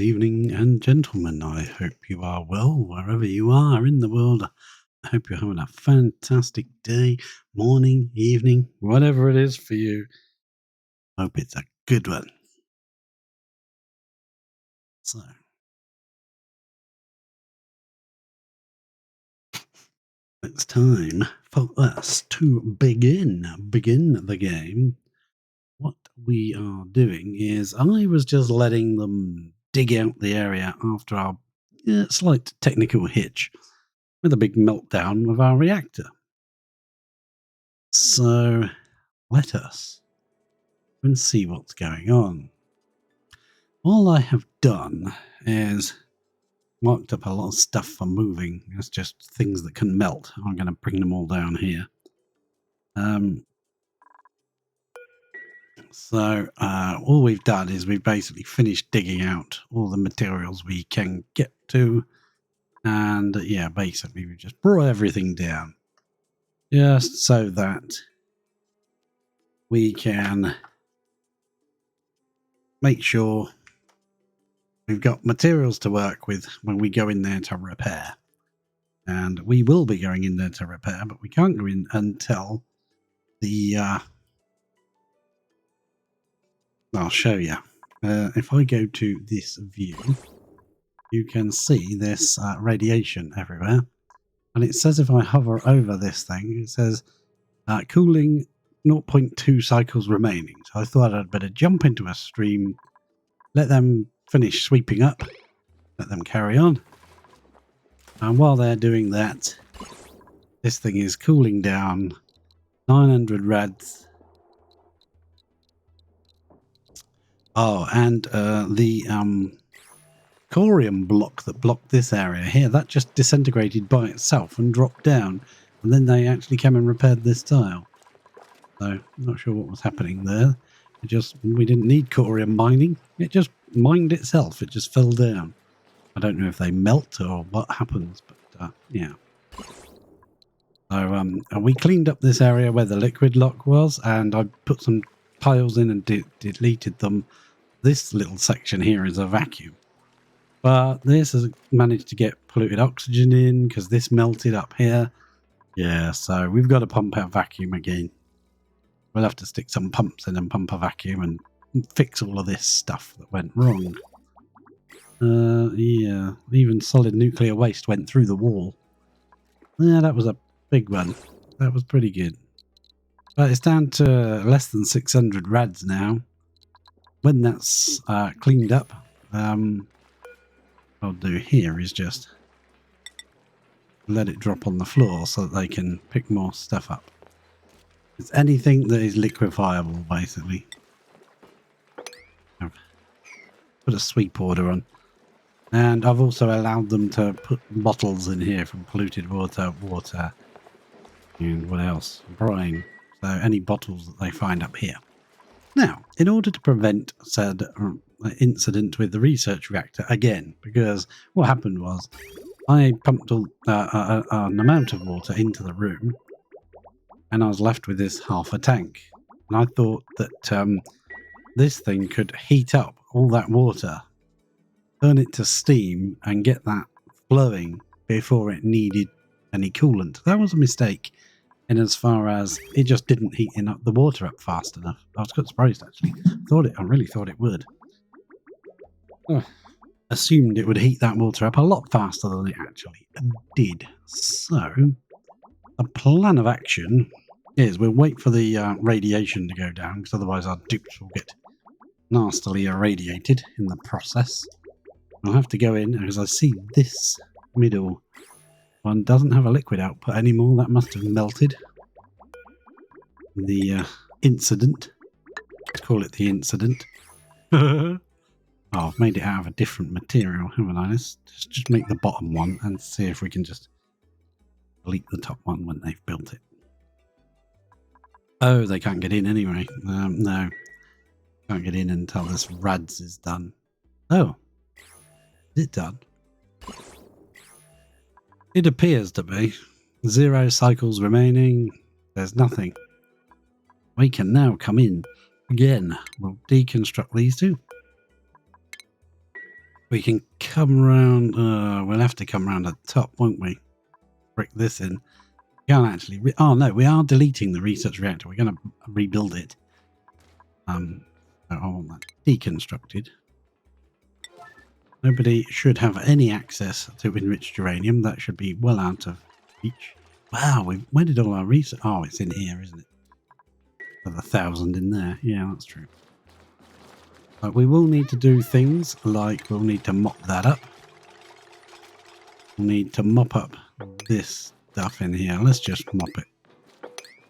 evening, and gentlemen. I hope you are well wherever you are in the world. I hope you're having a fantastic day, morning, evening, whatever it is for you. Hope it's a good one. So, it's time for us to begin the game. What we are doing is I was just letting them dig out the area after our slight technical hitch with a big meltdown of our reactor. So let us go and see what's going on. All I have done is marked up a lot of stuff for moving. It's just things that can melt. I'm going to bring them all down here. So all we've done is we've basically finished digging out all the materials we can get to. And yeah, basically we just brought everything down. Just so that we can make sure we've got materials to work with when we go in there to repair. And we will be going in there to repair, but we can't go in until the... I'll show you. If I go to this view, you can see this radiation everywhere. And it says if I hover over this thing, it says cooling 0.2 cycles remaining. So I thought I'd better jump into a stream, let them finish sweeping up, let them carry on. And while they're doing that, this thing is cooling down 900 rads. Oh, and the corium block that blocked this area here, that just disintegrated by itself and dropped down. And then they actually came and repaired this tile. So I'm not sure what was happening there. We didn't need corium mining. It just mined itself. It just fell down. I don't know if they melt or what happens, but yeah. So we cleaned up this area where the liquid lock was, and I put some tiles in and deleted them. This little section here is a vacuum. But this has managed to get polluted oxygen in because this melted up here. Yeah, so we've got to pump out vacuum again. We'll have to stick some pumps in and pump a vacuum and fix all of this stuff that went wrong. Yeah, even solid nuclear waste went through the wall. Yeah, that was a big one. That was pretty good. But it's down to less than 600 rads now. When that's cleaned up, what I'll do here is just let it drop on the floor so that they can pick more stuff up. It's anything that is liquefiable, basically. I've put a sweep order on. And I've also allowed them to put bottles in here from polluted water, and what else? Brine. So any bottles that they find up here. Now, in order to prevent said incident with the research reactor again, because what happened was I pumped an amount of water into the room, and I was left with this half a tank. And I thought that this thing could heat up all that water, turn it to steam, and get that flowing before it needed any coolant. That was a mistake, in as far as it just didn't heat the water up fast enough. I was quite surprised, actually. I really thought it would. Assumed it would heat that water up a lot faster than it actually did. So, the plan of action is we'll wait for the radiation to go down, because otherwise our dupes will get nastily irradiated in the process. I'll have to go in, because I see this middle one doesn't have a liquid output anymore. That must have melted. The incident. Let's call it the incident. Oh, I've made it out of a different material, haven't I? Let's just make the bottom one and see if we can just delete the top one when they've built it. Oh, they can't get in anyway. No. Can't get in until this RADS is done. Oh. Is it done? It appears to be. 0 cycles remaining. There's nothing. We can now come in. Again, we'll deconstruct these two. We can come round. We'll have to come round the top, won't we? Brick this in. We can't actually. Oh no, we are deleting the research reactor. We're going to rebuild it. I want that deconstructed. Nobody should have any access to enriched uranium. That should be well out of reach. Wow, where did all our research? Oh, it's in here, isn't it? There's 1,000 in there. Yeah, that's true. But we will need to do things like we'll need to mop that up. We'll need to mop up this stuff in here. Let's just mop it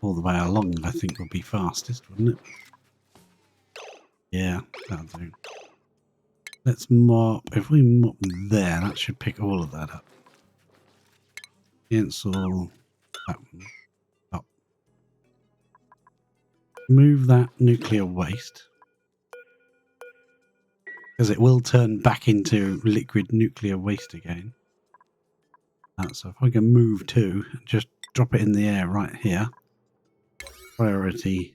all the way along. I think would be fastest, wouldn't it? Yeah, that'll do. Let's mop. If we mop there, that should pick all of that up. Cancel that one up. Move that nuclear waste, because it will turn back into liquid nuclear waste again. So if I can move to, just drop it in the air right here. Priority.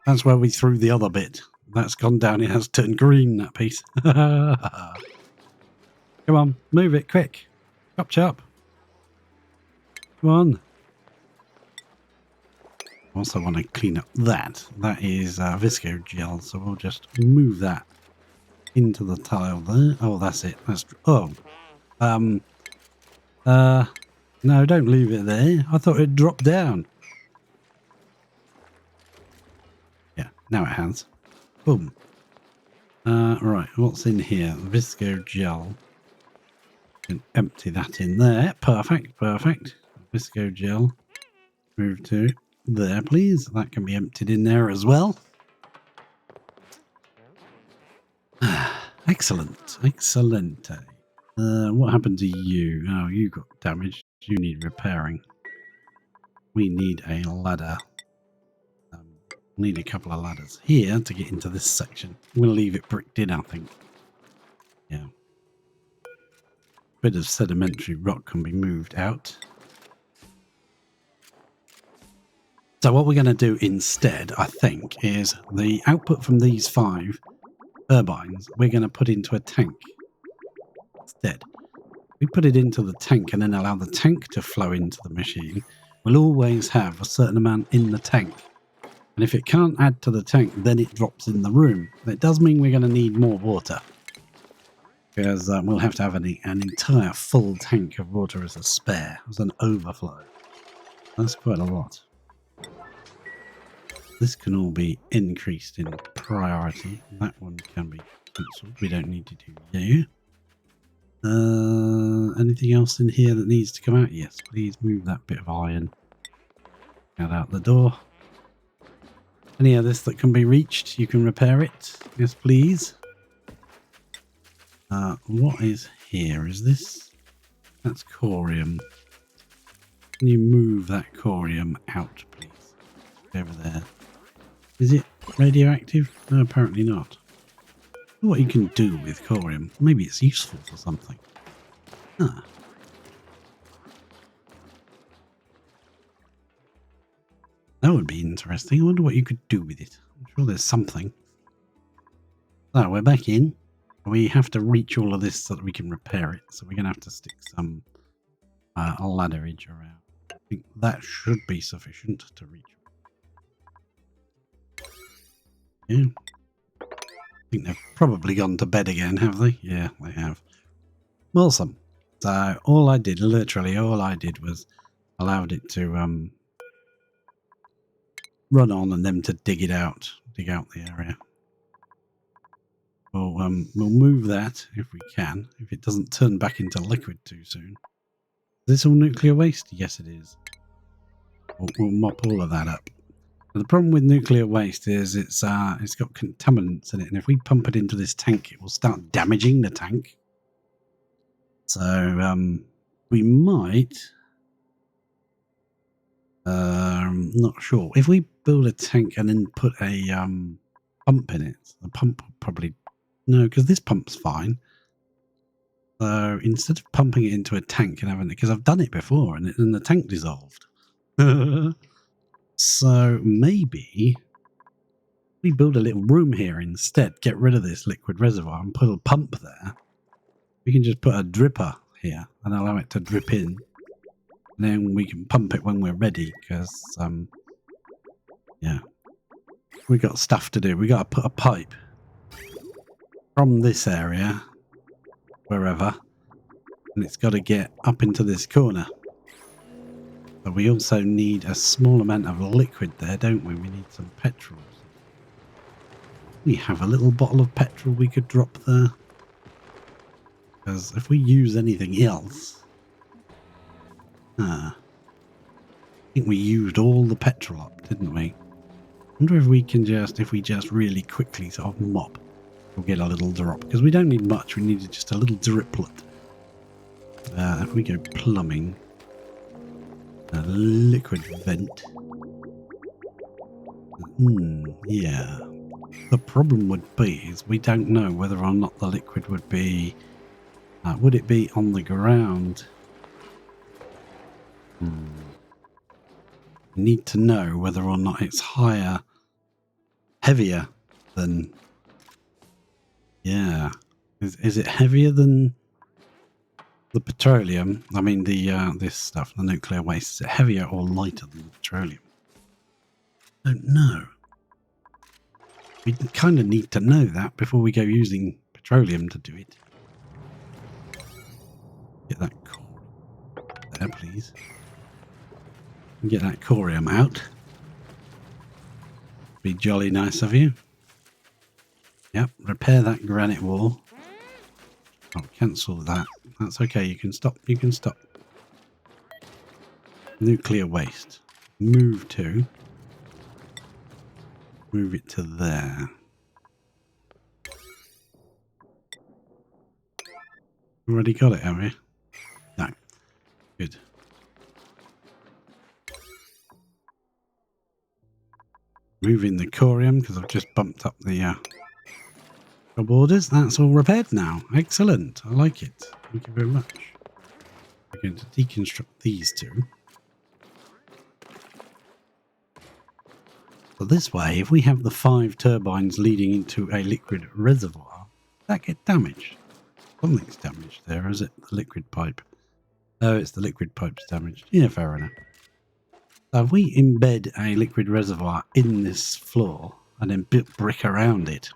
That's where we threw the other bit. That's gone down. It has turned green, that piece. Come on, move it quick. Chop chop. Come on. I also want to clean up that. That is visco gel, so we'll just move that into the tile there. Oh, that's it. That's no, don't leave it there. I thought it dropped down. Yeah, now it has. Boom. Right, what's in here? Visco gel. Can empty that in there. Perfect, perfect. Visco gel. Move to there, please. That can be emptied in there as well. Excellent, excellent. What happened to you? Oh, you got damaged. You need repairing. We need a ladder. Need a couple of ladders here to get into this section. We'll leave it bricked in, I think. Yeah. Bit of sedimentary rock can be moved out. So what we're going to do instead, I think, is the output from these 5 turbines, we're going to put into a tank instead. We put it into the tank and then allow the tank to flow into the machine. We'll always have a certain amount in the tank. And if it can't add to the tank, then it drops in the room. It does mean we're going to need more water. Because we'll have to have an entire full tank of water as a spare, as an overflow. That's quite a lot. This can all be increased in priority. That one can be cancelled. We don't need to do you. Anything else in here that needs to come out? Yes, please move that bit of iron out the door. Any of this that can be reached, you can repair it. Yes, please. What is here? Is this? That's corium. Can you move that corium out, please? Over there. Is it radioactive? No, apparently not. What you can do with corium. Maybe it's useful for something. Ah. That would be interesting. I wonder what you could do with it. I'm sure there's something. So we're back in. We have to reach all of this so that we can repair it. So we're going to have to stick some ladderage around. I think that should be sufficient to reach. Yeah. I think they've probably gone to bed again, have they? Yeah, they have. Awesome. So all I did, literally all I did was allowed it to run on and them to dig out the area. We'll move that if we can, if it doesn't turn back into liquid too soon. Is this all nuclear waste? Yes, it is. We'll mop all of that up. But the problem with nuclear waste is it's got contaminants in it, and if we pump it into this tank, it will start damaging the tank. So we might. Not sure. If we build a tank and then put a pump in it, the pump will probably no, because this pump's fine. So instead of pumping it into a tank and having it, because I've done it before and the tank dissolved. So maybe We build a little room here instead, get rid of this liquid reservoir and put a pump there. We can just put a dripper here and allow it to drip in. And then we can pump it when we're ready because, yeah, we got stuff to do. We got to put a pipe from this area, wherever, and it's got to get up into this corner. But we also need a small amount of liquid there, don't we? We need some petrol. We have a little bottle of petrol we could drop there. Because if we use anything else... I think we used all the petrol up, didn't we? I wonder if we can just, if we just really quickly sort of mop, we'll get a little drop. Because we don't need much, we needed just a little driplet. If we go plumbing, a liquid vent. Yeah. The problem would be is we don't know whether or not the liquid would be... would it be on the ground? We need to know whether or not it's higher, heavier than... Yeah. Is it heavier than the petroleum? I mean the this stuff, the nuclear waste. Is it heavier or lighter than the petroleum? Don't know. We kind of need to know that before we go using petroleum to do it. Get that there, please. Get that corium out. Be jolly nice of you. Yep, repair that granite wall. Oh, cancel that. That's okay, you can stop, you can stop. Nuclear waste. Move to. Move it to there. Already got it, have we? No. Good. Moving the corium because I've just bumped up the job orders. That's all repaired now. Excellent. I like it. Thank you very much. We're going to deconstruct these two. So this way, if we have the 5 turbines leading into a liquid reservoir, that get damaged. Something's damaged there, is it? The liquid pipe. Oh, it's the liquid pipe's damaged. Yeah, fair enough. So if we embed a liquid reservoir in this floor and then build brick around it,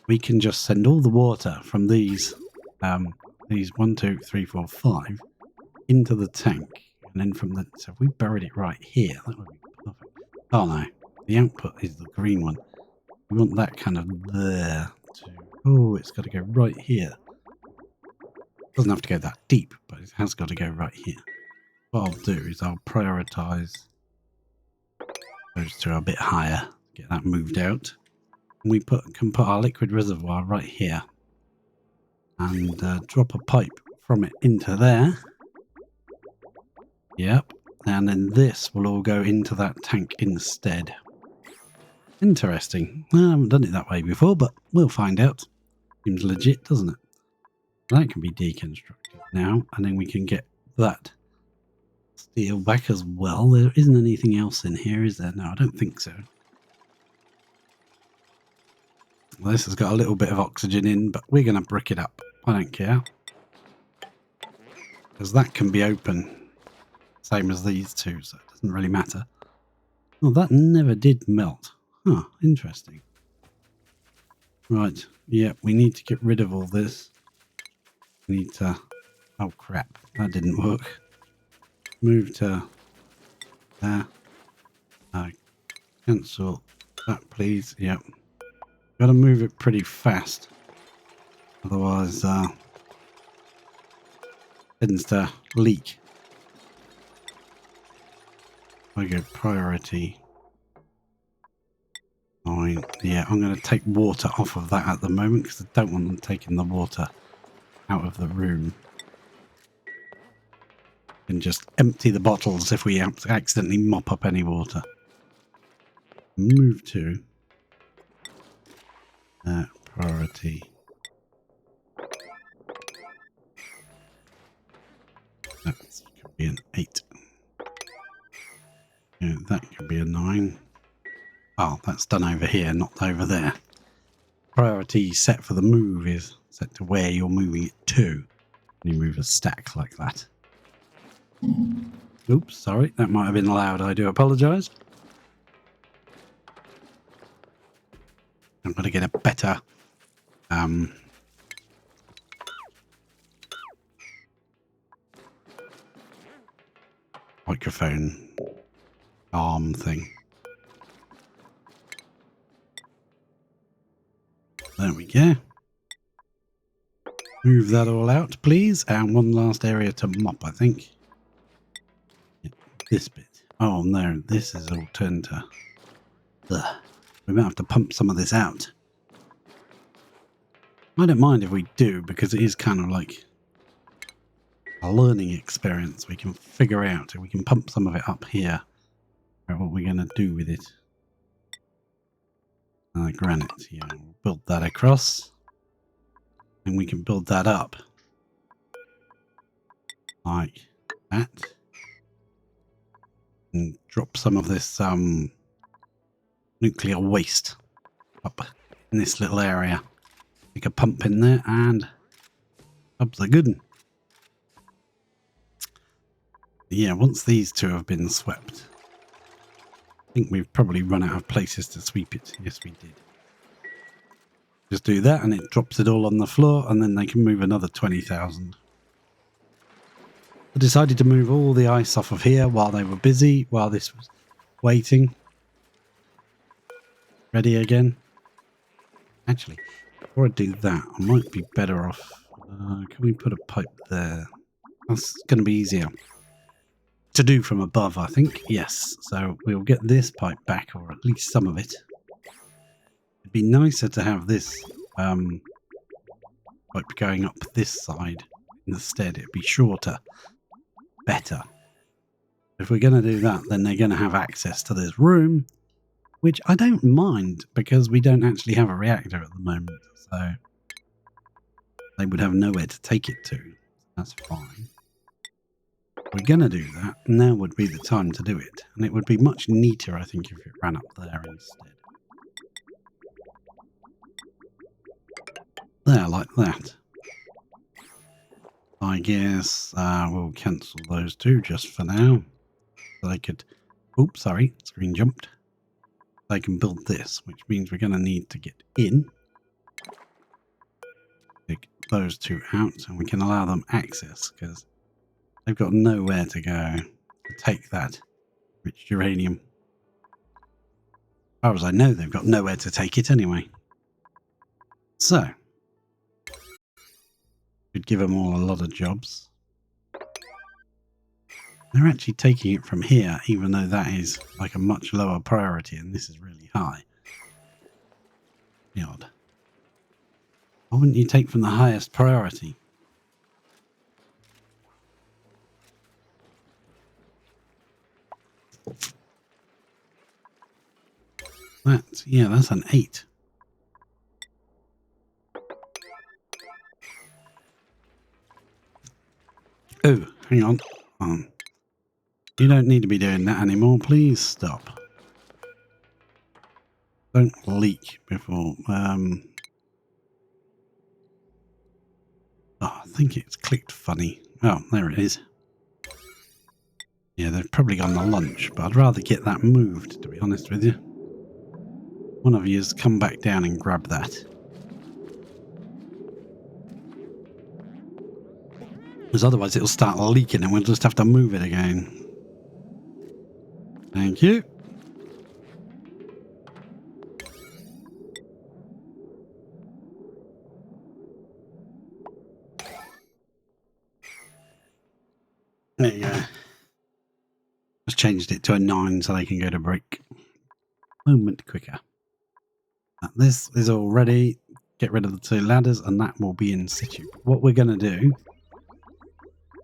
we can just send all the water from these 1, 2, 3, 4, 5 into the tank, and then from the, so if we buried it right here, that would be perfect. Oh no, the output is the green one. We want that kind of there too. Oh, it's got to go right here. Doesn't have to go that deep, but it has got to go right here. What I'll do is I'll prioritize those two a bit higher, get that moved out. And we can put our liquid reservoir right here and drop a pipe from it into there. Yep, and then this will all go into that tank instead. Interesting. I haven't done it that way before, but we'll find out. Seems legit, doesn't it? That can be deconstructed now, and then we can get that steel back as well. There isn't anything else in here, is there? No, I don't think so. Well, this has got a little bit of oxygen in, but we're going to brick it up. I don't care. Because that can be open. Same as these two, so it doesn't really matter. Oh, that never did melt. Huh, interesting. Right, yeah, we need to get rid of all this. We need to... Oh, crap. That didn't work. Move to there. Cancel that, please. Yep. Got to move it pretty fast. Otherwise, tends to leak. I go priority. Fine. Yeah, I'm going to take water off of that at the moment because I don't want them taking the water out of the room. And just empty the bottles if we accidentally mop up any water. Move to priority. That could be an 8. Yeah, that could be a 9. Oh, that's done over here, not over there. Priority set for the move is set to where you're moving it to. You move a stack like that. Oops, sorry, that might have been loud. I do apologise. I'm going to get a better microphone arm thing. There we go. Move that all out, please. And one last area to mop, I think. Yeah, this bit. Oh no, this is all turned to... Ugh. We might have to pump some of this out. I don't mind if we do, because it is kind of like a learning experience. We can figure out, we can pump some of it up here. What we're going to do with it. Granite, yeah. We'll build that across. And we can build that up. Like that. And drop some of this nuclear waste up in this little area. Make a pump in there and jobs are good. Yeah, once these two have been swept, I think we've probably run out of places to sweep it. Yes, we did. Just do that and it drops it all on the floor and then they can move another 20,000. I decided to move all the ice off of here while they were busy, while this was waiting. Ready again? Actually, before I do that, I might be better off. Can we put a pipe there? That's going to be easier to do from above, I think. Yes, so we'll get this pipe back, or at least some of it. It'd be nicer to have this pipe going up this side instead. It'd be shorter. Better. If we're going to do that, then they're going to have access to this room, which I don't mind because we don't actually have a reactor at the moment, so they would have nowhere to take it to. That's fine. If we're going to do that, now would be the time to do it, and it would be much neater, I think, if it ran up there instead. There, like that. I guess we'll cancel those two just for now. So they could... Oops, sorry, screen jumped. They can build this, which means we're going to need to get in. Take those two out, and we can allow them access, because they've got nowhere to go to take that rich uranium. As far as I know, they've got nowhere to take it anyway. So, could give them all a lot of jobs. They're actually taking it from here, even though that is like a much lower priority, and this is really high. Odd. Why wouldn't you take from the highest priority? That's an 8. Oh, hang on. You don't need to be doing that anymore. Please stop. Don't leak before. Oh, I think it's clicked funny. Oh, there it is. Yeah, they've probably gone to lunch, but I'd rather get that moved, to be honest with you. One of you has come back down and grab that. Because otherwise it'll start leaking and we'll just have to move it again. Thank you. There you go. Just changed it to a 9 so they can go to break. Moment quicker. This is all ready. Get rid of the 2 ladders and that will be in situ. What we're going to do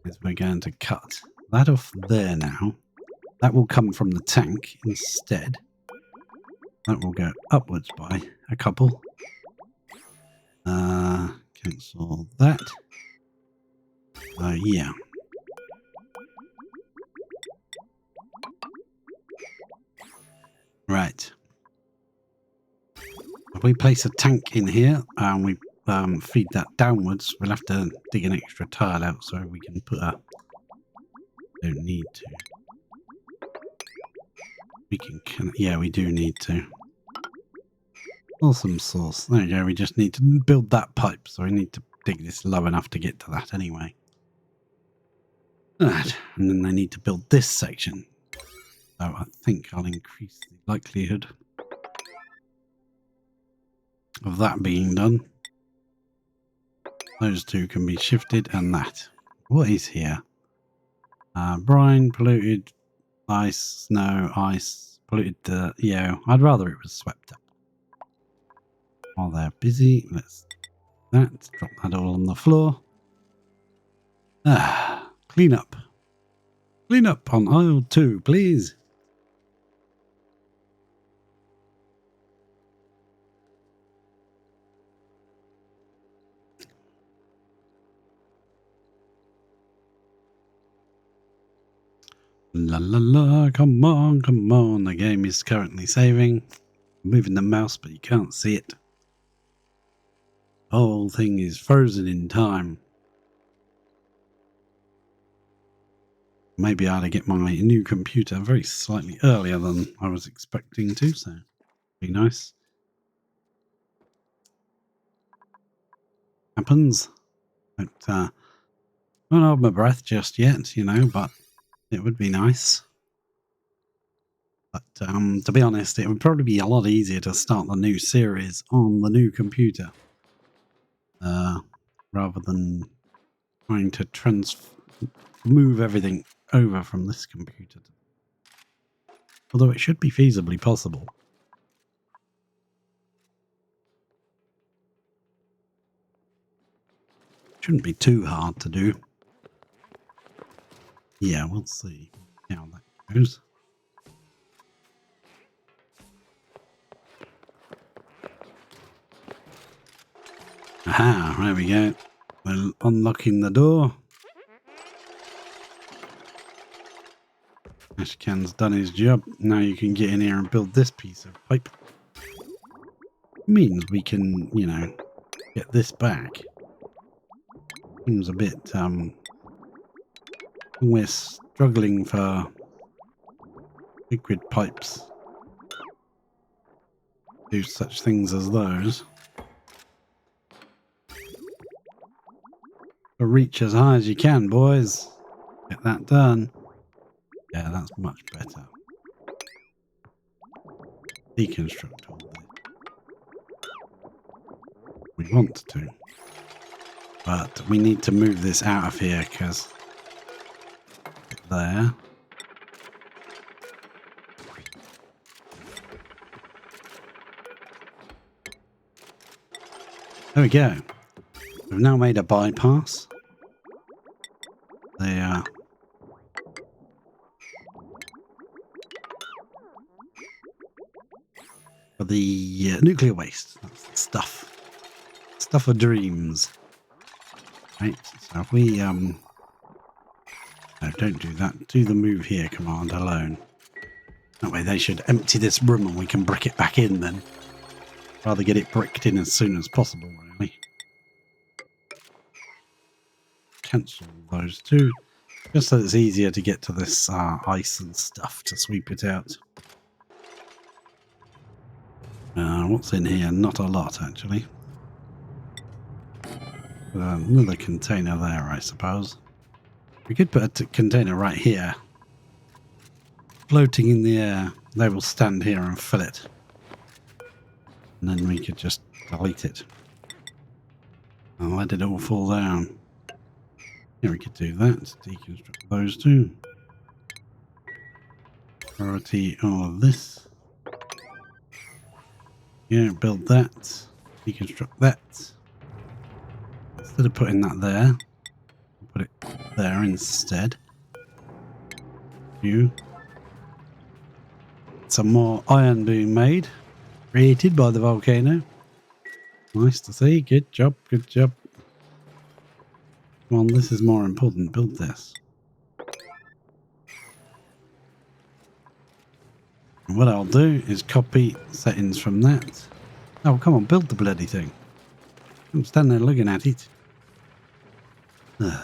is we're going to cut that off there now. That will come from the tank instead. That will go upwards by a couple. Cancel that. Yeah. Right. if we place a tank in here and we feed that downwards, we'll have to dig an extra tile out so we can put a... Don't need to. We can... Yeah, we do need to. Awesome sauce. There you go. We just need to build that pipe, so we need to dig this low enough to get to that anyway. Right. And then I need to build this section. So I think I'll increase the likelihood of that being done. Those two can be shifted, and that. What is here? Brine, polluted, ice, snow, ice, polluted dirt. Yeah, I'd rather it was swept up. While they're busy, let's drop that all on the floor. Clean up. Clean up on aisle 2, please. La la la, come on, come on. The game is currently saving. I'm moving the mouse, but you can't see it. The whole thing is frozen in time. Maybe I ought to get my new computer very slightly earlier than I was expecting to, so be nice. Happens. Don't hold my breath just yet, you know, but it would be nice. But to be honest, it would probably be a lot easier to start the new series on the new computer. Rather than trying to move everything over from this computer. Although it should be feasibly possible. Shouldn't be too hard to do. Yeah, we'll see how that goes. Aha, there we go. We're unlocking the door. Ashcan's done his job. Now you can get in here and build this piece of pipe. Means we can, you know, get this back. Seems a bit, we're struggling for liquid pipes. Do such things as those. So reach as high as you can, boys. Get that done. Yeah, that's much better. Deconstruct all this. We want to. But we need to move this out of here because there. There we go. We've now made a bypass. There. For the nuclear waste. That's the stuff. Stuff of dreams. Right, so if we, no, don't do that. Do the move here command alone. That way they should empty this room and we can brick it back in then. Rather get it bricked in as soon as possible, really. Cancel those two. Just so it's easier to get to this ice and stuff to sweep it out. What's in here? Not a lot, actually. Another container there, I suppose. We could put a container right here. Floating in the air. They will stand here and fill it. And then we could just delete it. And let it all fall down. Yeah, we could do that. Deconstruct those two. Priority all of this. Yeah, build that. Deconstruct that. Instead of putting that there, put it there instead. Some more iron being made. Created by the volcano. Nice to see. Good job, good job. Well, this is more important. Build this. And what I'll do is copy settings from that. Oh, come on, build the bloody thing. I'm standing there looking at it. Ugh.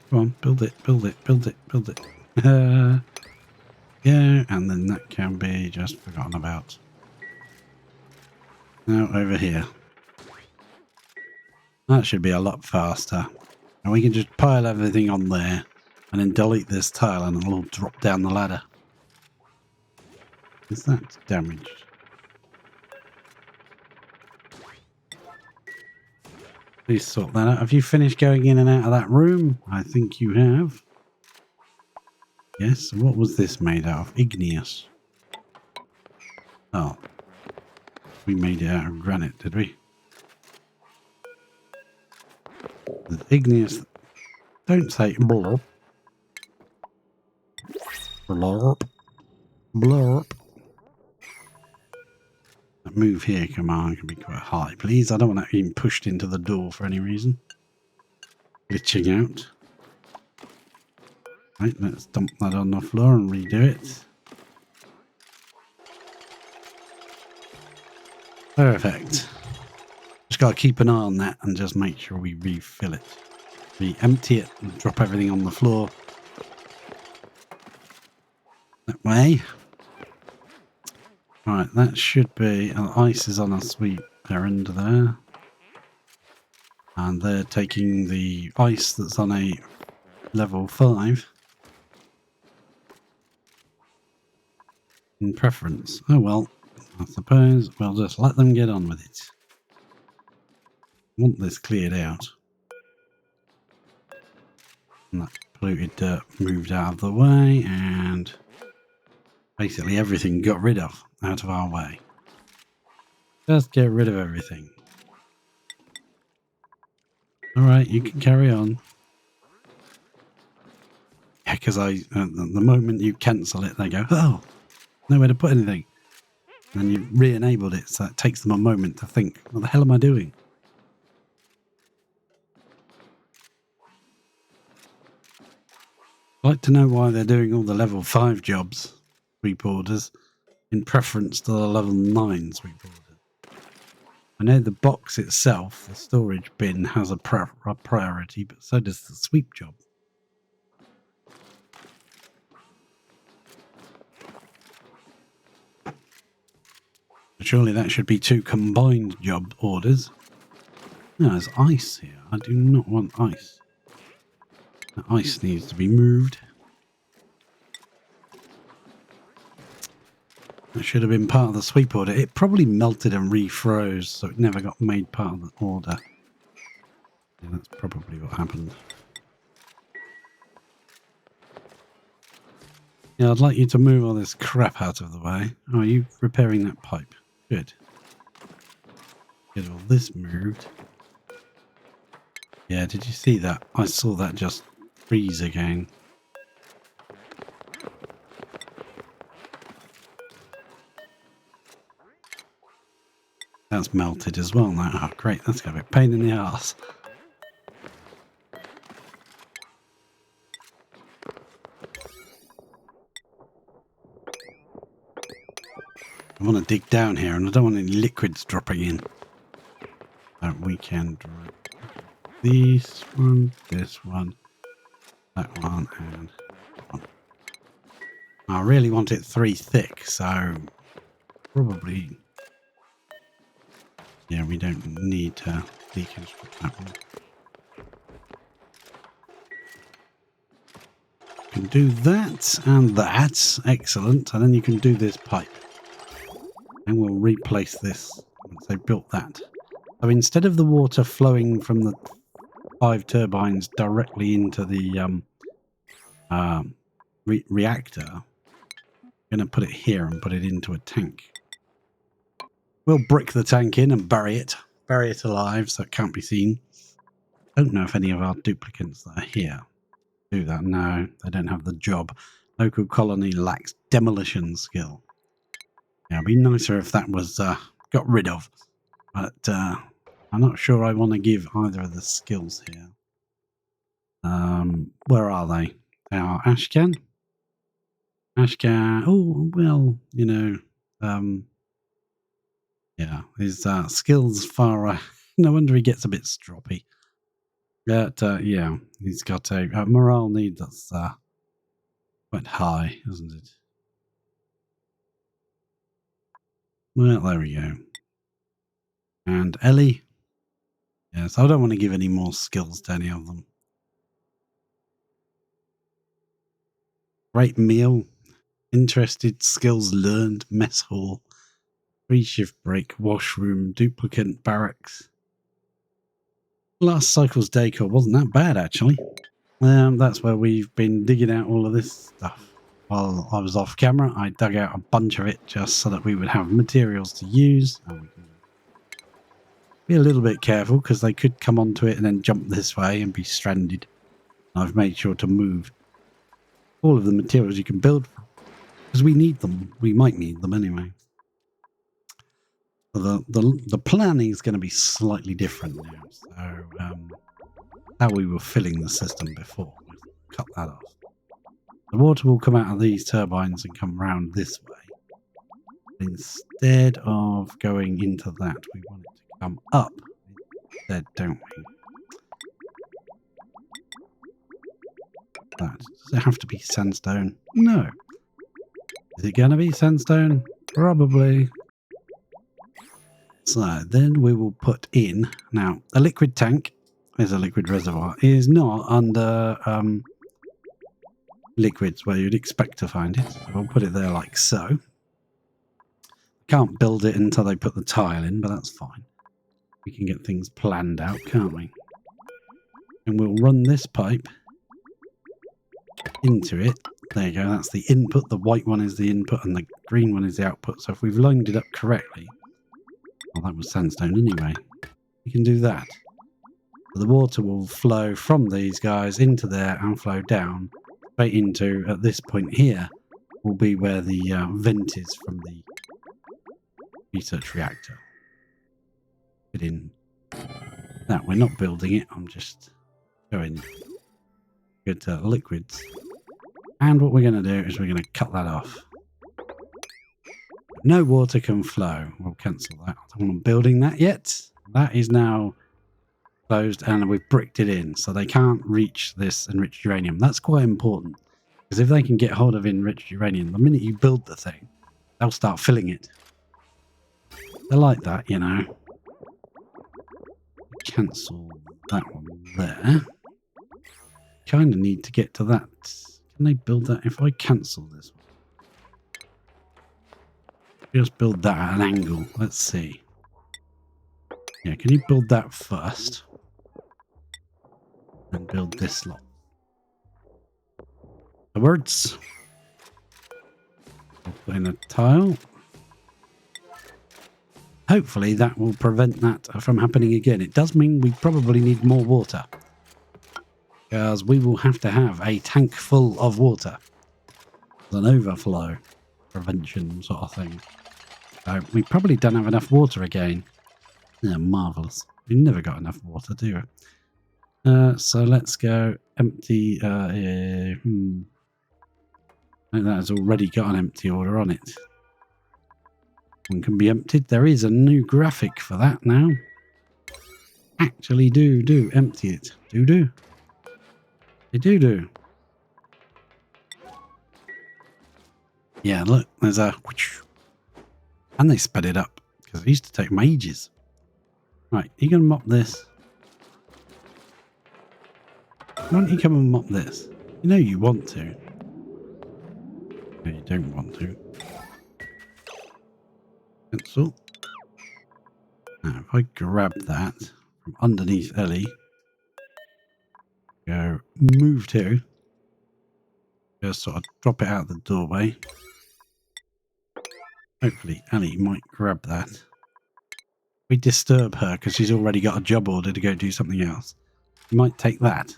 Come on, build it, build it, build it, build it. Yeah, and then that can be just forgotten about. Now over here. That should be a lot faster. And we can just pile everything on there and then delete this tile and it'll all drop down the ladder. Is that damaged? Please sort that out. Have you finished going in and out of that room? I think you have. Yes. What was this made out of? Igneous. Oh. We made it out of granite, did we? The igneous. Don't say blurp. Blurp. Blurp. That move here command can be quite high. Please, I don't want that being pushed into the door for any reason. Glitching out. Right, let's dump that on the floor and redo it. Perfect. Just got to keep an eye on that and just make sure we refill it. We empty it and drop everything on the floor. That way. Right, that should be... ice is on a sweep errand there. And they're taking the ice that's on a level 5 in preference. Oh well, I suppose we'll just let them get on with it. I want this cleared out. And that polluted dirt moved out of the way, and basically everything got rid of out of our way. Just get rid of everything. Alright, you can carry on. Yeah, because the moment you cancel it, they go, oh, nowhere to put anything. And then you've re-enabled it, so it takes them a moment to think, what the hell am I doing? I'd like to know why they're doing all the level 5 jobs, sweep orders, in preference to the level 9 sweep orders. I know the box itself, the storage bin, has a priority, but so does the sweep job. Surely that should be 2 combined job orders. No, there's ice here. I do not want ice. The ice needs to be moved. That should have been part of the sweep order. It probably melted and refroze, so it never got made part of the order. Yeah, that's probably what happened. Yeah, I'd like you to move all this crap out of the way. Oh, are you repairing that pipe? Good. Get all this moved. Yeah, did you see that? I saw that just freeze again. That's melted as well now. Oh, great. That's going to be a pain in the arse. I want to dig down here and I don't want any liquids dropping in. So we can drop this one, that one, and that one. I really want it 3 thick, so probably... Yeah, we don't need to deconstruct that one. You can do that and that. Excellent. And then you can do this pipe. And we'll replace this once they've built that. So instead of the water flowing from the 5 turbines directly into the reactor, I'm going to put it here and put it into a tank. We'll brick the tank in and bury it alive so it can't be seen. Don't know if any of our duplicates that are here do that. No, they don't have the job. Local colony lacks demolition skill. Yeah, it'd be nicer if that was got rid of. But I'm not sure I want to give either of the skills here. Where are they? They are Ashcan. Ashcan. Oh, well, you know. Yeah, his skills far... no wonder he gets a bit stroppy. But, yeah, he's got a morale need that's quite high, isn't it? Well, there we go. And Ellie. Yes, I don't want to give any more skills to any of them. Great meal. Interested, skills learned, mess hall, free shift break, washroom, duplicate barracks. Last cycle's decor wasn't that bad, actually. That's where we've been digging out all of this stuff. While I was off camera, I dug out a bunch of it just so that we would have materials to use. And we can be a little bit careful because they could come onto it and then jump this way and be stranded. I've made sure to move all of the materials you can build because we need them. We might need them anyway. The planning is going to be slightly different now. So how we were filling the system before, we'll cut that off. The water will come out of these turbines and come round this way. Instead of going into that, we want it to come up instead, don't we? That. Does it have to be sandstone? No. Is it going to be sandstone? Probably. So then we will put in... Now, a liquid tank is a liquid reservoir. Is not under liquids where you'd expect to find it. So we'll put it there like so. Can't build it until they put the tile in, but that's fine. We can get things planned out, can't we? And we'll run this pipe into it. There you go, that's the input. The white one is the input and the green one is the output. So if we've lined it up correctly... Well, that was sandstone anyway. We can do that. The water will flow from these guys into there and flow down straight into, at this point here, will be where the vent is from the research reactor. Put in that. We're not building it. I'm just showing good liquids. And what we're going to do is we're going to cut that off. No water can flow. We'll cancel that. I don't want them building that yet. That is now closed and we've bricked it in. So they can't reach this enriched uranium. That's quite important. Because if they can get hold of enriched uranium, the minute you build the thing, they'll start filling it. They're like that, you know. Cancel that one there. Kind of need to get to that. Can they build that if I cancel this one? Just build that at an angle. Let's see. Yeah, can you build that first? And build this lot. The words. We'll put in a tile. Hopefully that will prevent that from happening again. It does mean we probably need more water. Because we will have to have a tank full of water. An overflow prevention sort of thing. We probably don't have enough water again. Yeah, marvellous. We never got enough water, do we? So let's go empty. I think that has already got an empty order on it. One can be emptied. There is a new graphic for that now. Actually do empty it. Do. They do. Yeah, look, there's a... And they sped it up, because it used to take them ages. Right, you going to mop this? Why don't you come and mop this? You know you want to. No, you don't want to. Cancel. Now, if I grab that from underneath Ellie, go move to, just sort of drop it out the doorway. Hopefully Ellie might grab that. We disturb her because she's already got a job order to go do something else. You might take that.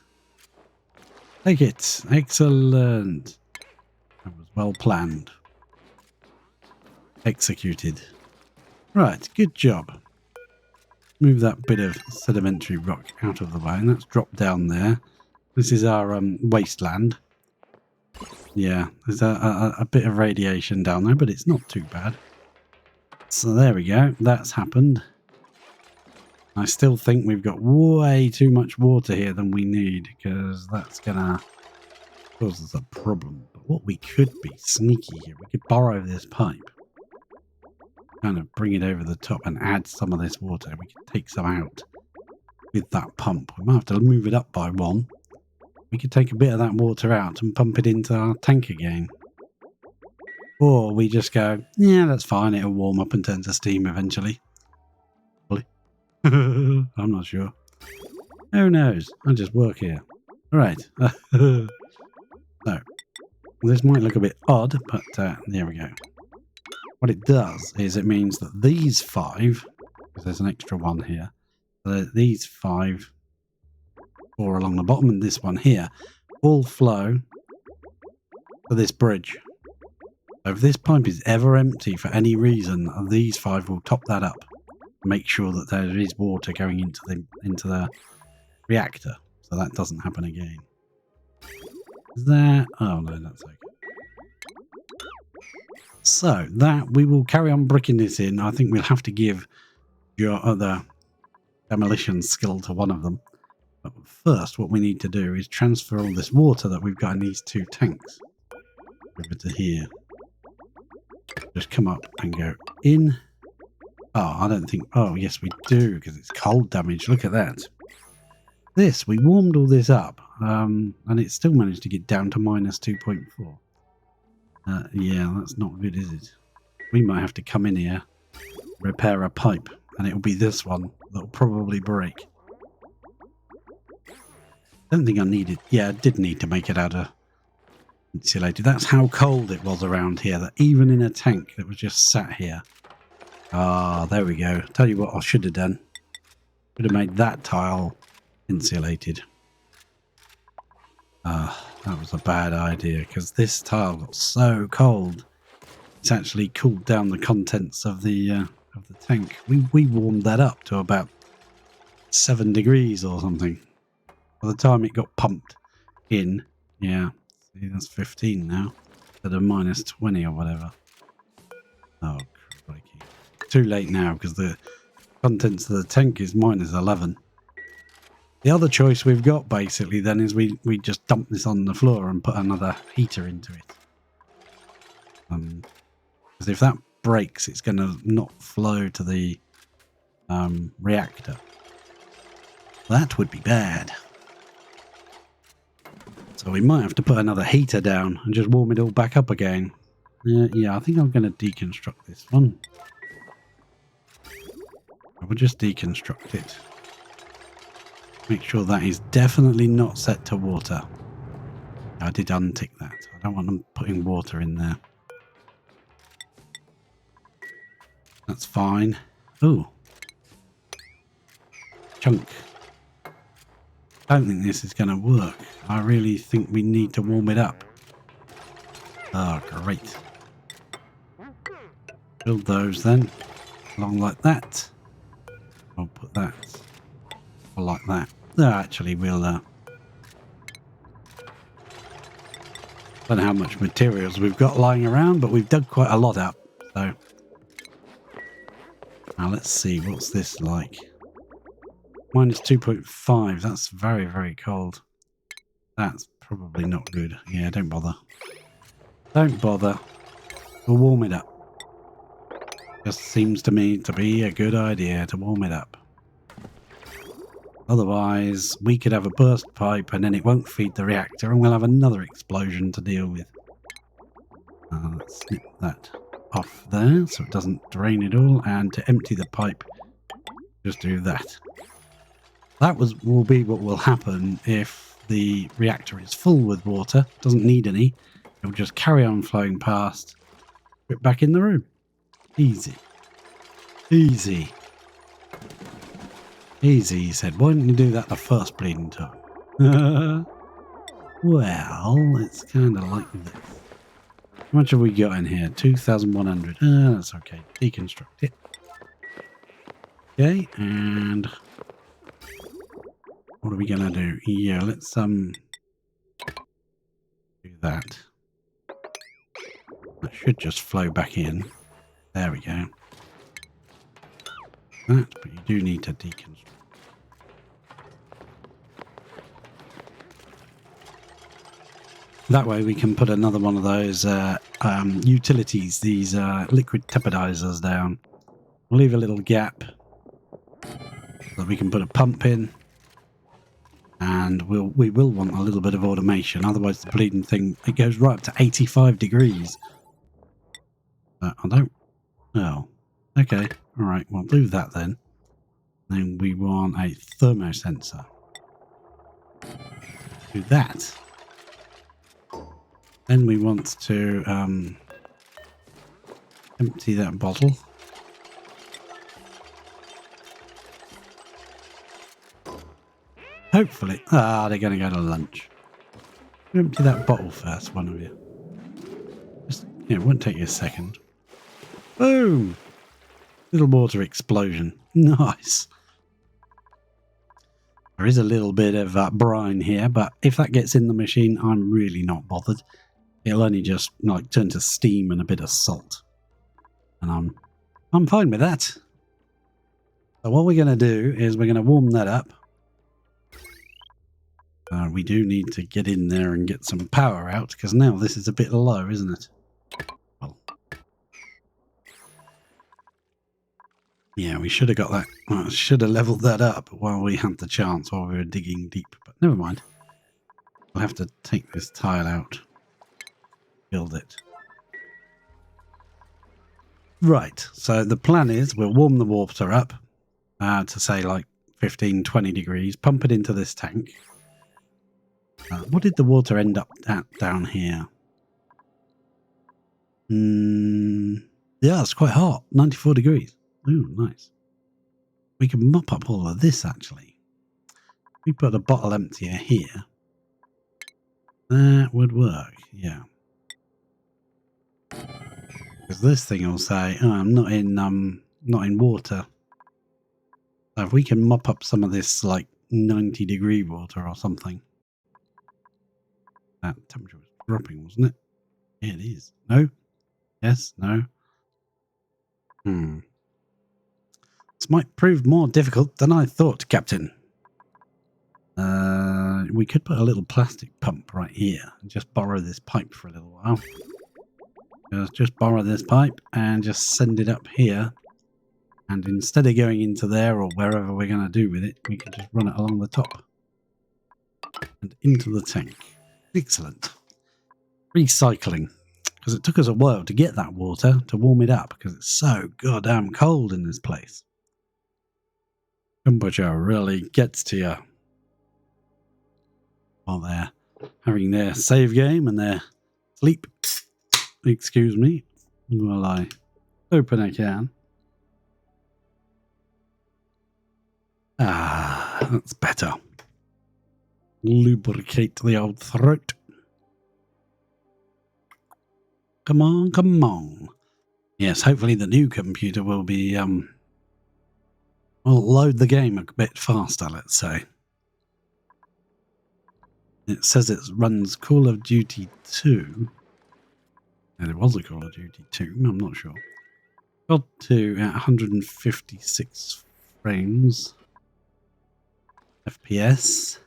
Take it. Excellent. That was well planned. Executed. Right, good job. Move that bit of sedimentary rock out of the way, and that's dropped down there. This is our wasteland. Yeah, there's a bit of radiation down there, but it's not too bad. So there we go. That's happened. I still think we've got way too much water here than we need, because that's going to cause us a problem. But what we could be sneaky here, we could borrow this pipe, kind of bring it over the top and add some of this water. We could take some out with that pump. We might have to move it up by one. We could take a bit of that water out and pump it into our tank again. Or we just go, yeah, that's fine. It'll warm up and turn to steam eventually. I'm not sure. Who knows? I just work here. Right. So, this might look a bit odd, but there we go. What it does is it means that these 5, because there's an extra one here, these 5, 4 along the bottom, and this one here, all flow to this bridge. So if this pipe is ever empty for any reason, these 5 will top that up. Make sure that there is water going into the reactor, so that doesn't happen again. Is that? Oh no, that's okay. So that we will carry on bricking this in. I think we'll have to give your other demolition skill to one of them. But first, what we need to do is transfer all this water that we've got in these 2 tanks over to here. Just come up and go in. Oh, I don't think... Oh, yes, we do, because it's cold damage. Look at that. This, we warmed all this up, and it still managed to get down to minus 2.4. Yeah, that's not good, is it? We might have to come in here, repair a pipe, and it'll be this one that'll probably break. Don't think I needed... Yeah, I did need to make it out of insulated. That's how cold it was around here, that even in a tank that was just sat here... Ah, there we go. Tell you what I should have done. Should have made that tile insulated. That was a bad idea, because this tile got so cold. It's actually cooled down the contents of the tank. We warmed that up to about 7 degrees or something. By the time it got pumped in, yeah, see, that's 15 now, instead of minus 20 or whatever. Oh, crikey. Too late now, because the contents of the tank is minus 11. The other choice we've got, basically, then, is we just dump this on the floor and put another heater into it. Because if that breaks, it's going to not flow to the reactor. That would be bad. So we might have to put another heater down and just warm it all back up again. Yeah, I think I'm going to deconstruct this one. I will just deconstruct it. Make sure that is definitely not set to water. I did untick that. I don't want them putting water in there. That's fine. Ooh. Chunk. I don't think this is going to work. I really think we need to warm it up. Oh, great. Build those then. Along like that. I'll put that like that. Actually, we'll... I don't know how much materials we've got lying around, but we've dug quite a lot up. So now let's see, what's this like? Minus 2.5. That's very, very cold. That's probably not good. Yeah, don't bother. Don't bother. We'll warm it up. Just seems to me to be a good idea to warm it up. Otherwise, we could have a burst pipe and then it won't feed the reactor and we'll have another explosion to deal with. Let's snip that off there so it doesn't drain it all, and to empty the pipe, just do that. That will be what will happen if the reactor is full with water, doesn't need any. It'll just carry on flowing past, put it back in the room. Easy. Easy. Easy, he said. Why didn't you do that the first bleeding time? Well, it's kind of like this. How much have we got in here? 2,100. That's okay. Deconstruct it. Okay, and what are we going to do? Yeah, let's do that. That should just flow back in. There we go. that, but you do need to deconstruct. That way we can put another one of those utilities, these liquid tepidizers down. We'll leave a little gap so we can put a pump in. And we will want a little bit of automation, otherwise the bleeding thing, it goes right up to 85 degrees. I don't... Oh, okay. All right, we'll do that then. Then we want a thermosensor. Do that. Then we want to empty that bottle. Hopefully. Ah, they're going to go to lunch. Empty that bottle first, one of you. Just, yeah, it won't take you a second. Boom! Little water explosion. Nice. There is a little bit of brine here, but if that gets in the machine, I'm really not bothered. It'll only just like turn to steam and a bit of salt. And I'm fine with that. So what we're going to do is we're going to warm that up. We do need to get in there and get some power out, because now this is a bit low, isn't it? Well, yeah, we should have got that. Well, should have leveled that up while we had the chance, while we were digging deep. But never mind. We'll have to take this tile out. Build it. Right, so the plan is we'll warm the water up to say like 15, 20 degrees, pump it into this tank. What did the water end up at down here? Yeah, it's quite hot. 94 degrees. Ooh, nice. We can mop up all of this, actually. We put a bottle emptier here. That would work, yeah. Because this thing will say, oh, I'm not in water. So if we can mop up some of this, like, 90-degree water or something. That temperature was dropping, wasn't it? Yeah, it is. No? Yes? No? This might prove more difficult than I thought, Captain. We could put a little plastic pump right here and just borrow this pipe for a little while. Just borrow this pipe and just send it up here. And instead of going into there or wherever we're going to do with it, we can just run it along the top and into the tank. Excellent. Recycling. Because it took us a while to get that water to warm it up because it's so goddamn cold in this place. Temperature really gets to you while they're having their save game and their sleep. Excuse me while I open a can. Ah, that's better. Lubricate the old throat. Come on, come on. Yes, hopefully the new computer will be, will load the game a bit faster, let's say. It says it runs Call of Duty 2. And it was a Call of Duty 2, I'm not sure. Got to 156 frames. FPS.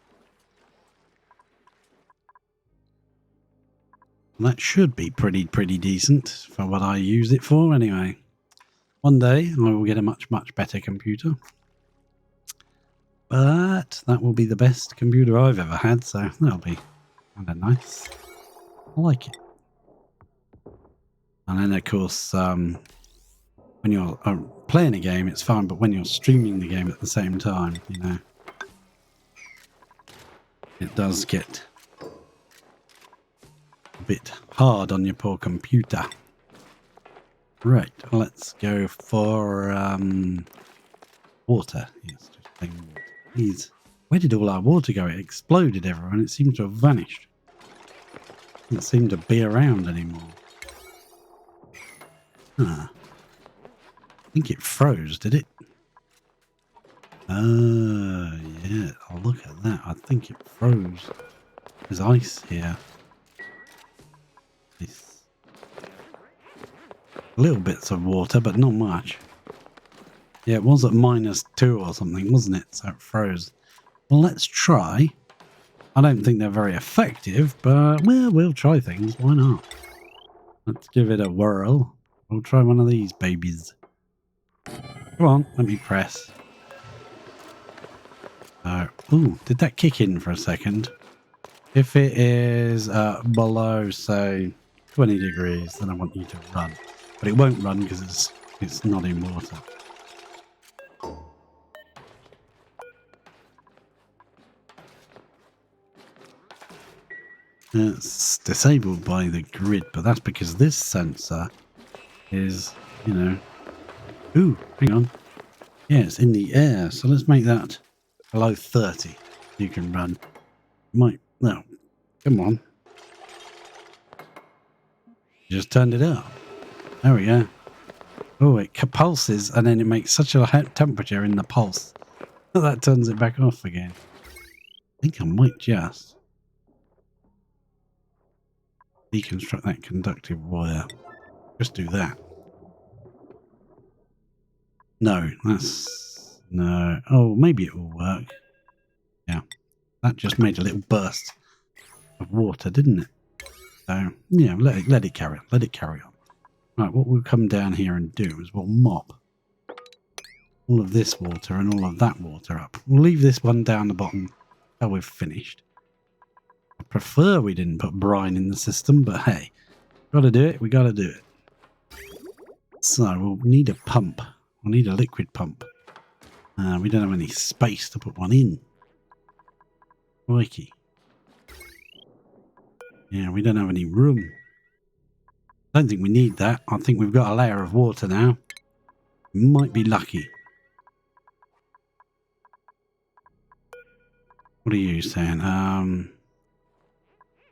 That should be pretty decent for what I use it for anyway. One day I will get a much better computer. But that will be the best computer I've ever had, so that'll be kind of nice. I like it. And then of course, when you're playing a game it's fine, but when you're streaming the game at the same time, you know, it does get a bit hard on your poor computer. Right, let's go for water. Yes, just plain water. Please. Where did all our water go? It exploded everywhere and it seemed to have vanished. It didn't seem to be around anymore. Huh. I think it froze, did it? Yeah. Oh, look at that. I think it froze. There's ice here. Little bits of water, but not much. Yeah, it was at -2 or something, wasn't it? So it froze. Well, let's try. I don't think they're very effective, but well, we'll try things. Why not? Let's give it a whirl. We'll try one of these babies. Come on, let me press. Ooh, did that kick in for a second? If it is below, say, 20 degrees, then I want you to run. But it won't run because it's not in water. It's disabled by the grid, but that's because this sensor is, you know... Ooh, hang on. Yeah, it's in the air, so let's make that below 30. You can run. No, come on. Just turned it up. There we go. Oh, it pulses and then it makes such a high temperature in the pulse that turns it back off again. I think I might just deconstruct that conductive wire. Just do that. No, that's... No. Oh, maybe it will work. Yeah. That just made a little burst of water, didn't it? So, yeah, let it carry on. Let it carry on. Right, what we'll come down here and do is we'll mop all of this water and all of that water up. We'll leave this one down the bottom till we've finished. I prefer we didn't put brine in the system, but hey, gotta do it, we gotta do it. So we'll need a pump. We'll need a liquid pump. We don't have any space to put one in. Crikey. Yeah, we don't have any room. I don't think we need that. I think we've got a layer of water now. We might be lucky. What are you saying?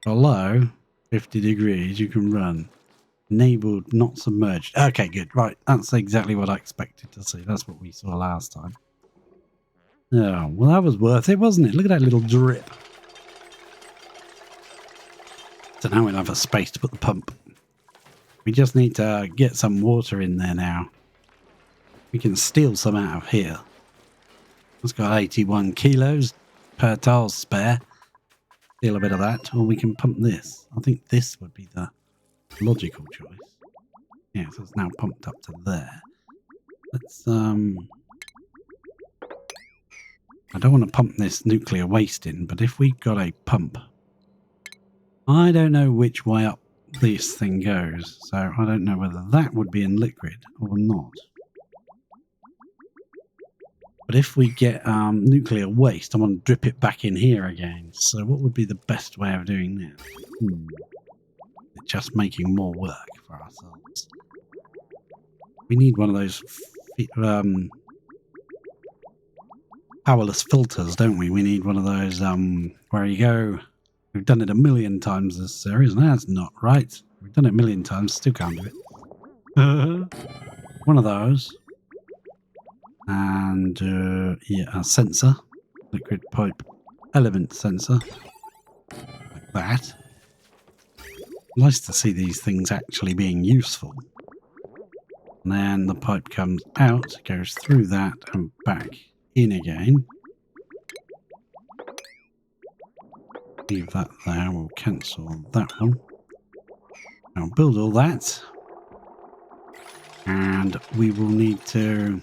Below 50 degrees, you can run. Enabled, not submerged. Okay, good. Right, that's exactly what I expected to see. That's what we saw last time. Oh, well, that was worth it, wasn't it? Look at that little drip. So now we'll have a space to put the pump. We just need to get some water in there now. We can steal some out of here. It's got 81 kilos per tile's spare. Steal a bit of that, or we can pump this. I think this would be the logical choice. Yeah, so it's now pumped up to there. Let's, I don't want to pump this nuclear waste in, but if we got a pump, I don't know which way up this thing goes, so I don't know whether that would be in liquid or not. But if we get nuclear waste, I want to drip it back in here again. So what would be the best way of doing that? Just making more work for ourselves. We need one of those powerless filters, don't we? We need one of those where you go. We've done it a million times this series, and that's not right. We've done it a million times, still can't do it. One of those. And yeah, a sensor. Liquid pipe element sensor. Like that. Nice to see these things actually being useful. And then the pipe comes out, goes through that and back in again. Leave that there, we'll cancel that one. I'll build all that. And we will need to...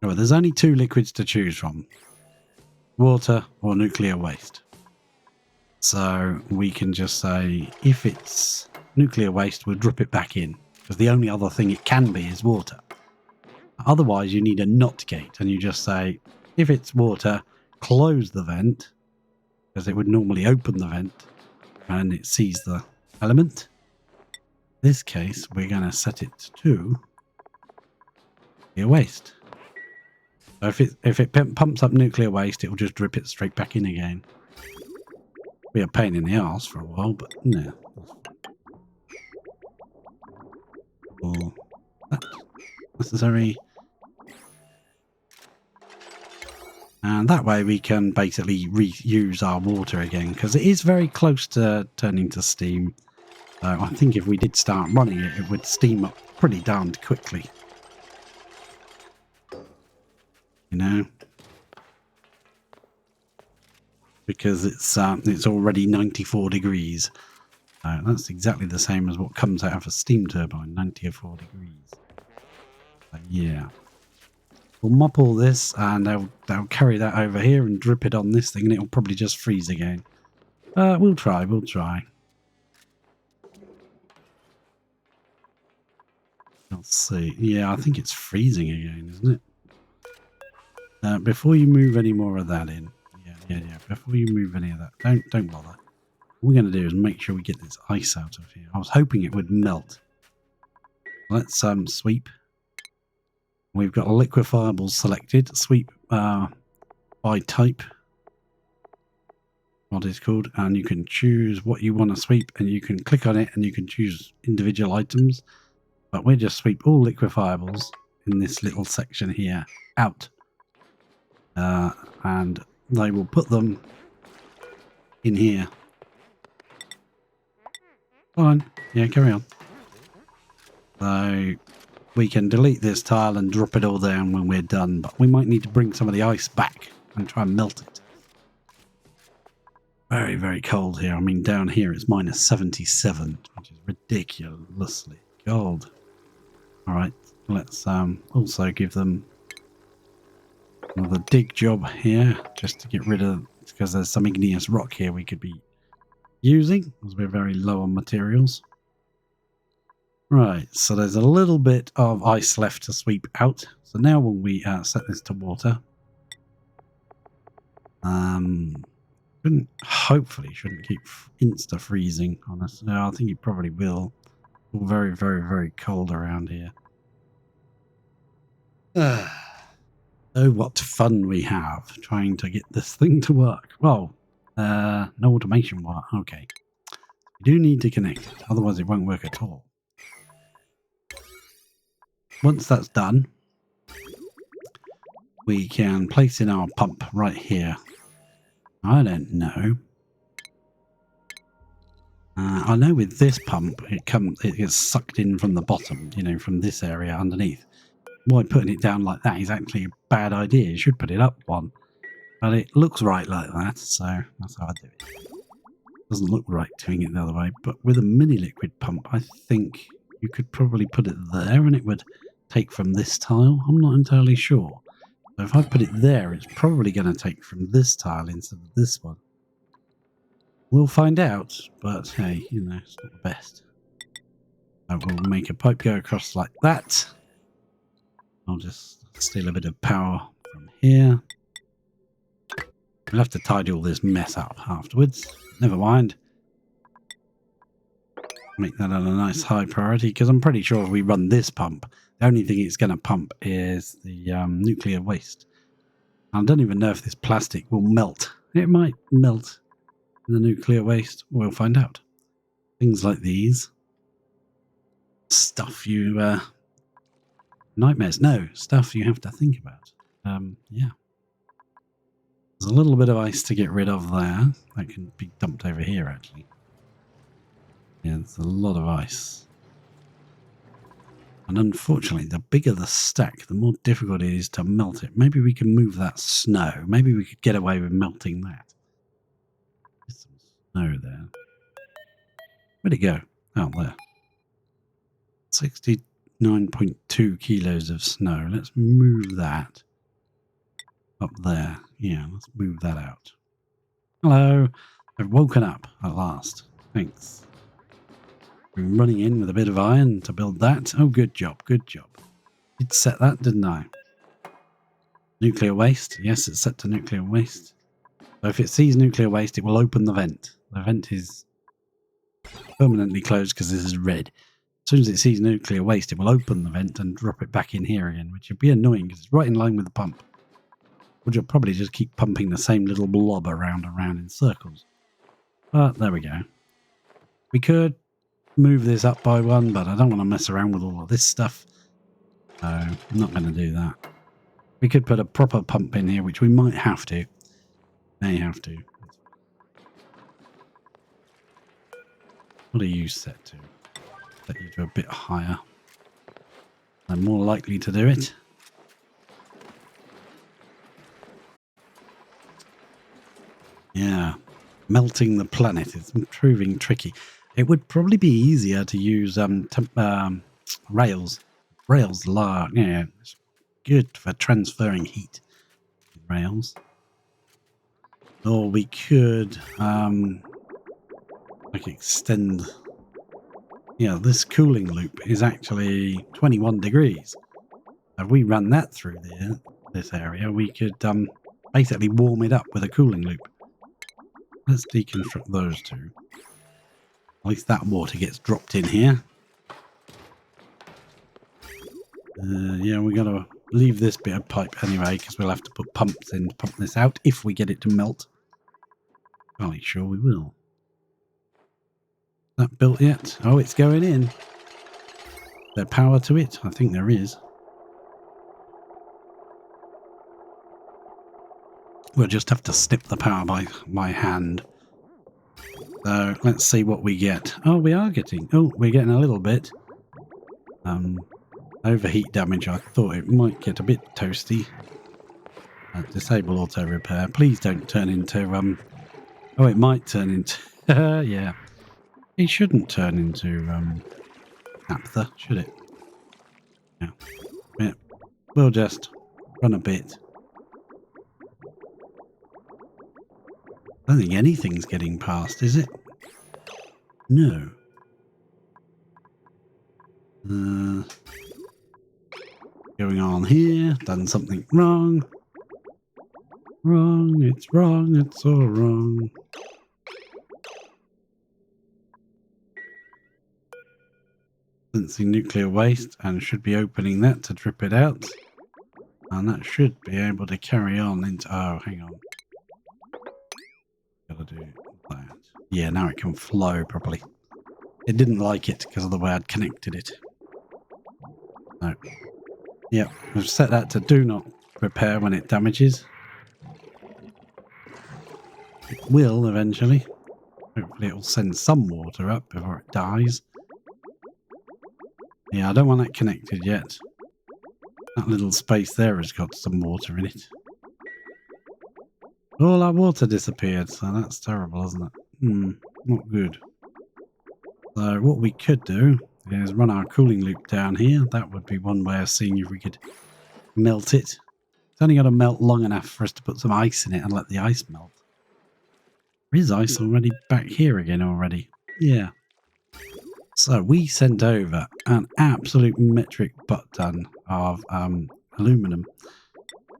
Oh, there's only two liquids to choose from. Water or nuclear waste. So we can just say, if it's nuclear waste, we'll drip it back in. Because the only other thing it can be is water. Otherwise, you need a NOT gate. And you just say, if it's water, close the vent. Because it would normally open the vent. And it sees the element. In this case, we're going to set it to nuclear waste. So if it pumps up nuclear waste, it will just drip it straight back in again. Be a pain in the arse for a while, but no. Or that necessary. And that way we can basically reuse our water again, because it is very close to turning to steam. So I think if we did start running it, it would steam up pretty darned quickly. you know, because it's already 94 degrees. That's exactly the same as what comes out of a steam turbine, 94 degrees. Yeah. We'll mop all this and they'll carry that over here and drip it on this thing and it'll probably just freeze again. We'll try. Let's see. Yeah, I think it's freezing again, isn't it? Before you move any more of that in. Yeah. Before you move any of that, don't bother. What we're going to do is make sure we get this ice out of here. I was hoping it would melt. Let's sweep. We've got liquefiables selected. Sweep by type. What it's called, and you can choose what you want to sweep, and you can click on it, and you can choose individual items. But we'll just sweep all liquefiables in this little section here out, and they will put them in here. Go on, yeah, carry on. So we can delete this tile and drop it all down when we're done, but we might need to bring some of the ice back and try and melt it. Very, very cold here. I mean, down here it's minus 77, which is ridiculously cold. All right, let's also give them another dig job here, just to get rid of, because there's some igneous rock here we could be using, as we're very low on materials. Right, so there's a little bit of ice left to sweep out. So now when we set this to water, hopefully shouldn't keep insta freezing on us. No, I think it probably will. Very, very, very cold around here. Oh, what fun we have trying to get this thing to work. Well, no automation work. Okay. We do need to connect it, otherwise it won't work at all. Once that's done, we can place in our pump right here. I don't know. I know with this pump, it gets sucked in from the bottom, you know, from this area underneath. Why putting it down like that is actually a bad idea. You should put it up one. But it looks right like that, so that's how I do it. Doesn't look right doing it the other way, but with a mini liquid pump, I think you could probably put it there and it would take from this tile. I'm not entirely sure. So if I put it there, it's probably going to take from this tile instead of this one. We'll find out, but hey, you know, it's not the best. I will make a pipe go across like that. I'll just steal a bit of power from here. We'll have to tidy all this mess up afterwards. Never mind. Make that a nice high priority, because I'm pretty sure if we run this pump, the only thing it's going to pump is the nuclear waste. I don't even know if this plastic will melt. It might melt in the nuclear waste. We'll find out. Things like these. Stuff you... nightmares. No, stuff you have to think about. Yeah. There's a little bit of ice to get rid of there. That can be dumped over here, actually. Yeah, there's a lot of ice. And unfortunately, the bigger the stack, the more difficult it is to melt it. Maybe we can move that snow. Maybe we could get away with melting that. There's some snow there. Where'd it go? Oh, there. 69.2 kilos of snow. Let's move that up there. Yeah, let's move that out. Hello. I've woken up at last. Thanks. I'm running in with a bit of iron to build that. Oh, good job. Good job. Did set that, didn't I? Nuclear waste. Yes, it's set to nuclear waste. So if it sees nuclear waste, it will open the vent. The vent is permanently closed because this is red. As soon as it sees nuclear waste, it will open the vent and drop it back in here again, which would be annoying because it's right in line with the pump. Which will probably just keep pumping the same little blob around and around in circles. But there we go. We could move this up by one, but I don't want to mess around with all of this stuff. So I'm not going to do that. We could put a proper pump in here, which we might have to. May have to. What are you set to? Set you to a bit higher. I'm more likely to do it. Melting the planet is proving tricky. It would probably be easier to use rails. Rails, yeah, it's good for transferring heat. Rails. Or we could like extend. Yeah, this cooling loop is actually 21 degrees. If we run that through this area, we could basically warm it up with a cooling loop. Let's deconstruct those two. At least that water gets dropped in here. Yeah, we're going to leave this bit of pipe anyway, because we'll have to put pumps in to pump this out if we get it to melt. Fairly sure we will. That built yet? Oh, it's going in. Is there power to it? I think there is. We'll just have to snip the power by hand. So let's see what we get. Oh, we are getting. Oh, we're getting a little bit. Overheat damage. I thought it might get a bit toasty. Disable auto repair. Please don't turn into. Oh, it might turn into. Yeah. It shouldn't turn into naphtha, should it? Yeah. Yeah. We'll just run a bit. I don't think anything's getting past, is it? No. Going on here. Done something wrong. Wrong. It's wrong. It's all wrong. Sensing nuclear waste and should be opening that to drip it out. And that should be able to carry on into... Oh, hang on. Gotta do that. Yeah, now it can flow properly. It didn't like it because of the way I'd connected it. No. Yep, I've set that to do not repair when it damages. It will eventually. Hopefully it will send some water up before it dies. Yeah, I don't want that connected yet. That little space there has got some water in it. All our water disappeared, so that's terrible, isn't it? Not good. So what we could do is run our cooling loop down here. That would be one way of seeing if we could melt it. It's only got to melt long enough for us to put some ice in it and let the ice melt. There is ice already back here again already. Yeah. So we sent over an absolute metric butt ton of aluminum.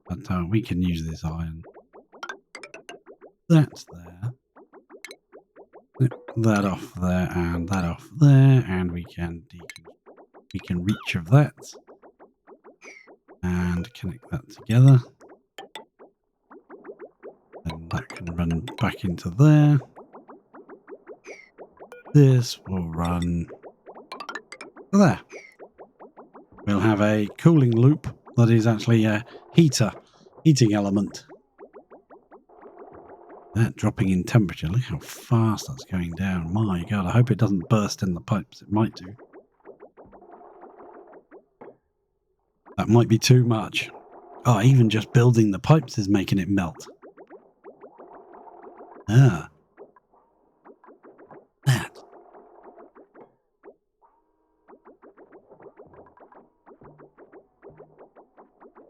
But we can use this iron. That's there. That off there and that off there, and we can reach of that and connect that together. Then that can run back into there. This will run there. We'll have a cooling loop that is actually a heating element. That dropping in temperature, look how fast that's going down. My God, I hope it doesn't burst in the pipes. It might do. That might be too much. Oh, even just building the pipes is making it melt. Ah. That.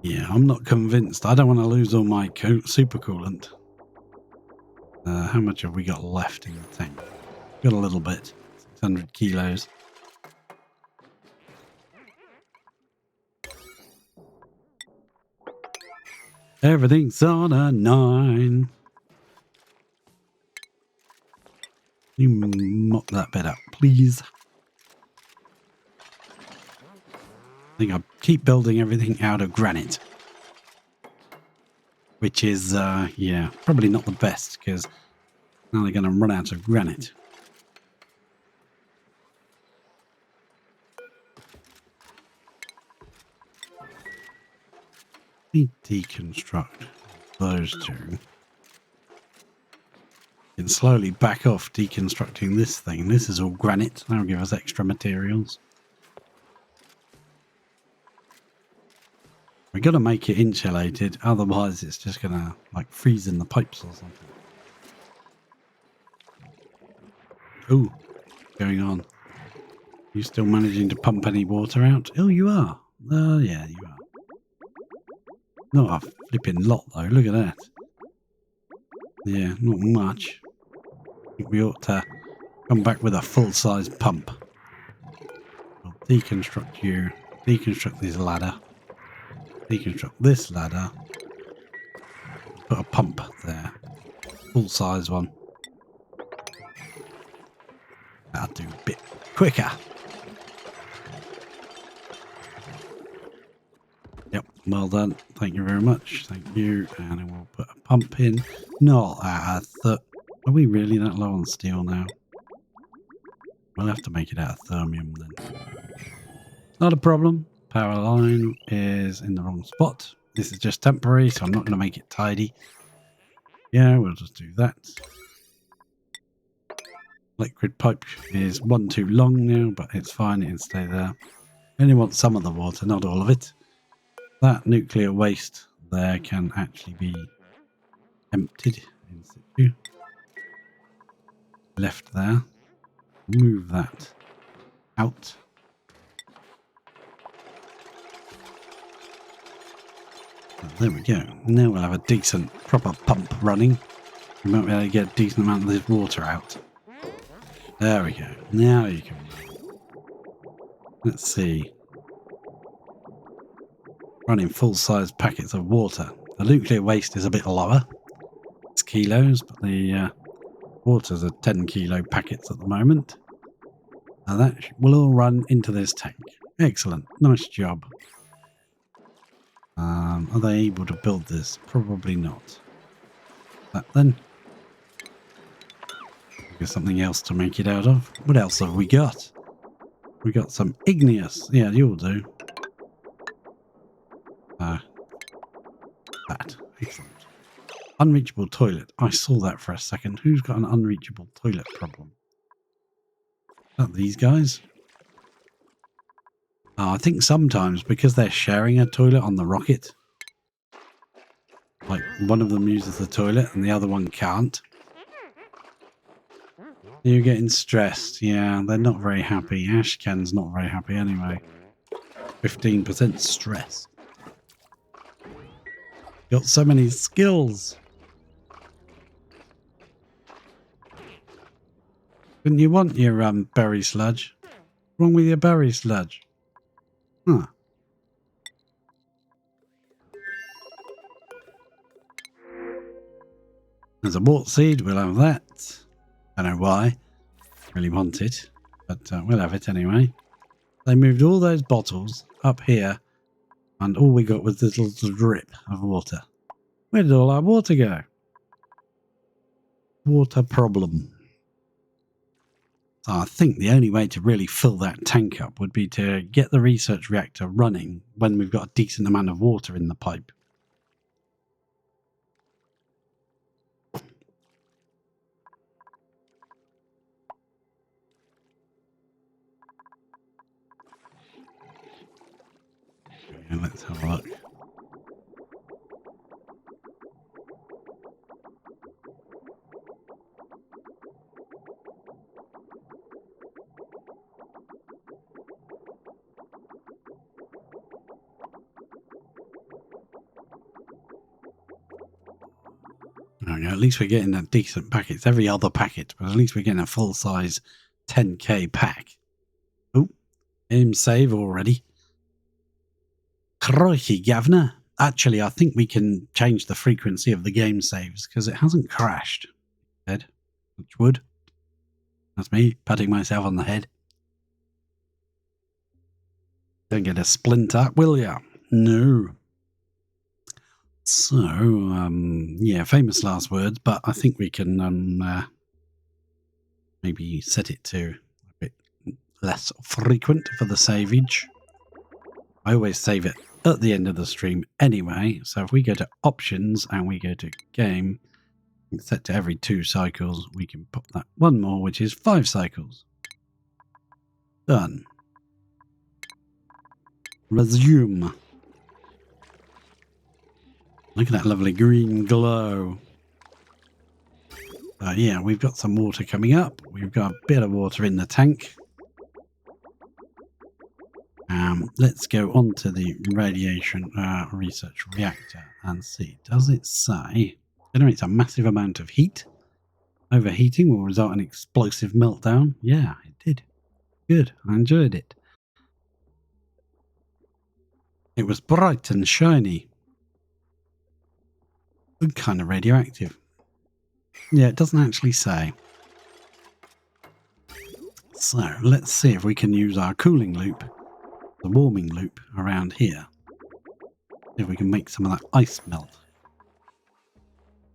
Yeah, I'm not convinced. I don't want to lose all my supercoolant. How much have we got left in the tank? Got a little bit. 600 kilos. Everything's on a 9. You mop that bit up, please. I think I'll keep building everything out of granite. Which is, yeah, probably not the best, because now they're going to run out of granite. We deconstruct those two. And slowly back off deconstructing this thing. This is all granite. That'll give us extra materials. We've got to make it insulated, otherwise it's just going to like freeze in the pipes or something. Ooh, what's going on? You still managing to pump any water out? Oh, you are. Oh, yeah, you are. Not a flipping lot, though. Look at that. Yeah, not much. I think we ought to come back with a full-size pump. We'll deconstruct you. Deconstruct this ladder. Deconstruct this ladder. Put a pump there. Full-size one. That'll do a bit quicker. Yep, well done. Thank you very much. Thank you. And then we'll put a pump in. Not are we really that low on steel now? We'll have to make it out of thermium then. Not a problem. Power line is in the wrong spot. This is just temporary, so I'm not going to make it tidy. Yeah, we'll just do that. Liquid pipe is one too long now, but it's fine. It can stay there. I only want some of the water, not all of it. That nuclear waste there can actually be emptied in situ. Left there. Move that out. There we go. Now we'll have a decent, proper pump running. We might be able to get a decent amount of this water out. There we go. Now you can run. Let's see. Running full-size packets of water. The nuclear waste is a bit lower. It's kilos, but the water's are 10 kilo packets at the moment. Now that will all run into this tank. Excellent. Nice job. Are they able to build this? Probably not. That then. There's something else to make it out of. What else have we got? We got some igneous. Yeah, you'll do. That. Excellent. Unreachable toilet. I saw that for a second. Who's got an unreachable toilet problem? Is that these guys? Oh, I think sometimes because they're sharing a toilet on the rocket, like one of them uses the toilet and the other one can't. You're getting stressed. Yeah, they're not very happy. Ashcan's not very happy anyway. 15% stress. Got so many skills. Didn't you want your berry sludge? What's wrong with your berry sludge? Huh. There's a wart seed. We'll have that. I don't know why. Really want it, but we'll have it anyway. They moved all those bottles up here, and all we got was this little drip of water. Where did all our water go? Water problem. So I think the only way to really fill that tank up would be to get the research reactor running when we've got a decent amount of water in the pipe. Okay, let's have a look. Okay, at least we're getting a decent packet. It's every other packet, but at least we're getting a full-size 10k pack. Oh, aim save already. Crikey, Gavner. Actually, I think we can change the frequency of the game saves because it hasn't crashed. Dead. Touch wood. That's me patting myself on the head. Don't get a splinter, will ya? No. So, yeah, famous last words, but I think we can maybe set it to a bit less frequent for the saveage. I always save it at the end of the stream anyway, so if we go to options and we go to game, set to every 2 cycles, we can put that one more, which is 5 cycles. Done. Resume. Look at that lovely green glow. Yeah, we've got some water coming up. We've got a bit of water in the tank. Let's go on to the radiation research reactor and see. Does it say generates a massive amount of heat? Overheating will result in explosive meltdown. Yeah, it did. Good. I enjoyed it. It was bright and shiny. Good kind of radioactive. Yeah, it doesn't actually say. So let's see if we can use our cooling loop, the warming loop around here. See if we can make some of that ice melt.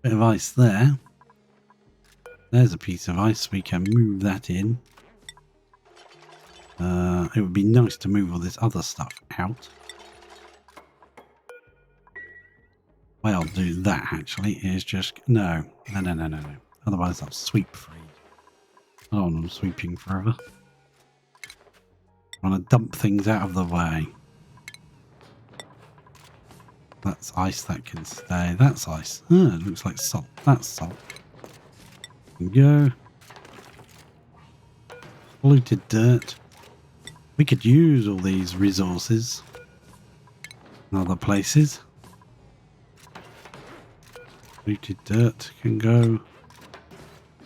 Bit of ice there. There's a piece of ice. We can move that in. It would be nice to move all this other stuff out. Way I'll do that actually is just no. Otherwise I'll sweep free. I don't want them sweeping forever. I want to dump things out of the way. That's ice, that can stay. That's ice. Oh, it looks like salt. That's salt. There we go. Polluted dirt. We could use all these resources in other places. Polluted dirt can go.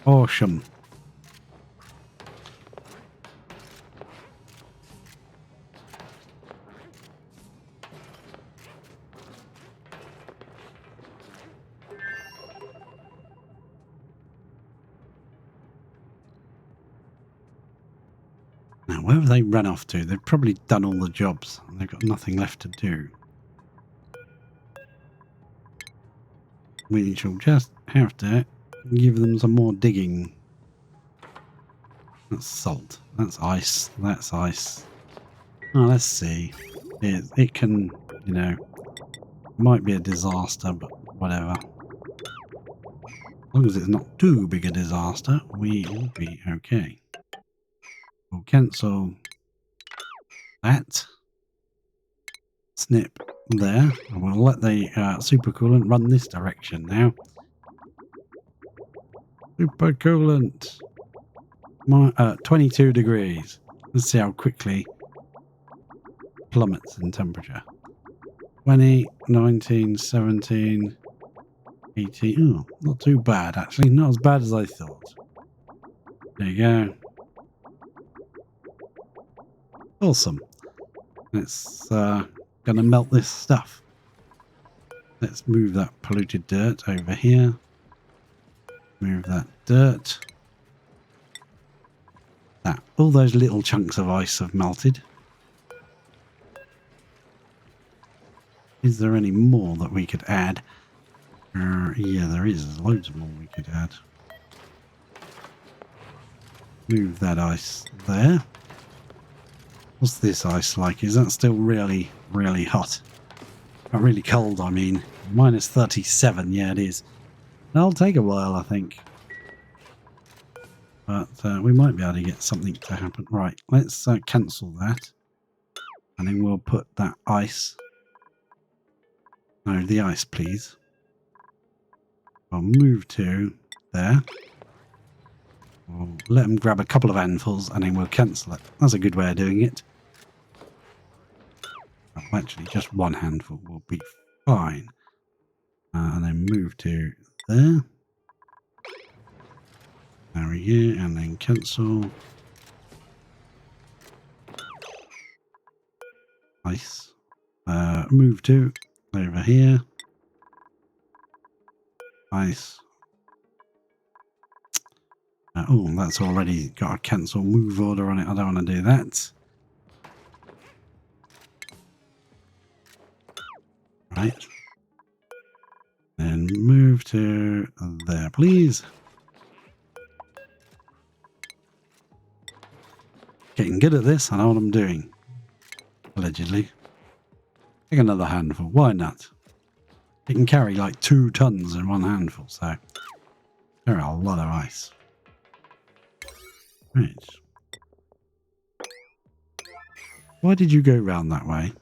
Awesome. Now, where have they run off to? They've probably done all the jobs and they've got nothing left to do. We shall just have to give them some more digging. That's salt. That's ice. That's ice. Oh, let's see. It can, you know, might be a disaster, but whatever. As long as it's not too big a disaster, we will be okay. We'll cancel that. Snip there. And we'll let the supercoolant run this direction now. Supercoolant. 22 degrees. Let's see how quickly it plummets in temperature. 20, 19, 17, 18. Oh, not too bad actually. Not as bad as I thought. There you go. Awesome. It's gonna melt this stuff. Let's move that polluted dirt over here. Move that dirt. That. All those little chunks of ice have melted. Is there any more that we could add? Yeah, there is. There's loads more we could add. Move that ice there. What's this ice like? Is that still really, really hot? Not really cold, I mean. Minus 37, yeah it is. That'll take a while, I think. But we might be able to get something to happen. Right, let's cancel that. And then we'll put that ice. No, the ice, please. I'll move to there. We'll let them grab a couple of handfuls and then we'll cancel it. That's a good way of doing it. Well, actually, just one handful will be fine. And then move to there. There we go. And then cancel. Ice. Move to over here. Ice. Oh, that's already got a cancel move order on it. I don't want to do that. Right. And move to there, please. Getting good at this. I know what I'm doing. Allegedly. Take another handful. Why not? It can carry like 2 tons in one handful, so there are a lot of ice. Right. Why did you go round that way?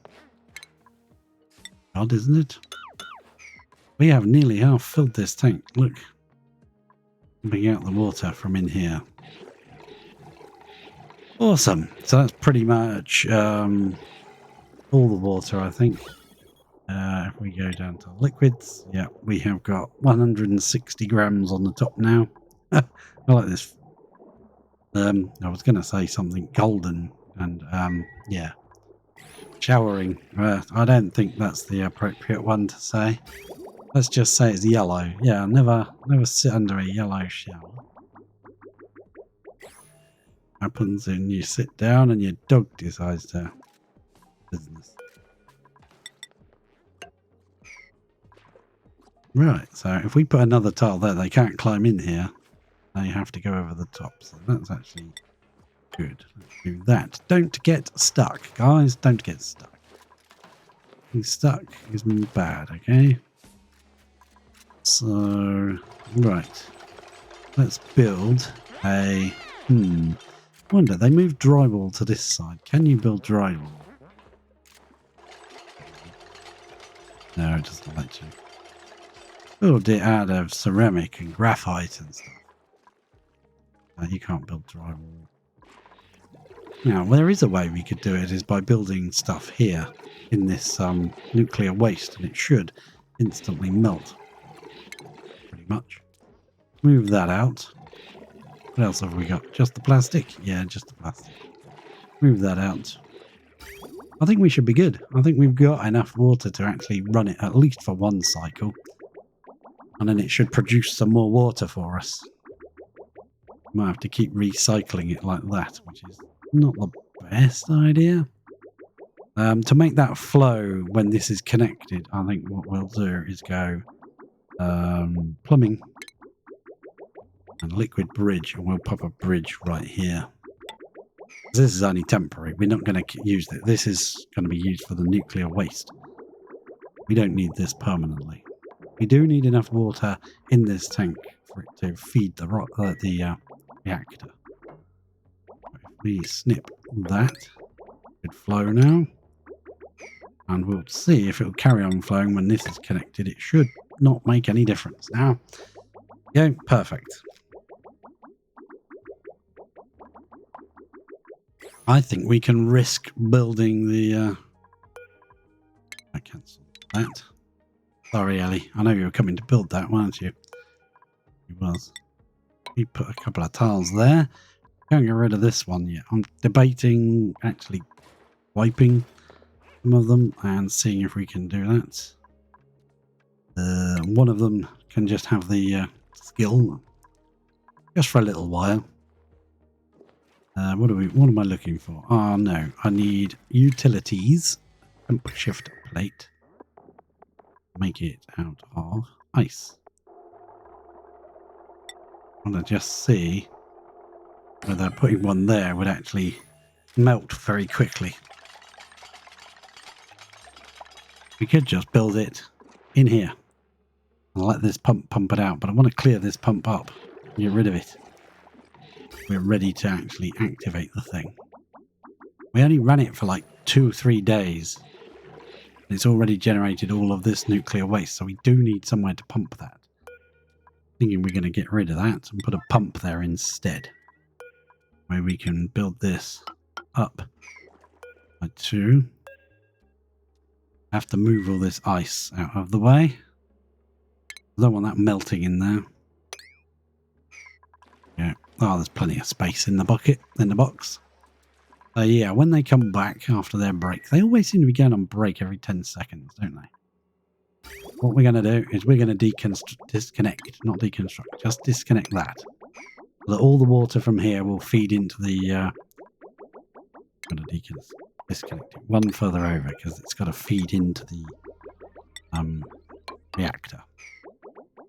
Odd, isn't it? We have nearly half filled this tank. Look. pumping out the water from in here. Awesome. So that's pretty much all the water, I think. If we go down to liquids, yeah, we have got 160 grams on the top now. I like this. I was going to say something golden, and yeah, showering. I don't think that's the appropriate one to say. Let's just say it's yellow. Yeah, never sit under a yellow shower. Happens when you sit down and your dog decides to business. Right, so if we put another tile there, they can't climb in here. They have to go over the top. So that's actually good. Let's do that. Don't get stuck, guys. Don't get stuck. Being stuck is bad, okay? So, right. Let's build a... wonder, they moved drywall to this side. Can you build drywall? No, it doesn't let you. Build it out of ceramic and graphite and stuff. You can't build drywall. Now, there is a way we could do it, is by building stuff here in this nuclear waste, and it should instantly melt. Pretty much. Move that out. What else have we got? Just the plastic? Yeah, just the plastic. Move that out. I think we should be good. I think we've got enough water to actually run it at least for one cycle. And then it should produce some more water for us. Might have to keep recycling it like that, which is not the best idea. To make that flow when this is connected, I think what we'll do is go plumbing and liquid bridge, and we'll pop a bridge right here. This is only temporary. We're not going to use it. This is going to be used for the nuclear waste. We don't need this permanently. We do need enough water in this tank for it to feed the reactor. If we snip that, it flow now. And we'll see if it will carry on flowing when this is connected. It should not make any difference now. Yeah, perfect. I think we can risk building the... I cancelled that. Sorry, Ellie. I know you were coming to build that, weren't you? You was. We put a couple of tiles there. Can't get rid of this one yet. I'm debating actually wiping some of them and seeing if we can do that. One of them can just have the skill just for a little while. What am I looking for? Oh no, I need utilities. Shift plate. Make it out of ice. I want to just see whether putting one there would actually melt very quickly. We could just build it in here and let this pump it out, but I want to clear this pump up and get rid of it. We're ready to actually activate the thing. We only ran it for like 2 or 3 days. It's already generated all of this nuclear waste, so we do need somewhere to pump that. Thinking we're going to get rid of that and put a pump there instead, where we can build this up by 2. Have to move all this ice out of the way. I don't want that melting in there. Yeah. Oh, there's plenty of space in the bucket, in the box. Yeah, when they come back after their break, they always seem to be going on break every 10 seconds, don't they? What we're going to do is we're going to disconnect, not deconstruct, just disconnect that. So that all the water from here will feed into the... I'm going to disconnect it one further over because it's got to feed into the reactor.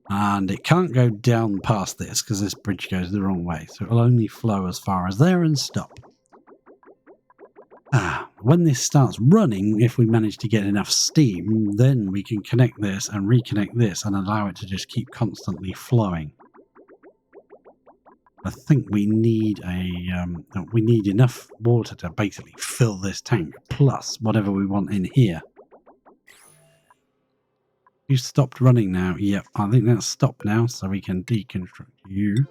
And it can't go down past this because this bridge goes the wrong way. So it'll only flow as far as there and stop. When this starts running, if we manage to get enough steam, then we can connect this and reconnect this and allow it to just keep constantly flowing. I think we need enough water to basically fill this tank, plus whatever we want in here. You stopped running now. Yep, I think that's stopped now, so we can deconstruct you.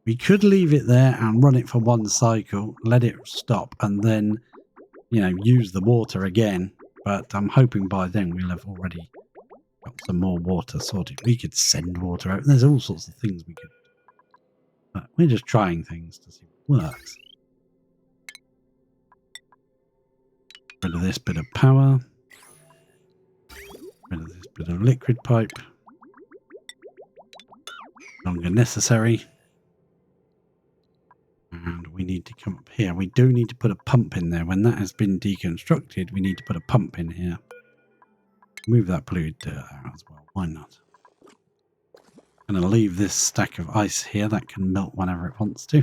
We could leave it there and run it for one cycle, let it stop, and then, you know, use the water again. But I'm hoping by then we'll have already got some more water sorted. We could send water out. There's all sorts of things we could do. But we're just trying things to see what works. Rid of this bit of power. Rid of this bit of liquid pipe. Longer necessary. And we need to come up here. We do need to put a pump in there. When that has been deconstructed, we need to put a pump in here. Move that polluted dirt out as well. Why not? I'm going to leave this stack of ice here. That can melt whenever it wants to.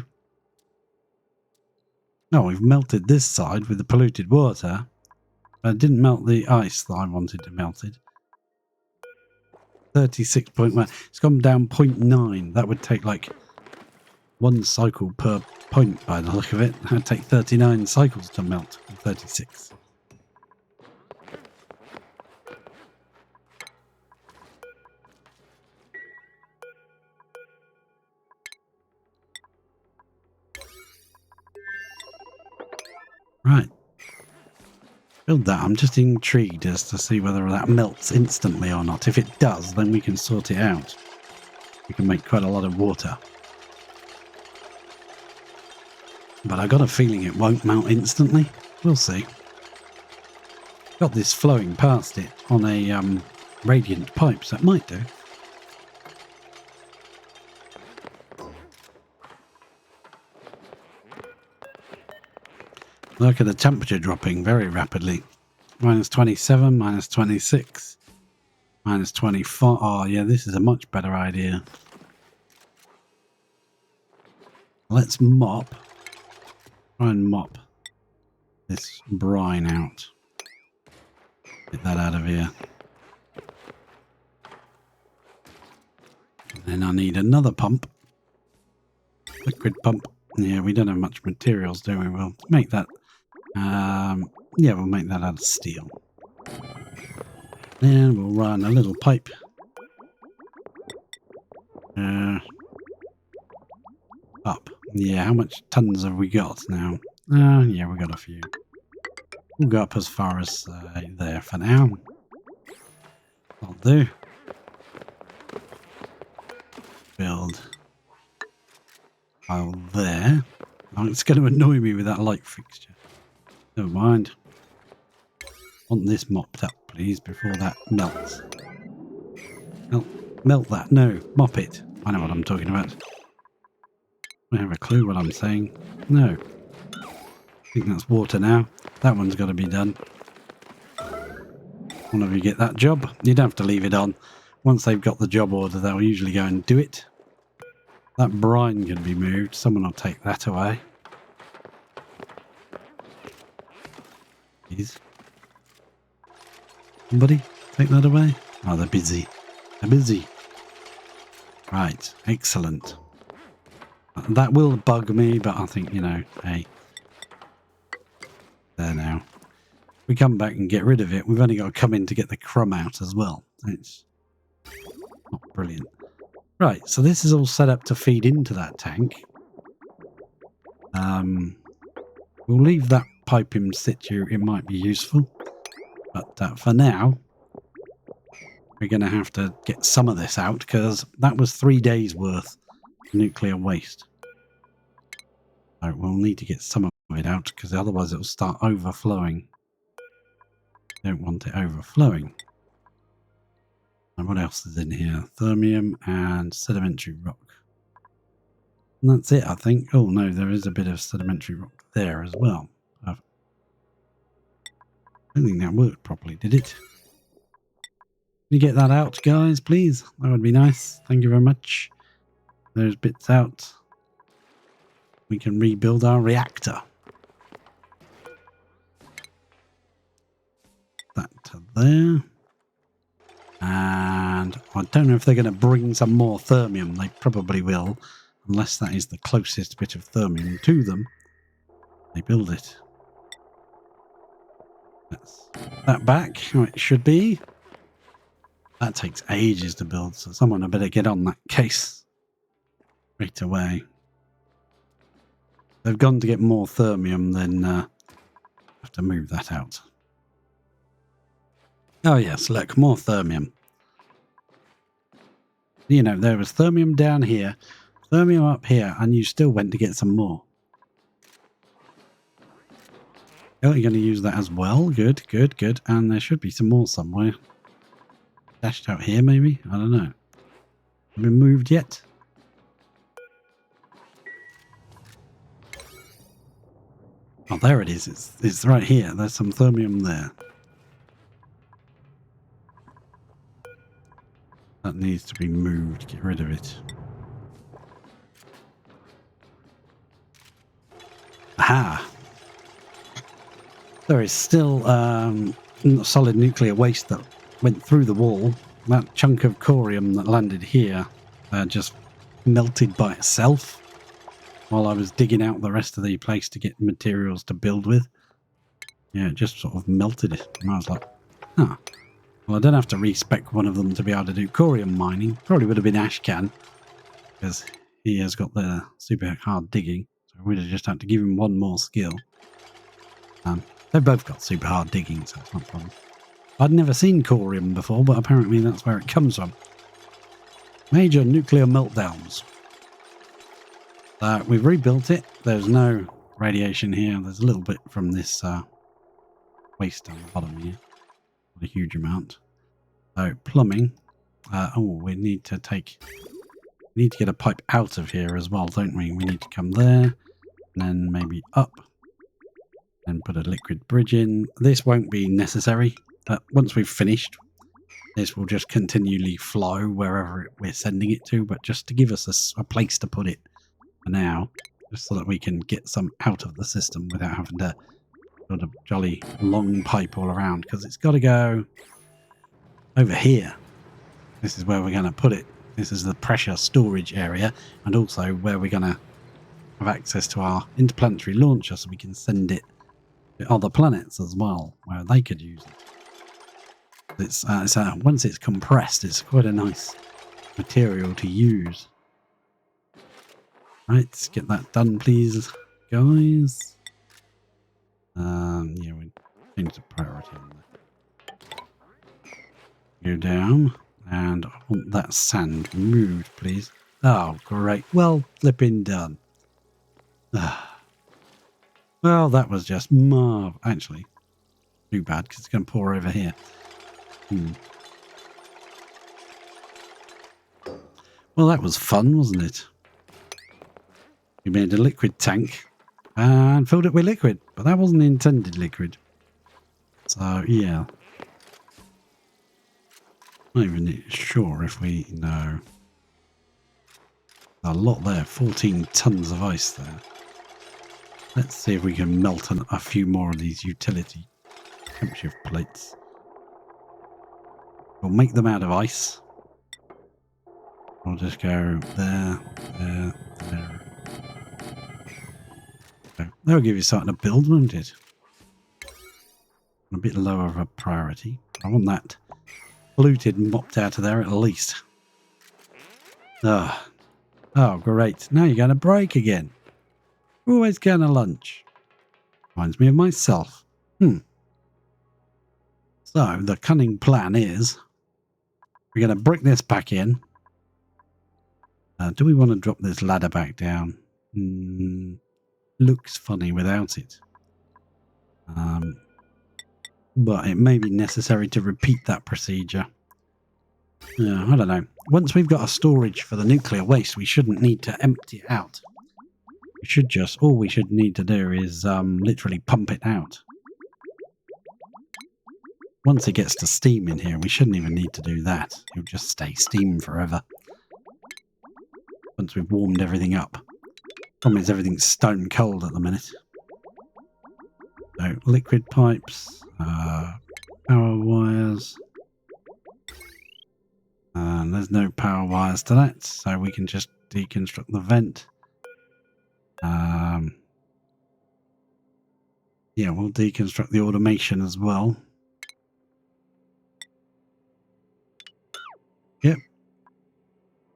Oh, we've melted this side with the polluted water. But it didn't melt the ice that I wanted to melt it. 36.1. It's gone down 0.9. That would take like one cycle per point by the look of it. That would take 39 cycles to melt. 36. Right. Build that. I'm just intrigued as to see whether that melts instantly or not. If it does, then we can sort it out. We can make quite a lot of water. But I got a feeling it won't melt instantly. We'll see. Got this flowing past it on a radiant pipe, so it might do. Look at the temperature dropping very rapidly. Minus 27, minus 26, minus 24. Oh, yeah, this is a much better idea. Let's mop. Try and mop this brine out. Get that out of here. And then I need another pump. Liquid pump. Yeah, we don't have much materials, do we? We'll make that. Yeah, we'll make that out of steel. Then we'll run a little pipe. Up. Yeah, how much tons have we got now? Yeah, we got a few. We'll go up as far as there for now. That'll do. Build. Pile there. Oh, it's going to annoy me with that light fixture. Never mind. Want this mopped up, please, before that melts. Melt that. No, mop it. I know what I'm talking about. I have a clue what I'm saying. No. I think that's water now. That one's got to be done. One of you get that job. You don't have to leave it on. Once they've got the job order, they'll usually go and do it. That brine can be moved. Someone will take that away. Please. Somebody take that away. Oh, they're busy. They're busy. Right. Excellent. That will bug me, but I think, you know, hey. There now. We come back and get rid of it. We've only got to come in to get the crumb out as well. It's not brilliant. Right, so this is all set up to feed into that tank. We'll leave that pipe in situ. It might be useful. But for now, we're going to have to get some of this out because that was 3 days worth of nuclear waste. So we'll need to get some of it out because otherwise it will start overflowing. Don't want it overflowing. And what else is in here? Thermium and sedimentary rock. And that's it, I think. Oh no, there is a bit of sedimentary rock there as well. I don't think that worked properly, did it? Can you get that out, guys, please? That would be nice. Thank you very much. Those bits out. We can rebuild our reactor. That to there. And I don't know if they're going to bring some more thermium. They probably will. Unless that is the closest bit of thermium to them. They build it. That's that back how it should be. That takes ages to build, so someone had better get on that case right away. They've gone to get more thermium, then have to move that out. Oh yes, look, more thermium. You know, there was thermium down here, thermium up here, and you still went to get some more. Oh, you're going to use that as well. Good, good, good. And there should be some more somewhere. Dashed out here, maybe? I don't know. Have been moved yet? Oh, there it is. It's right here. There's some thermium there. That needs to be moved. Get rid of it. Aha! There is still solid nuclear waste that went through the wall. That chunk of corium that landed here just melted by itself while I was digging out the rest of the place to get materials to build with. Yeah, it just sort of melted it. And I was like, huh. Well, I don't have to respec one of them to be able to do corium mining. Probably would have been Ashcan, because he has got the super hard digging. So we'd have just had to give him one more skill. They've both got super hard digging, so it's not a problem. I'd never seen corium before, but apparently that's where it comes from. Major nuclear meltdowns. We've rebuilt it. There's no radiation here. There's a little bit from this waste on the bottom here. Not a huge amount. So plumbing. We need to get a pipe out of here as well, don't we? We need to come there, and then maybe up, and put a liquid bridge in. This won't be necessary. Once we've finished, this will just continually flow wherever we're sending it to, but just to give us a place to put it for now, just so that we can get some out of the system without having to build a jolly long pipe all around, because it's got to go over here. This is where we're going to put it. This is the pressure storage area, and also where we're going to have access to our interplanetary launcher, so we can send it to other planets as well, where they could use it. Once it's compressed, it's quite a nice material to use. Right, let's get that done, please, guys. Yeah, we change the priority on that. Go down, and I want that sand moved, please. Oh, great. Well, flipping done. Well, that was just actually, too bad, because it's going to pour over here. Well, that was fun, wasn't it? We made a liquid tank and filled it with liquid, but that wasn't intended liquid. So, yeah. Not even sure if we know. A lot there, 14 tons of ice there. Let's see if we can melt a few more of these utility temperature plates. We'll make them out of ice. We'll just go there, there, there. So that'll give you something to build, won't it? A bit lower of a priority. I want that polluted and mopped out of there at least. Oh, great. Now you're going to break again. Always going to lunch. Reminds me of myself. So the cunning plan is we're going to brick this back in. Do we want to drop this ladder back down? Looks funny without it. But it may be necessary to repeat that procedure. I don't know. Once we've got a storage for the nuclear waste, we shouldn't need to empty it out. All we should need to do is literally pump it out. Once it gets to steam in here, we shouldn't even need to do that. It'll just stay steam forever. Once we've warmed everything up. Problem is everything's stone cold at the minute. So liquid pipes, power wires. And there's no power wires to that, so we can just deconstruct the vent. Yeah, we'll deconstruct the automation as well.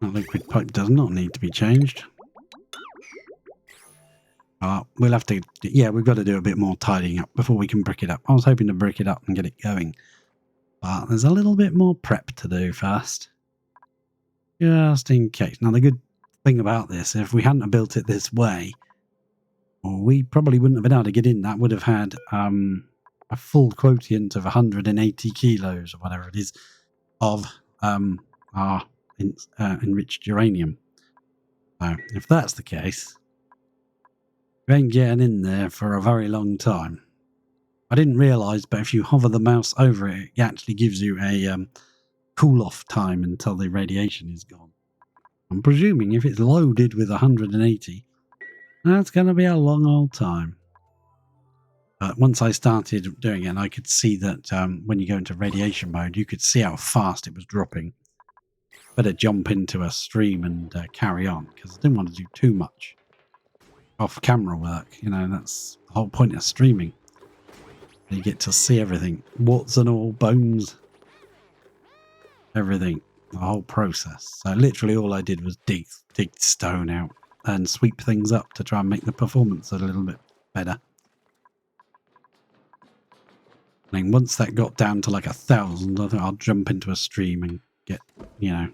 That liquid pipe does not need to be changed. We'll have to, yeah, we've got to do a bit more tidying up before we can brick it up. I was hoping to brick it up and get it going, but there's a little bit more prep to do first, just in case. Now, the good thing about this, if we hadn't have built it this way, we probably wouldn't have been able to get in. That would have had a full quotient of 180 kilos or whatever it is of our enriched uranium. So if that's the case, we ain't getting in there for a very long time. I didn't realise, but if you hover the mouse over it, it actually gives you a cool-off time until the radiation is gone. I'm presuming if it's loaded with 180, that's going to be a long old time. But once I started doing it, I could see that when you go into radiation mode, you could see how fast it was dropping. Better jump into a stream and carry on, because I didn't want to do too much off-camera work. You know, that's the whole point of streaming. You get to see everything, warts and all, bones, everything, the whole process. So literally all I did was dig stone out and sweep things up to try and make the performance a little bit better. I mean, once that got down to like 1,000, I think I'll jump into a stream and get, you know,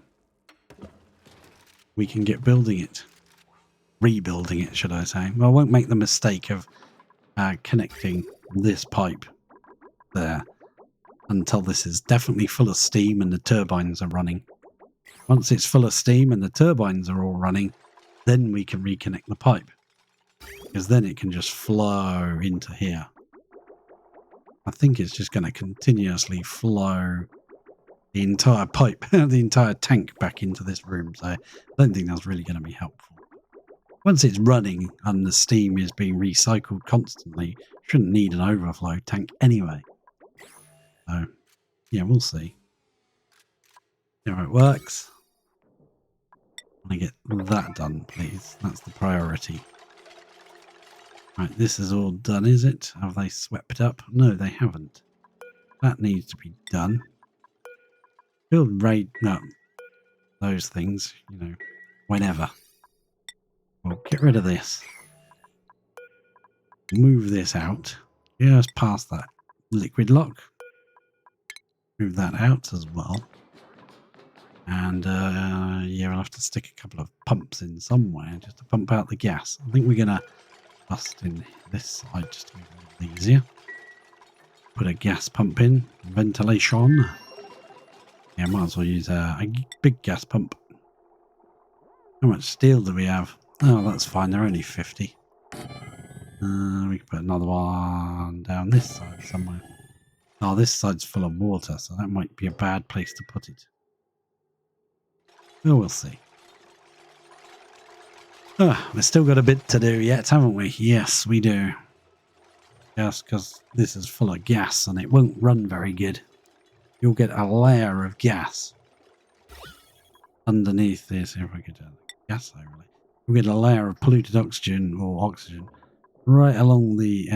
we can get building it. Rebuilding it, should I say. Well, I won't make the mistake of connecting this pipe there until this is definitely full of steam and the turbines are running. Once it's full of steam and the turbines are all running, then we can reconnect the pipe, because then it can just flow into here. I think it's just going to continuously flow the entire pipe, the entire tank back into this room, so I don't think that's really going to be helpful. Once it's running and the steam is being recycled constantly, shouldn't need an overflow tank anyway. So, yeah, we'll see. See how it works. I want to get that done, please. That's the priority. Right, this is all done, is it? Have they swept up? No, they haven't. That needs to be done. Build raid, no, those things, you know, whenever. We'll get rid of this. Move this out. Just past that liquid lock. Move that out as well. And yeah, I'll have to stick a couple of pumps in somewhere just to pump out the gas. I think we're going to bust in this side just to make it a little easier. Put a gas pump in. Ventilation. Yeah, might as well use a big gas pump. How much steel do we have? Oh, that's fine. They're only 50. We can put another one down this side somewhere. Oh, this side's full of water, so that might be a bad place to put it. Oh, we'll see. Oh, we've still got a bit to do yet, haven't we? Yes, we do. Yes, because this is full of gas and it won't run very good. You'll get a layer of gas underneath this. If I could do gas overlay, you'll get a layer of polluted oxygen or oxygen right along the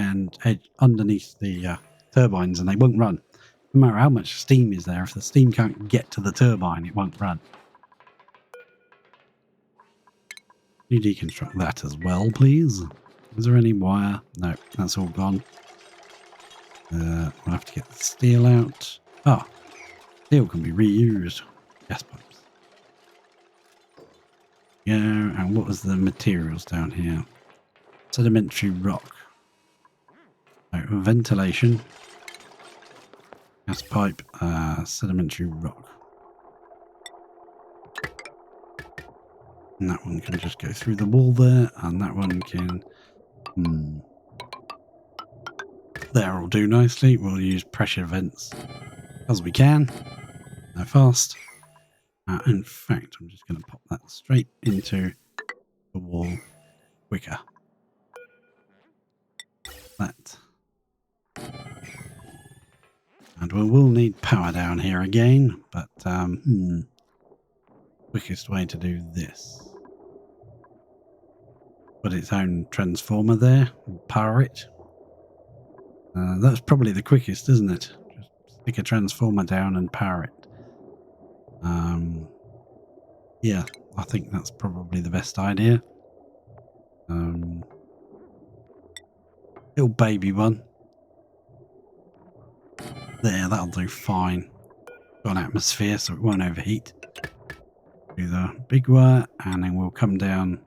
edge underneath the turbines, and they won't run. No matter how much steam is there, if the steam can't get to the turbine, it won't run. Can you deconstruct that as well, please? Is there any wire? No, that's all gone. We'll have to get the steel out. Ah, steel can be reused. Gas pipes. Yeah, and what was the materials down here? Sedimentary rock. So, ventilation. Gas pipe. Sedimentary rock. And that one can just go through the wall there, and that one can... There will do nicely. We'll use pressure vents as we can. They're fast. In fact, I'm just going to pop that straight into the wall quicker. That. And we will need power down here again, but quickest way to do this. Put its own transformer there, and power it. That's probably the quickest, isn't it? Just stick a transformer down and power it. Yeah, I think that's probably the best idea. Little baby one. There, that'll do fine. Got an atmosphere so it won't overheat. Do the big one, and then we'll come down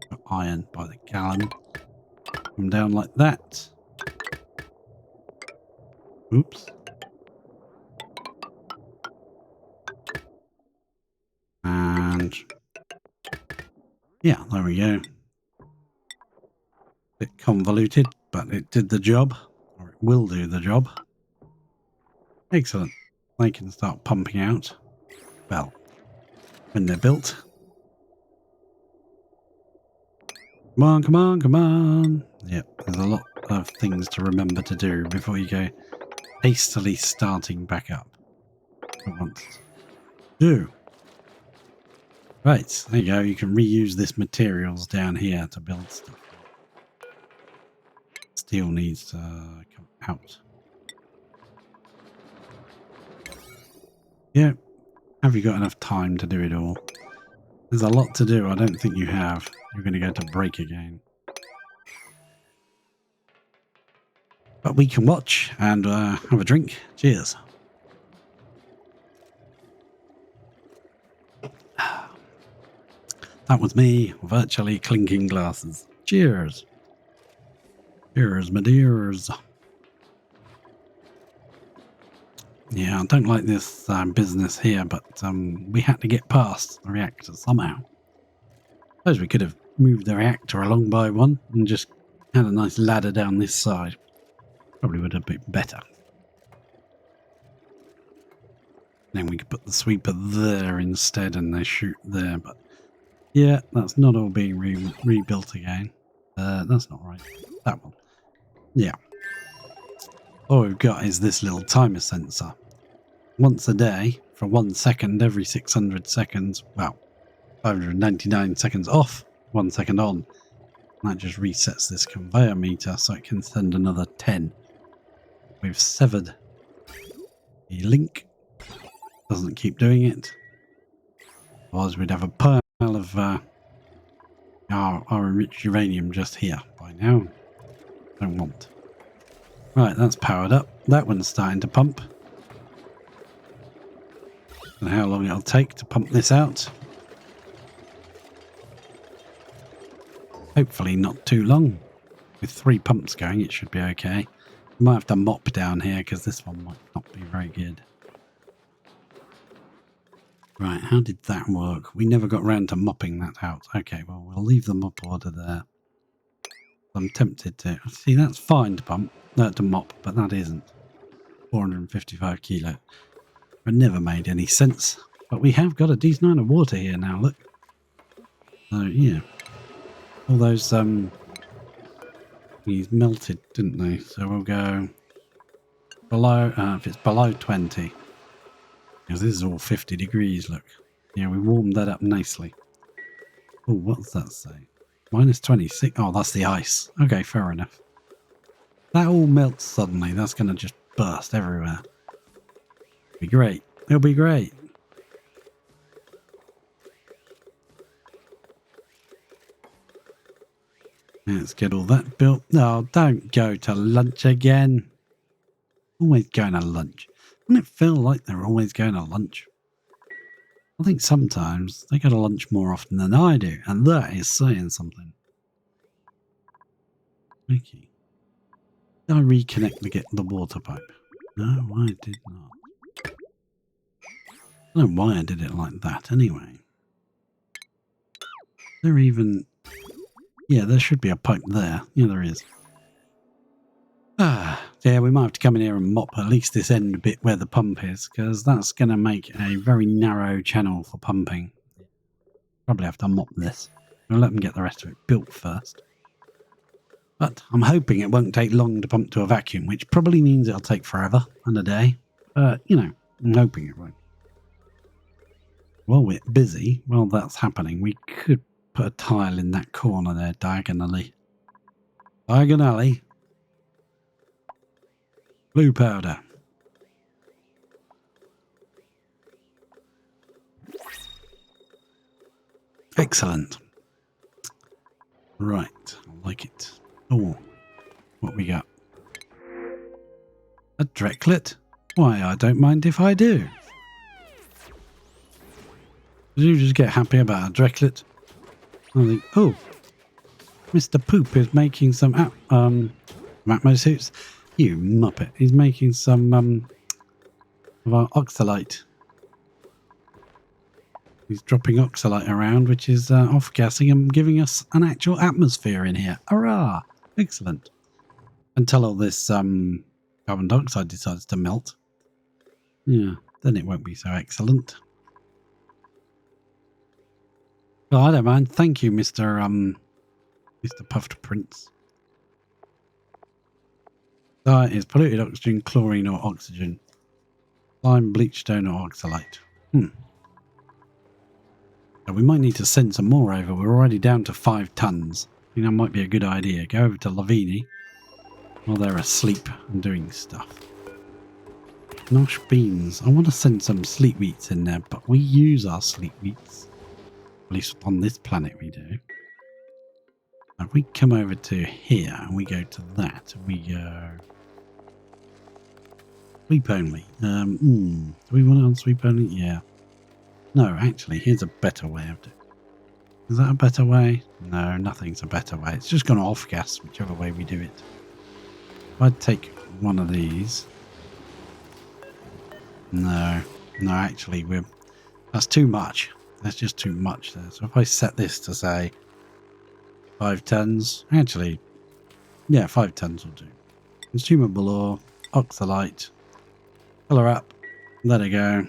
to iron by the gallon. Come down like that. Oops. And yeah, there we go. Bit convoluted, but it did the job, or it will do the job. Excellent. They can start pumping out. Well, when they're built. Come on, come on, come on. Yep, there's a lot of things to remember to do before you go hastily starting back up at once. Do. Right, there you go. You can reuse this materials down here to build stuff. Steel needs to come out. Yeah. Have you got enough time to do it all? There's a lot to do. I don't think you have. You're going to go to break again. But we can watch and have a drink. Cheers. That was me, virtually clinking glasses. Cheers. Cheers, my dears. Yeah, I don't like this business here, but we had to get past the reactor somehow. Suppose we could have moved the reactor along by one and just had a nice ladder down this side. Probably would have been better. Then we could put the sweeper there instead and they shoot there, but yeah, that's not all being rebuilt again. That's not right. That one. Yeah. All we've got is this little timer sensor. Once a day, for 1 second every 600 seconds, well, 599 seconds off, 1 second on. And that just resets this conveyor meter so it can send another 10. We've severed the link. Doesn't keep doing it. Otherwise we'd have a pile of our enriched uranium just here by now. Don't want. Right, that's powered up. That one's starting to pump. And how long it'll take to pump this out. Hopefully not too long. With 3 pumps going, it should be okay. We might have to mop down here because this one might not be very good. Right, how did that work? We never got round to mopping that out. Okay, well, we'll leave the mop order there. I'm tempted to. See, that's fine to pump, to mop, but that isn't. 455 kilo. It never made any sense. But we have got a decent amount of water here now, look. So, yeah. All those, these melted, didn't they? So we'll go below, if it's below 20. Because this is all 50 degrees, look. Yeah, we warmed that up nicely. Oh, what's that say? Minus 26. Oh, that's the ice. Okay, fair enough. That all melts suddenly. That's going to just burst everywhere. It'll be great. It'll be great. Let's get all that built. No, don't go to lunch again. Always going to lunch. Doesn't it feel like they're always going to lunch? I think sometimes they go to lunch more often than I do, and that is saying something. Okay. Did I reconnect to get the water pipe? No, I did not. I don't know why I did it like that anyway. There even... Yeah, there should be a pipe there. Yeah, there is. Yeah, we might have to come in here and mop at least this end bit where the pump is, because that's going to make a very narrow channel for pumping. Probably have to mop this. We'll let them get the rest of it built first. But I'm hoping it won't take long to pump to a vacuum, which probably means it'll take forever and a day. But, you know, I'm hoping it won't. While we're busy, while that's happening, we could put a tile in that corner there diagonally. Diagonally. Blue powder. Excellent. Right, I like it. Oh, what we got? A Drecklet? Why, I don't mind if I do. Did you just get happy about a Drecklet? I think, oh, Mr. Poop is making some Atmo suits. You muppet. He's making some of our oxalite. He's dropping oxalite around, which is off-gassing and giving us an actual atmosphere in here. Hurrah! Excellent. Until all this carbon dioxide decides to melt. Yeah, then it won't be so excellent. Well, I don't mind. Thank you, Mr. Puffed Prince. Diet is polluted oxygen, chlorine, or oxygen. Lime, bleachstone, or oxalate. So we might need to send some more over. We're already down to 5 tons. I think that might be a good idea. Go over to Lavini while they're asleep and doing stuff. Nosh beans. I want to send some sleep wheats in there, but we use our sleep wheats. At least on this planet we do. If we come over to here and we go to that, and we go sleep only. Do we want it on sleep only? Yeah. No, actually, here's a better way of doing it. Is that a better way? No, nothing's a better way. It's just going to off-gas whichever way we do it. If I take one of these... No, actually, that's too much. That's just too much there. So if I set this to, say, 5 tons... Actually, yeah, 5 tons will do. Consumable ore, oxalite, fill her up, let it go.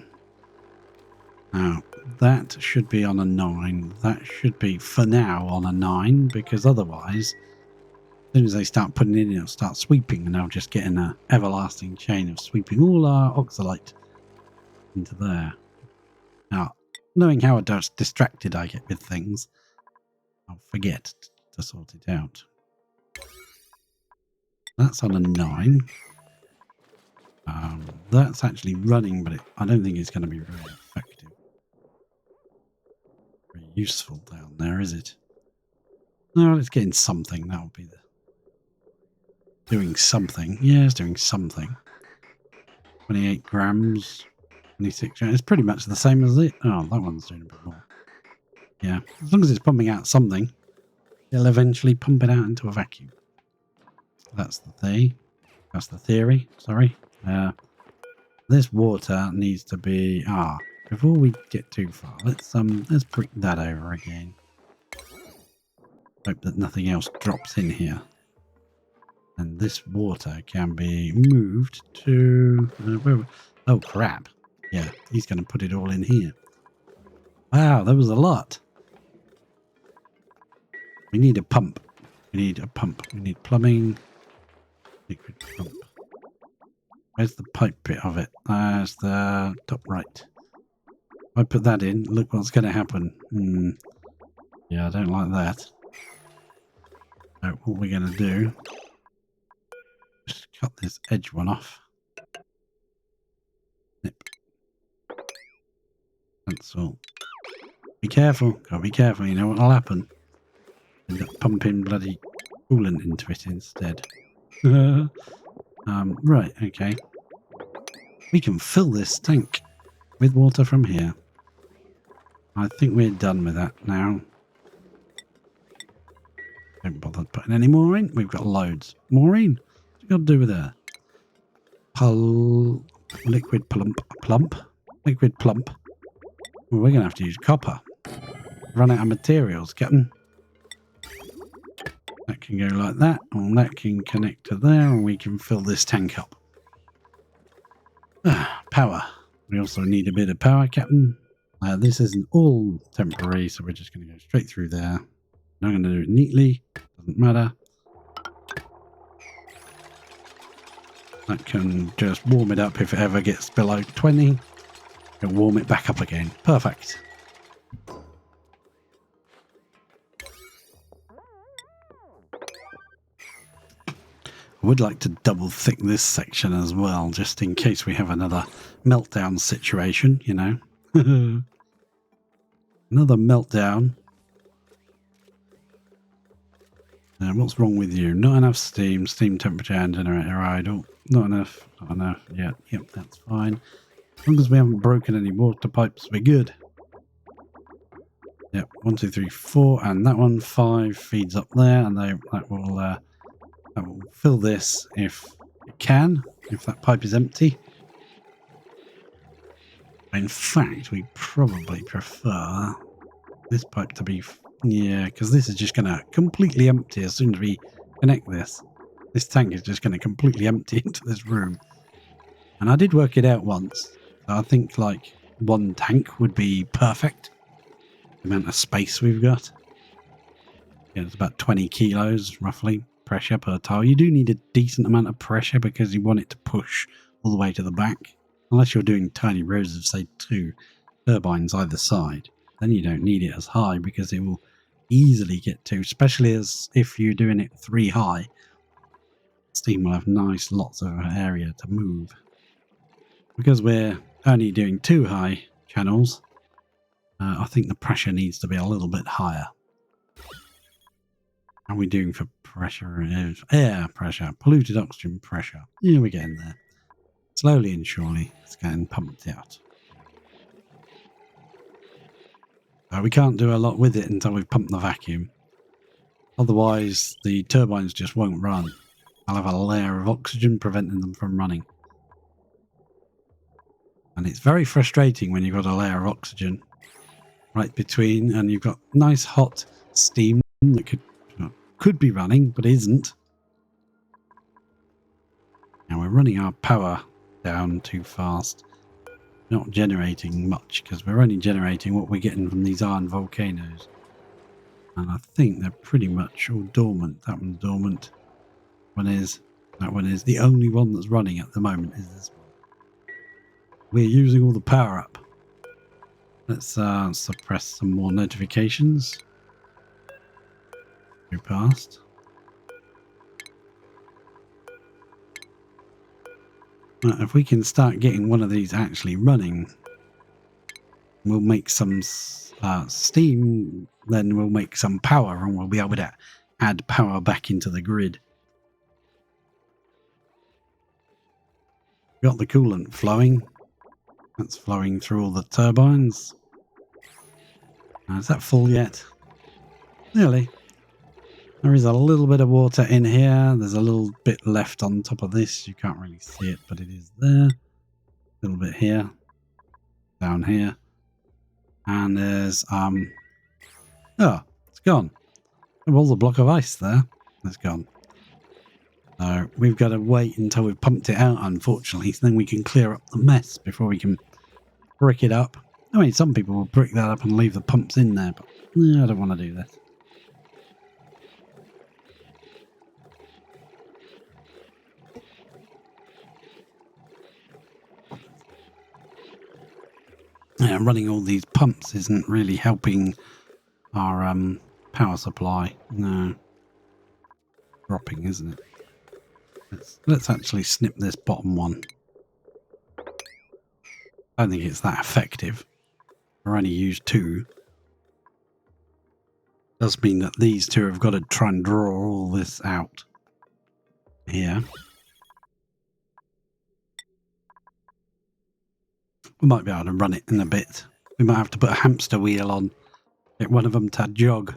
Now, that should be on a 9. That should be, for now, on a 9, because otherwise, as soon as they start putting it in, it'll start sweeping, and they'll just get in an everlasting chain of sweeping all our oxalite into there. Now, knowing how distracted I get with things, I'll forget to sort it out. That's on a 9. That's actually running, but I don't think it's going to be very effective. Very useful down there, is it? No, let's get in something. That'll be the... Doing something. Yeah, it's doing something. 28 grams. 26 grams. It's pretty much the same as it. Oh, that one's doing a bit more. Yeah, as long as it's pumping out something, it'll eventually pump it out into a vacuum. That's the thing. That's the theory. Sorry. This water needs to be... before we get too far, let's brick that over again. Hope that nothing else drops in here. And this water can be moved to... oh, crap. Yeah, he's going to put it all in here. Wow, that was a lot. We need a pump. We need a pump. We need plumbing. Liquid pump. Where's the pipe bit of it? There's the top right. If I put that in, look what's going to happen. Yeah, I don't like that. So what we're going to do, just cut this edge one off. Snip. That's all. Be careful. Gotta be careful. You know what'll happen? End up pumping bloody coolant into it instead. Right, okay. We can fill this tank with water from here. I think we're done with that now. Don't bother putting any more in. We've got loads. Maureen, what's you got to do with her? Liquid plump. Liquid plump. Well, we're going to have to use copper. Run out of materials, Captain. That can go like that, and that can connect to there, and we can fill this tank up. Power. We also need a bit of power, Captain. This isn't all temporary, so we're just going to go straight through there. I'm going to do it neatly. Doesn't matter. That can just warm it up if it ever gets below 20. It'll warm it back up again. Perfect. I would like to double thick this section as well, just in case we have another meltdown situation, you know. Another meltdown. What's wrong with you? Not enough steam. Steam temperature and generator idle. Not enough. Not enough. Yeah. Yep, that's fine. As long as we haven't broken any water pipes, we're good. Yep. 1, 2, 3, 4, and that one 5 feeds up there, and that will fill this if it can. If that pipe is empty. In fact, we probably prefer this pipe to be, yeah, because this is just going to completely empty as soon as we connect this. This tank is just going to completely empty into this room. And I did work it out once. So I think like one tank would be perfect. The amount of space we've got. Yeah, it's about 20 kilos roughly pressure per tile. You do need a decent amount of pressure because you want it to push all the way to the back. Unless you're doing tiny rows of, say, 2 turbines either side, then you don't need it as high because it will easily get to, especially as if you're doing it 3 high, steam will have nice lots of area to move. Because we're only doing 2 high channels, I think the pressure needs to be a little bit higher. How are we doing for pressure? Air pressure, polluted oxygen pressure. Yeah, we're getting there. Slowly and surely, it's getting pumped out. We can't do a lot with it until we've pumped the vacuum. Otherwise, the turbines just won't run. I'll have a layer of oxygen preventing them from running. And it's very frustrating when you've got a layer of oxygen right between, and you've got nice hot steam that could be running, but isn't. Now we're running our power down too fast. Not generating much because we're only generating what we're getting from these iron volcanoes. And I think they're pretty much all dormant. That one's dormant. That one is. The only one that's running at the moment is this one. We're using all the power up. Let's suppress some more notifications. Go past. If we can start getting one of these actually running, we'll make some steam, then we'll make some power and we'll be able to add power back into the grid. Got the coolant flowing. That's flowing through all the turbines. Is that full yet? Nearly. There is a little bit of water in here. There's a little bit left on top of this. You can't really see it, but it is there. A little bit here. Down here. And there's, oh, it's gone. There was a block of ice there. It's gone. So we've got to wait until we've pumped it out, unfortunately, so then we can clear up the mess before we can brick it up. I mean, some people will brick that up and leave the pumps in there, but I don't want to do that. Yeah, running all these pumps isn't really helping our power supply. No. Dropping, isn't it? Let's actually snip this bottom one. I don't think it's that effective. We're only used 2. Does mean that these 2 have got to try and draw all this out here. We might be able to run it in a bit. We might have to put a hamster wheel on. Get one of them to jog.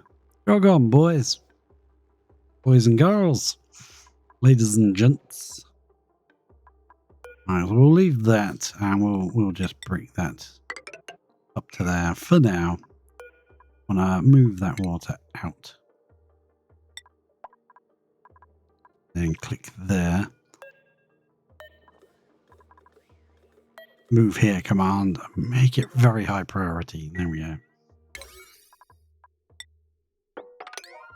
Jog on, boys. Boys and girls. Ladies and gents. Alright, so we'll leave that and we'll just break that up to there for now. I want to move that water out. Then click there. Move here command. Make it very high priority. There we go.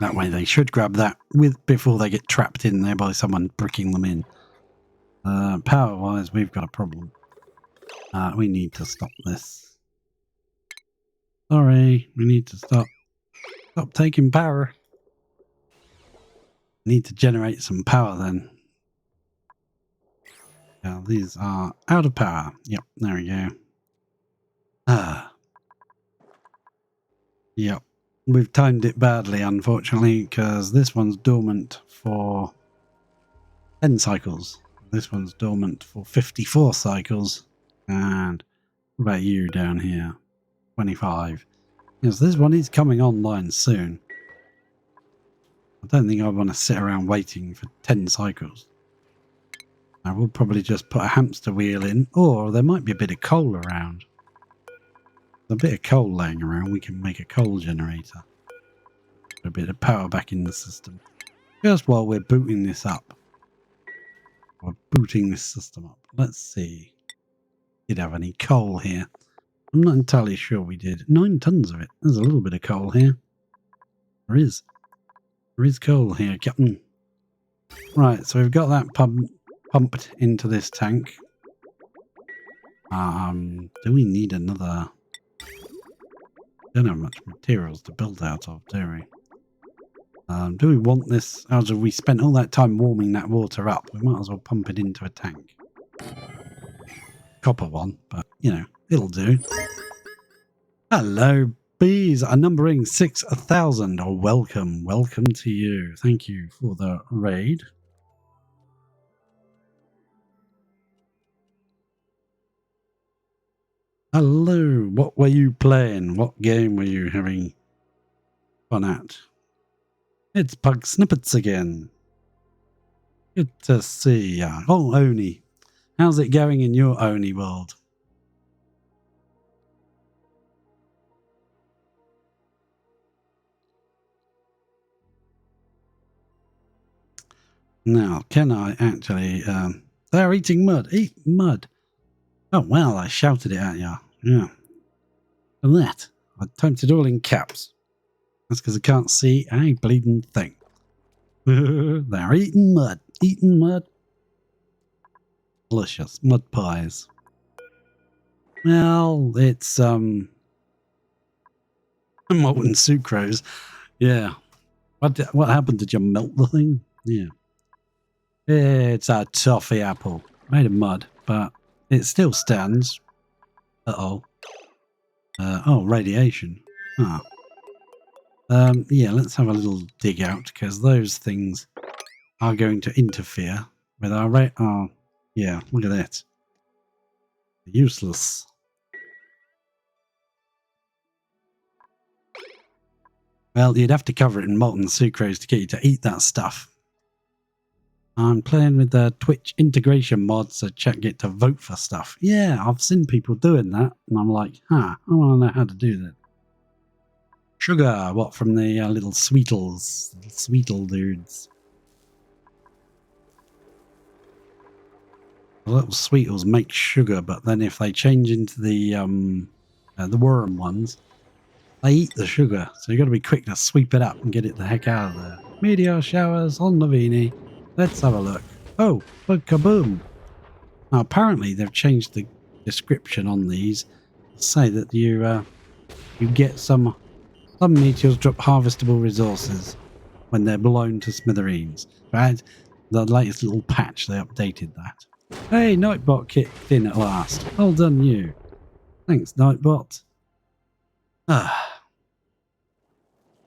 That way they should grab that before they get trapped in there by someone bricking them in. Power wise, we've got a problem. We need to stop this. Sorry, we need to stop taking power. Need to generate some power then. Yeah, these are out of power. Yep, there we go. Yep. We've timed it badly, unfortunately, because this one's dormant for 10 cycles. This one's dormant for 54 cycles. And what about you down here? 25. Yes, this one is coming online soon. I don't think I want to sit around waiting for 10 cycles. I will probably just put a hamster wheel in, or there might be a bit of coal around. A bit of coal laying around, we can make a coal generator. Put a bit of power back in the system. Just while we're booting this up. We're booting this system up. Let's see. Did have any coal here? I'm not entirely sure we did. 9 tons of it. There's a little bit of coal here. There is. There is coal here, Captain. Right, so we've got that pumped into this tank. Do we need another? Don't have much materials to build out of, do we? Do we want this? After we spent all that time warming that water up, we might as well pump it into a tank. Copper one, but you know, it'll do. Hello, bees are numbering 6,000. Oh, welcome to you. Thank you for the raid. Hello, what were you playing? What game were you having fun at? It's Pug Snippets again. Good to see ya. Oh, Oni. How's it going in your Oni world? Now, can I actually... they're eating mud. Eat mud. Oh, well, I shouted it at you. Yeah. And that, I typed it all in caps. That's because I can't see a bleeding thing. They're eating mud. Eating mud. Delicious. Mud pies. Well, it's, molten sucrose. Yeah. What happened? Did you melt the thing? Yeah. It's a toffee apple. Made of mud, but it still stands. Uh-oh. Oh, radiation. Ah. Yeah, let's have a little dig out, because those things are going to interfere with our rate. Oh, yeah, look at that. Useless. Well, you'd have to cover it in molten sucrose to get you to eat that stuff. I'm playing with the Twitch integration mod, so chat get to vote for stuff. Yeah, I've seen people doing that, and I'm like, I want to know how to do that. Sugar, what, from the little Sweetles, Sweetle dudes. The little Sweetles make sugar, but then if they change into the worm ones, they eat the sugar. So you've got to be quick to sweep it up and get it the heck out of there. Meteor showers on Navini. Let's have a look. Oh, look, kaboom. Now, apparently they've changed the description on these to say that you get some meteors drop harvestable resources when they're blown to smithereens. Right? The latest little patch, they updated that. Hey, Nightbot kicked in at last. Well done, you. Thanks, Nightbot.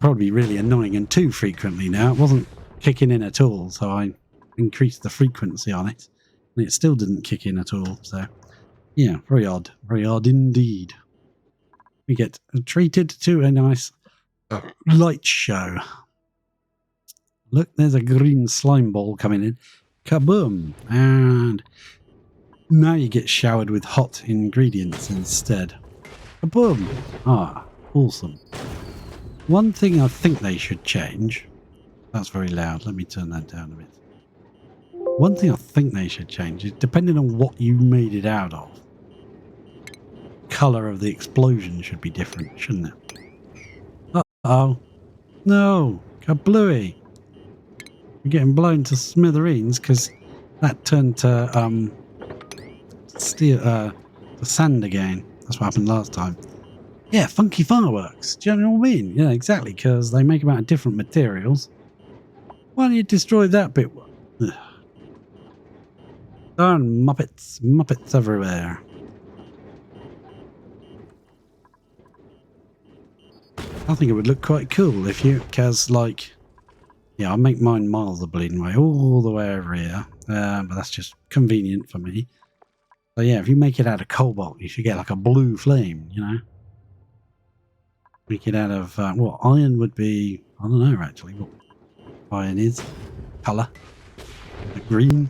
Probably really annoying and too frequently now. It wasn't kicking in at all, so I increased the frequency on it, and it still didn't kick in at all. So, yeah, very odd indeed. We get treated to a nice light show. Look, there's a green slime ball coming in. Kaboom! And now you get showered with hot ingredients instead. Kaboom! Ah, awesome. One thing I think they should change... That's very loud. Let me turn that down a bit. One thing I think they should change is, depending on what you made it out of, colour of the explosion should be different, shouldn't it? Uh-oh. No! Kablooey! You're getting blown to smithereens because that turned to steel, to sand again. That's what happened last time. Yeah, funky fireworks. Do you know what I mean? Yeah, exactly, because they make them out of different materials. Why don't you destroy that bit? Ugh. Darn Muppets. Muppets everywhere. I think it would look quite cool if you, because like, yeah, I'll make mine miles of bleeding way, all the way over here, but that's just convenient for me. So yeah, if you make it out of cobalt, you should get like a blue flame, you know? Make it out of, what, iron would be, I don't know actually what iron is. Colour. Like green.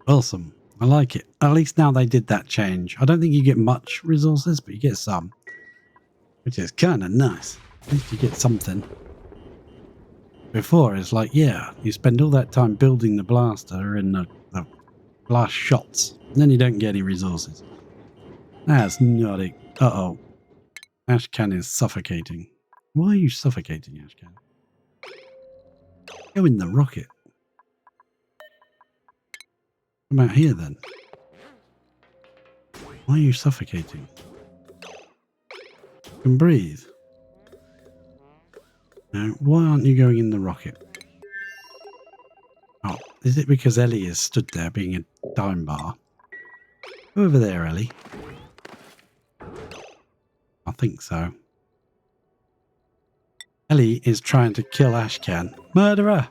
Awesome. I like it. At least now they did that change. I don't think you get much resources, but you get some. Which is kind of nice. At least you get something. Before, it's like, yeah, you spend all that time building the blaster and the blast shots, and then you don't get any resources. That's not it. Uh-oh. Ashcan is suffocating. Why are you suffocating, Ashcan? Go in the rocket. Come out here, then. Why are you suffocating? You can breathe. Now, why aren't you going in the rocket? Oh, is it because Ellie is stood there being a dime bar? Go over there, Ellie. I think so. Ellie is trying to kill Ashcan. Murderer!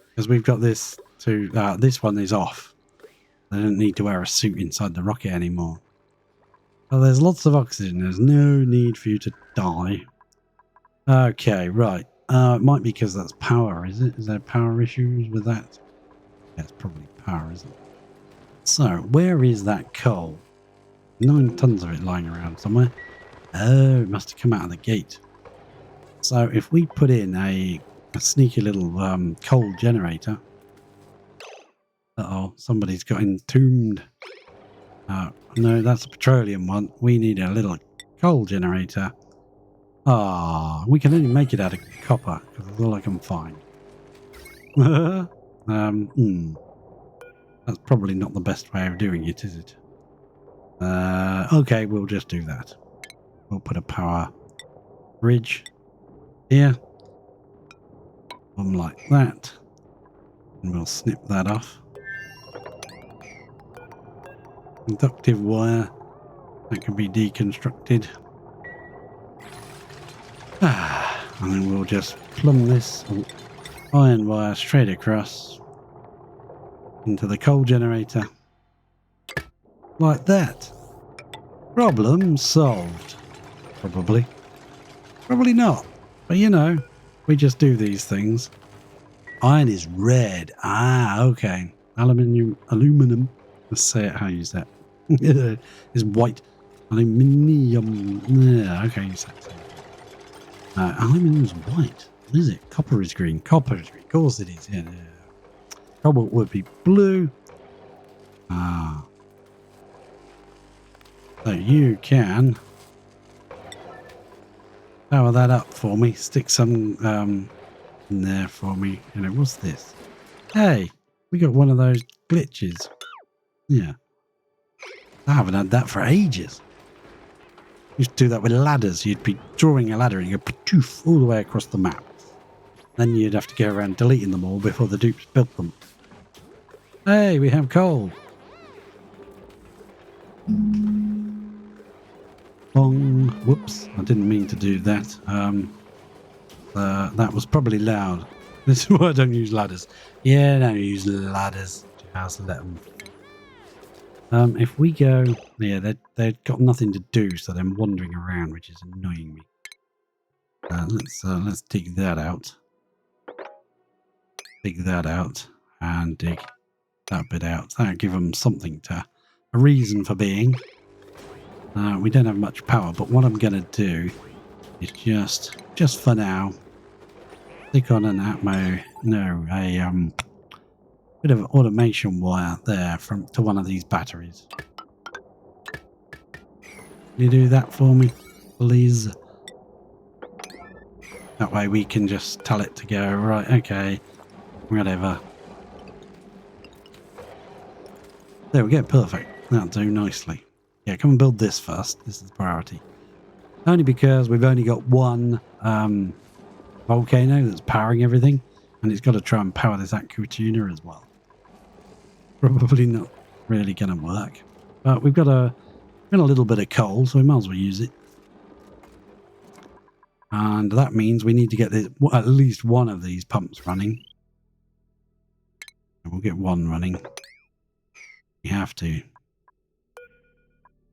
Because we've got this to... this one is off. They don't need to wear a suit inside the rocket anymore. Well, there's lots of oxygen. There's no need for you to die. Okay, right. It might be because that's power, is it? Is there power issues with that? Yeah, it's probably power, isn't it? So, where is that coal? 9 tons of it lying around somewhere. Oh, it must have come out of the gate. So, if we put in a sneaky little coal generator... Uh-oh, somebody's got entombed. No, that's a petroleum one. We need a little coal generator. We can only make it out of copper, because that's all I can find. That's probably not the best way of doing it, is it? Okay, we'll just do that. We'll put a power bridge here. One like that. And we'll snip that off. Conductive wire. That can be deconstructed. And then we'll just plumb this iron wire straight across into the coal generator. Like that. Problem solved. Probably. Probably not. But you know, we just do these things. Iron is red. Okay. Aluminum. Let's say it how you say it. Is white. Aluminium. Yeah, okay, you said it. Aluminium is white. What is it? Copper is green. Copper is green. Of course it is. Yeah. Cobalt would be blue. So you can power that up for me. Stick some in there for me. What's this? Hey, we got one of those glitches. Yeah. I haven't had that for ages. Used to do that with ladders. You'd be drawing a ladder and you go poof all the way across the map. Then you'd have to go around deleting them all before the dupes built them. Hey, we have coal. Bong. Whoops, I didn't mean to do that. That was probably loud. This is why I don't use ladders. Yeah, don't use ladders. Just let them. If we go, yeah, they've got nothing to do, so they're wandering around, which is annoying me. Let's dig that out. Dig that out and dig that bit out. That'll give them something a reason for being. We don't have much power, but what I'm going to do is just for now, stick on an a bit of automation wire there to one of these batteries. Can you do that for me, please? That way we can just tell it to go, right, okay, whatever. There we go, perfect. That'll do nicely. Yeah, come and build this first. This is the priority. Only because we've only got one volcano that's powering everything, and it's got to try and power this aqua tuner as well. Probably not really going to work. But we've got a little bit of coal, so we might as well use it. And that means we need to get this, at least one of these pumps running. And we'll get one running. We have to.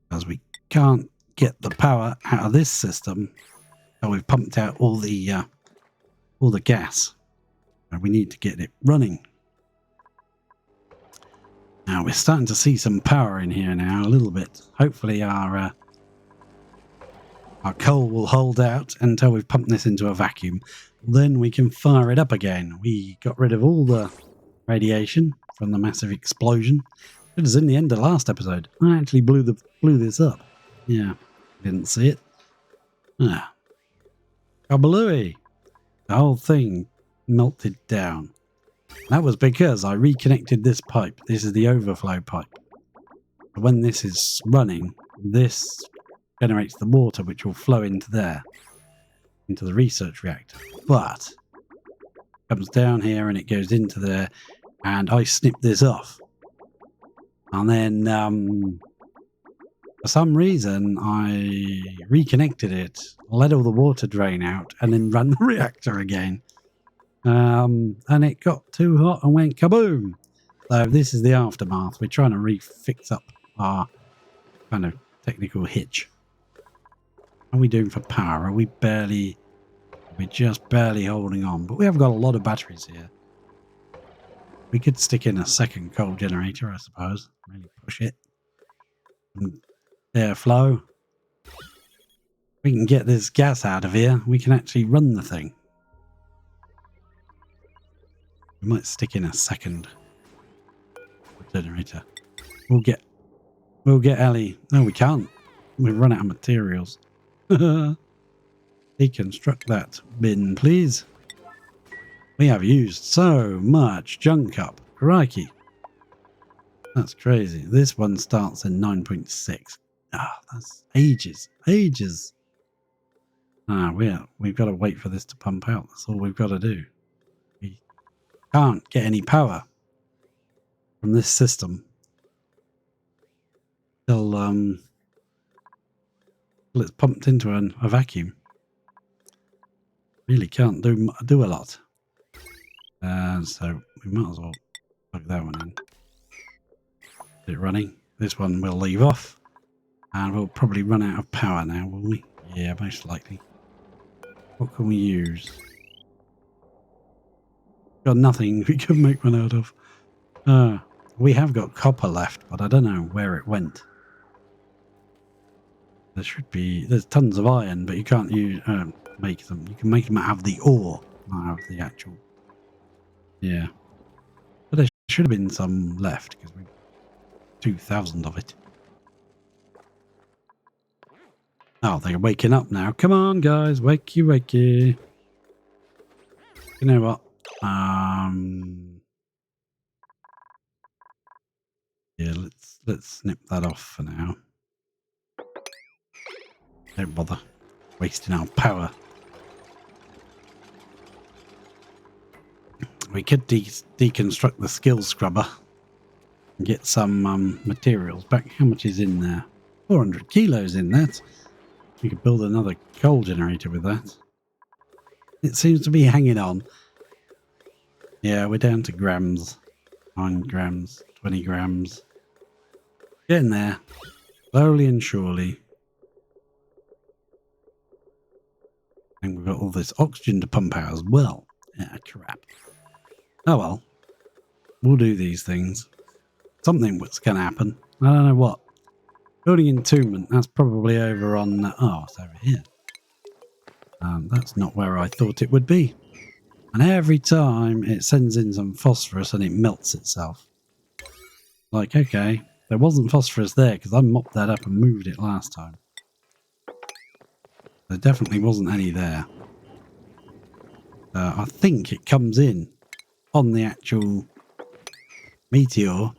Because we can't get the power out of this system. So we've pumped out all the gas. And we need to get it running. Now we're starting to see some power in here now, a little bit. Hopefully our coal will hold out until we've pumped this into a vacuum. Then we can fire it up again. We got rid of all the radiation from the massive explosion. It was in the end of the last episode. I actually blew this up. Yeah, didn't see it. Ah, kabalooey! The whole thing melted down. That was because I reconnected this pipe. This is the overflow pipe. When this is running, this generates the water which will flow into there, into the research reactor. But it comes down here and it goes into there, and I snipped this off. And then for some reason I reconnected it, let all the water drain out, and then ran the reactor again. And it got too hot and went kaboom. So this is the aftermath. We're trying to refix up our kind of technical hitch. How are we doing for power? We're just barely holding on, but we have got a lot of batteries here. We could stick in a second coal generator, I suppose. Really push it. And airflow. We can get this gas out of here. We can actually run the thing. We might stick in a second generator. We'll get Ellie. No, we can't. We've run out of materials. Deconstruct that bin, please. We have used so much junk up. Crikey. That's crazy. This one starts in 9.6. Ah, that's ages. Ages. Ah, we've got to wait for this to pump out. That's all we've got to do. We can't get any power from this system till it's pumped into a vacuum. Really can't do a lot. So we might as well plug that one in. Get it running. This one we'll leave off. And we'll probably run out of power now, will we? Yeah, most likely. What can we use? Got nothing we can make one out of. We have got copper left, but I don't know where it went. There's tons of iron, but you can't make them. You can make them out of the ore, not out of the actual. Yeah. But there should have been some left, because we've 2,000 of it. Oh, they're waking up now. Come on, guys. Wakey, wakey. You know what? Yeah, let's snip that off for now. Don't bother wasting our power. We could deconstruct the skill scrubber and get some materials back. How much is in there? 400 kilos in that. We could build another coal generator with that. It seems to be hanging on. Yeah, we're down to grams. 9 grams, 20 grams. Getting there. Slowly and surely. And we've got all this oxygen to pump out as well. Yeah, crap. Oh well. We'll do these things. Something was going to happen. I don't know what. Building entombment, that's probably over on... oh, it's over here. That's not where I thought it would be. And every time it sends in some phosphorus and it melts itself. Like, okay, there wasn't phosphorus there because I mopped that up and moved it last time. There definitely wasn't any there. I think it comes in on the actual meteor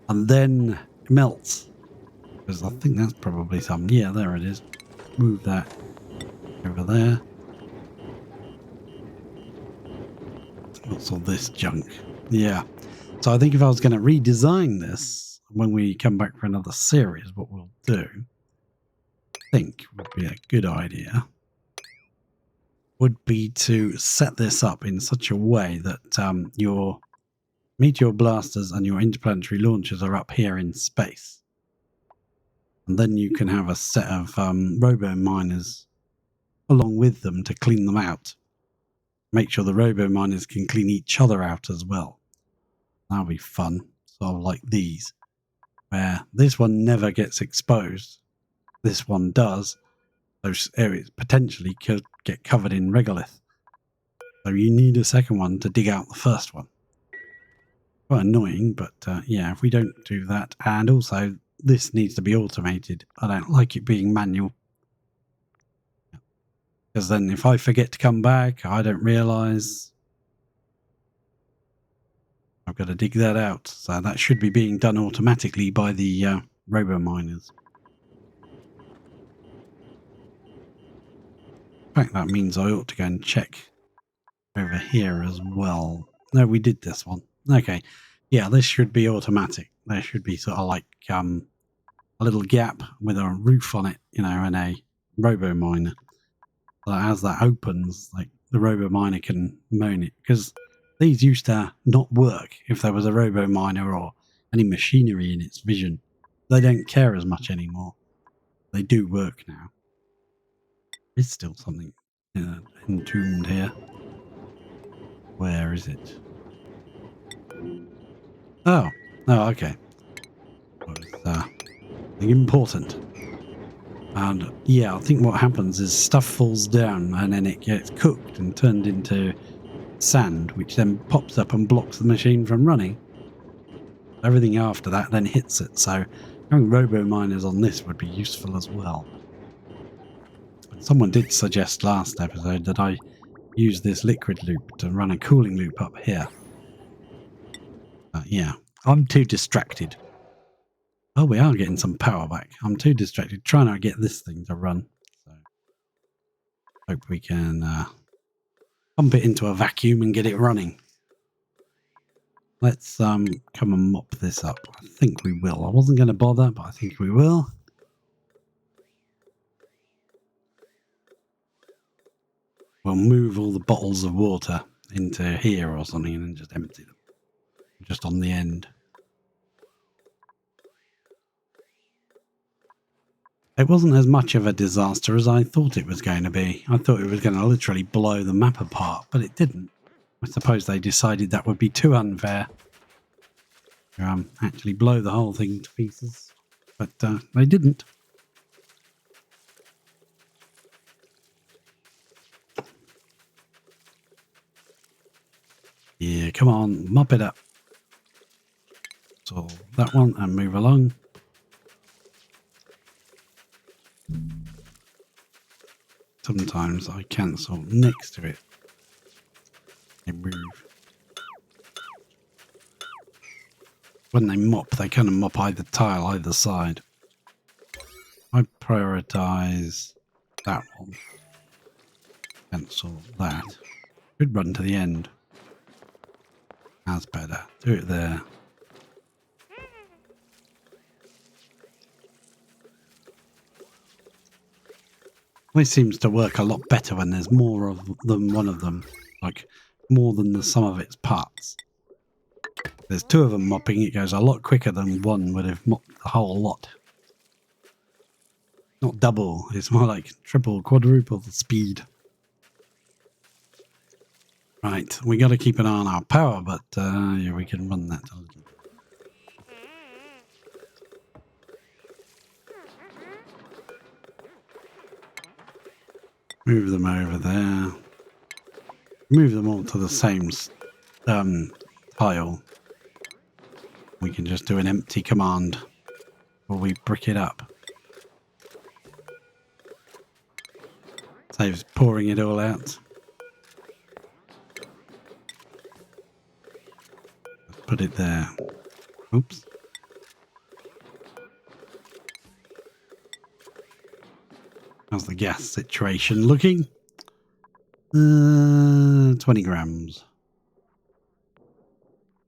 and then melts. Because I think that's probably some... yeah, there it is. Move that over there. What's all this junk? Yeah. So I think if I was going to redesign this, when we come back for another series, what we'll do, I think would be a good idea, would be to set this up in such a way that your meteor blasters and your interplanetary launchers are up here in space. And then you can have a set of robo miners along with them to clean them out. Make sure the robo miners can clean each other out as well. That'll be fun. Sort of like these, where this one never gets exposed. This one does. Those areas potentially could get covered in regolith. So you need a second one to dig out the first one. Quite annoying, but yeah, if we don't do that, and also this needs to be automated. I don't like it being manual. Because then if I forget to come back, I don't realise I've got to dig that out. So that should be being done automatically by the robo miners. In fact, that means I ought to go and check over here as well. No, we did this one. Okay. Yeah, this should be automatic. There should be sort of like a little gap with a roof on it, you know, and a robo miner. So as that opens, like the robo miner can mine it. Because these used to not work if there was a robo miner or any machinery in its vision. They don't care as much anymore. They do work now. There's still something entombed here. Where is it? Oh, okay. Well, it's important. And yeah, I think what happens is stuff falls down and then it gets cooked and turned into sand, which then pops up and blocks the machine from running. Everything after that then hits it. So having robo miners on this would be useful as well. Someone did suggest last episode that I use this liquid loop to run a cooling loop up here. Yeah, I'm too distracted. Oh, we are getting some power back. I'm too distracted trying to get this thing to run. So hope we can pump it into a vacuum and get it running. Let's come and mop this up. I think we will. I wasn't going to bother, but I think we will. We'll move all the bottles of water into here or something and then just empty them. Just on the end. It wasn't as much of a disaster as I thought it was going to be. I thought it was going to literally blow the map apart, but it didn't. I suppose they decided that would be too unfair. Actually blow the whole thing to pieces. But they didn't. Yeah, come on, mop it up. So that one and move along. Sometimes I cancel next to it and move. When they mop, they kind of mop either tile either side. I prioritize that one. Cancel that. Should run to the end. That's better. Do it there. It seems to work a lot better when there's more of than one of them. Like, more than the sum of its parts. If there's two of them mopping, it goes a lot quicker than one would have mopped the whole lot. Not double, it's more like triple, quadruple the speed. Right, we got to keep an eye on our power, but yeah, we can run that a little bit. Move them over there. Move them all to the same tile. We can just do an empty command while we brick it up. Saves pouring it all out. Let's put it there. Oops. How's the gas situation looking? 20 grams.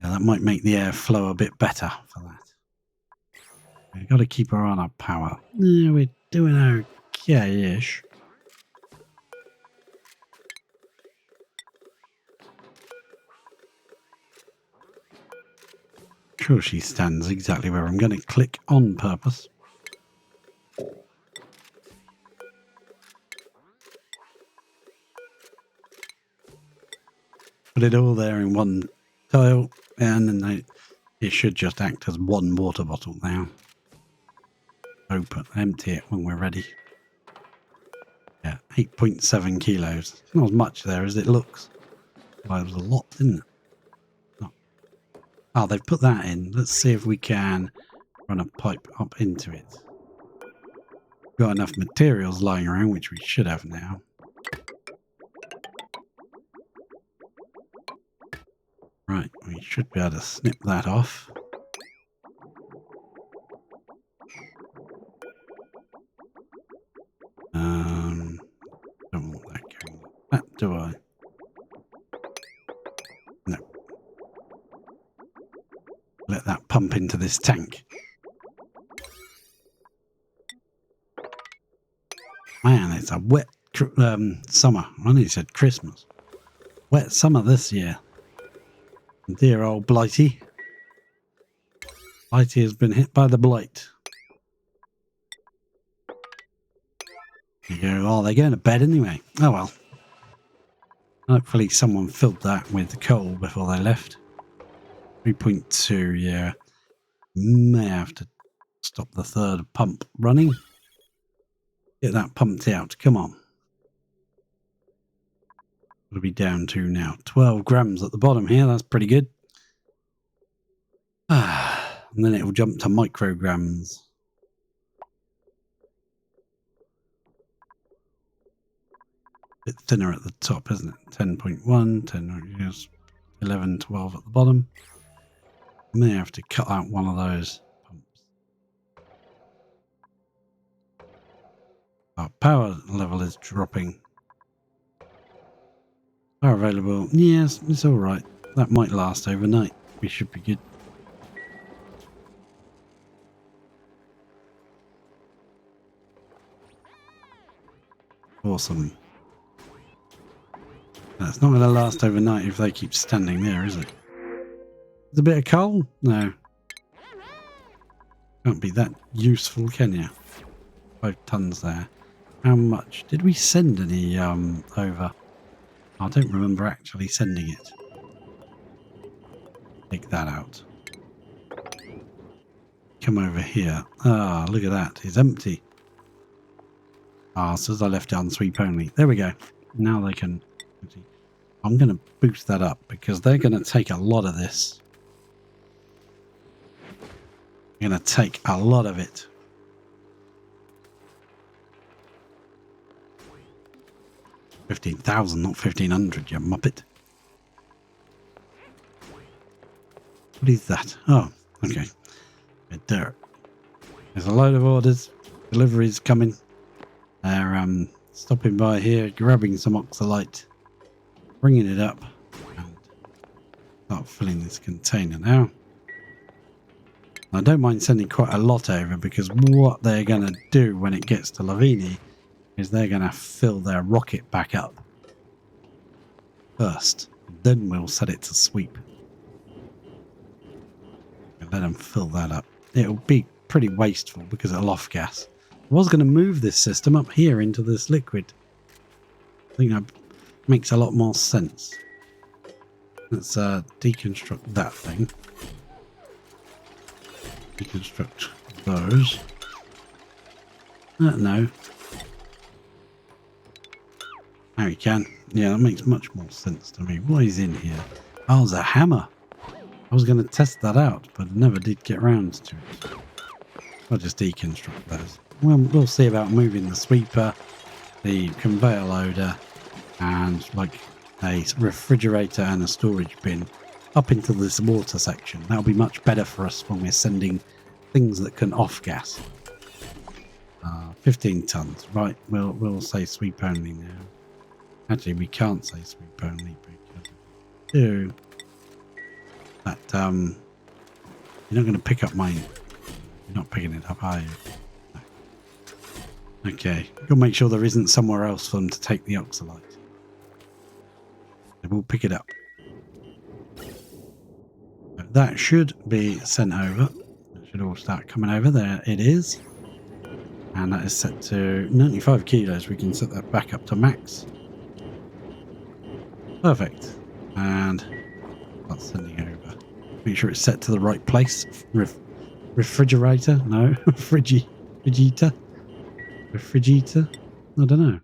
Yeah, that might make the air flow a bit better for that. We've got to keep her on our power. Yeah, we're doing okay-ish. Sure, she stands exactly where I'm going to click on purpose. Put it all there in one tile, and then it should just act as one water bottle now. Open, empty it when we're ready. Yeah, 8.7 kilos. Not as much there as it looks. Well, it was a lot, didn't it? Oh, they've put that in. Let's see if we can run a pipe up into it. Got enough materials lying around, which we should have now. Right, we should be able to snip that off. Don't want that going like that, do I? No. Let that pump into this tank. Man, it's a wet summer. I nearly said Christmas. Wet summer this year. Dear old Blighty. Blighty has been hit by the blight. You go, oh, they're going to bed anyway. Oh well. Hopefully someone filled that with coal before they left. 3.2, yeah. May have to stop the third pump running. Get that pumped out. Come on. What are we down to now? 12 grams at the bottom here. That's pretty good. And then it will jump to micrograms. Bit thinner at the top, isn't it? 10.1, 10, yes, 11, 12 at the bottom. May have to cut out one of those pumps. Our power level is dropping. Power available. Yes, it's all right. That might last overnight. We should be good. Awesome. That's not going to last overnight if they keep standing there, is it? There's a bit of coal? No. Can't be that useful, can you? 5 tons there. How much? Did we send any over? I don't remember actually sending it. Take that out. Come over here. Ah, look at that. It's empty. Ah, so I left it on sweep only. There we go. Now they can... I'm going to boost that up because they're going to take a lot of this. They're going to take a lot of it. $15,000, not 1,500, you muppet. What is that? Oh, okay. Dirt. There's a load of orders. Deliveries coming. They're stopping by here, grabbing some oxalite, bringing it up, and start filling this container now. I don't mind sending quite a lot over because what they're going to do when it gets to Lavini is they're going to fill their rocket back up first. Then we'll set it to sweep. And let them fill that up. It'll be pretty wasteful because it'll off gas. I was going to move this system up here into this liquid. I think that makes a lot more sense. Let's deconstruct that thing. Deconstruct those. No. Now you can. Yeah, that makes much more sense to me. What is in here? Oh, there's a hammer. I was going to test that out, but never did get round to it. I'll just deconstruct those. Well, we'll see about moving the sweeper, the conveyor loader, and like a refrigerator and a storage bin up into this water section. That'll be much better for us when we're sending things that can off gas. 15 tons. Right, we'll say sweep only now. Actually, we can't say sweep only because do that. You're not going to pick up my You're not picking it up, are you? No. Okay. You'll make sure there isn't somewhere else for them to take the oxalite. They will pick it up. So that should be sent over. It should all start coming over. There it is. And that is set to 95 kilos. We can set that back up to max. Perfect. And that's sending over. Make sure it's set to the right place. Refrigerator? No. Frigidator? Refrigerator? I don't know.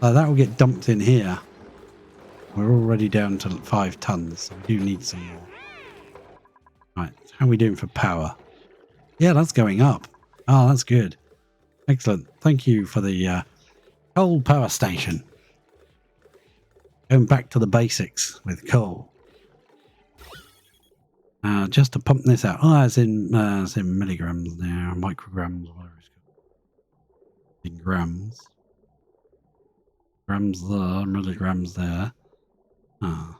That will get dumped in here. We're already down to 5 tons, so we do need some more. Right, how are we doing for power? Yeah, that's going up. Oh, that's good. Excellent. Thank you for the coal power station. Going back to the basics with coal. Just to pump this out. Oh, it's in milligrams now, micrograms, whatever it's called. In grams. Grams there, milligrams there. Ah.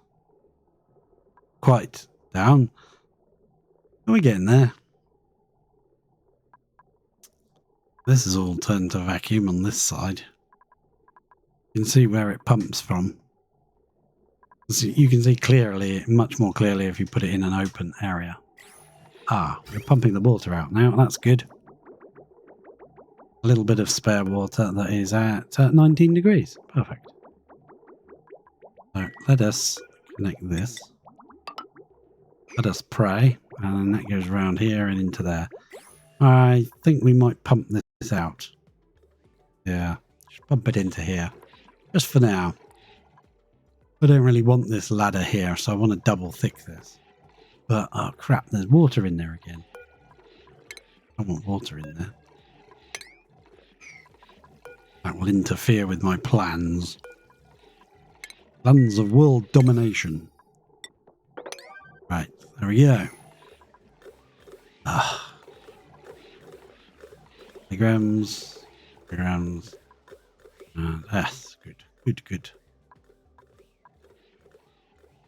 Quite down. Are we getting there? This is all turned to vacuum on this side. You can see where it pumps from. So you can see clearly, much more clearly if you put it in an open area. Ah, we're pumping the water out now. That's good. A little bit of spare water that is at 19 degrees. Perfect. So let us connect this. Let us pray. And then that goes around here and into there. I think we might pump this out. Yeah, just pump it into here. Just for now. I don't really want this ladder here, so I want to double thick this. But, oh crap, there's water in there again. I want water in there. That will interfere with my plans. Plans of world domination. Right, there we go. Ah. Milligrams. Milligrams. And that's good. Good.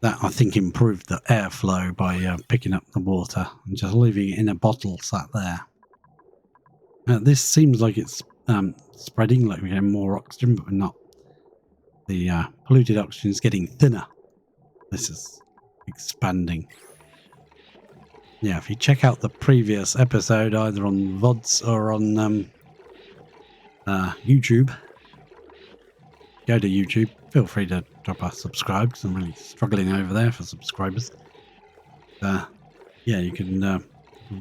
That, I think, improved the airflow by picking up the water and just leaving it in a bottle sat there. This seems like it's spreading, like we're getting more oxygen, but we're not. The polluted oxygen is getting thinner. This is expanding. Yeah, if you check out the previous episode, either on VODs or on YouTube, go to YouTube. Feel free to drop a subscribe because I'm really struggling over there for subscribers. Yeah, you can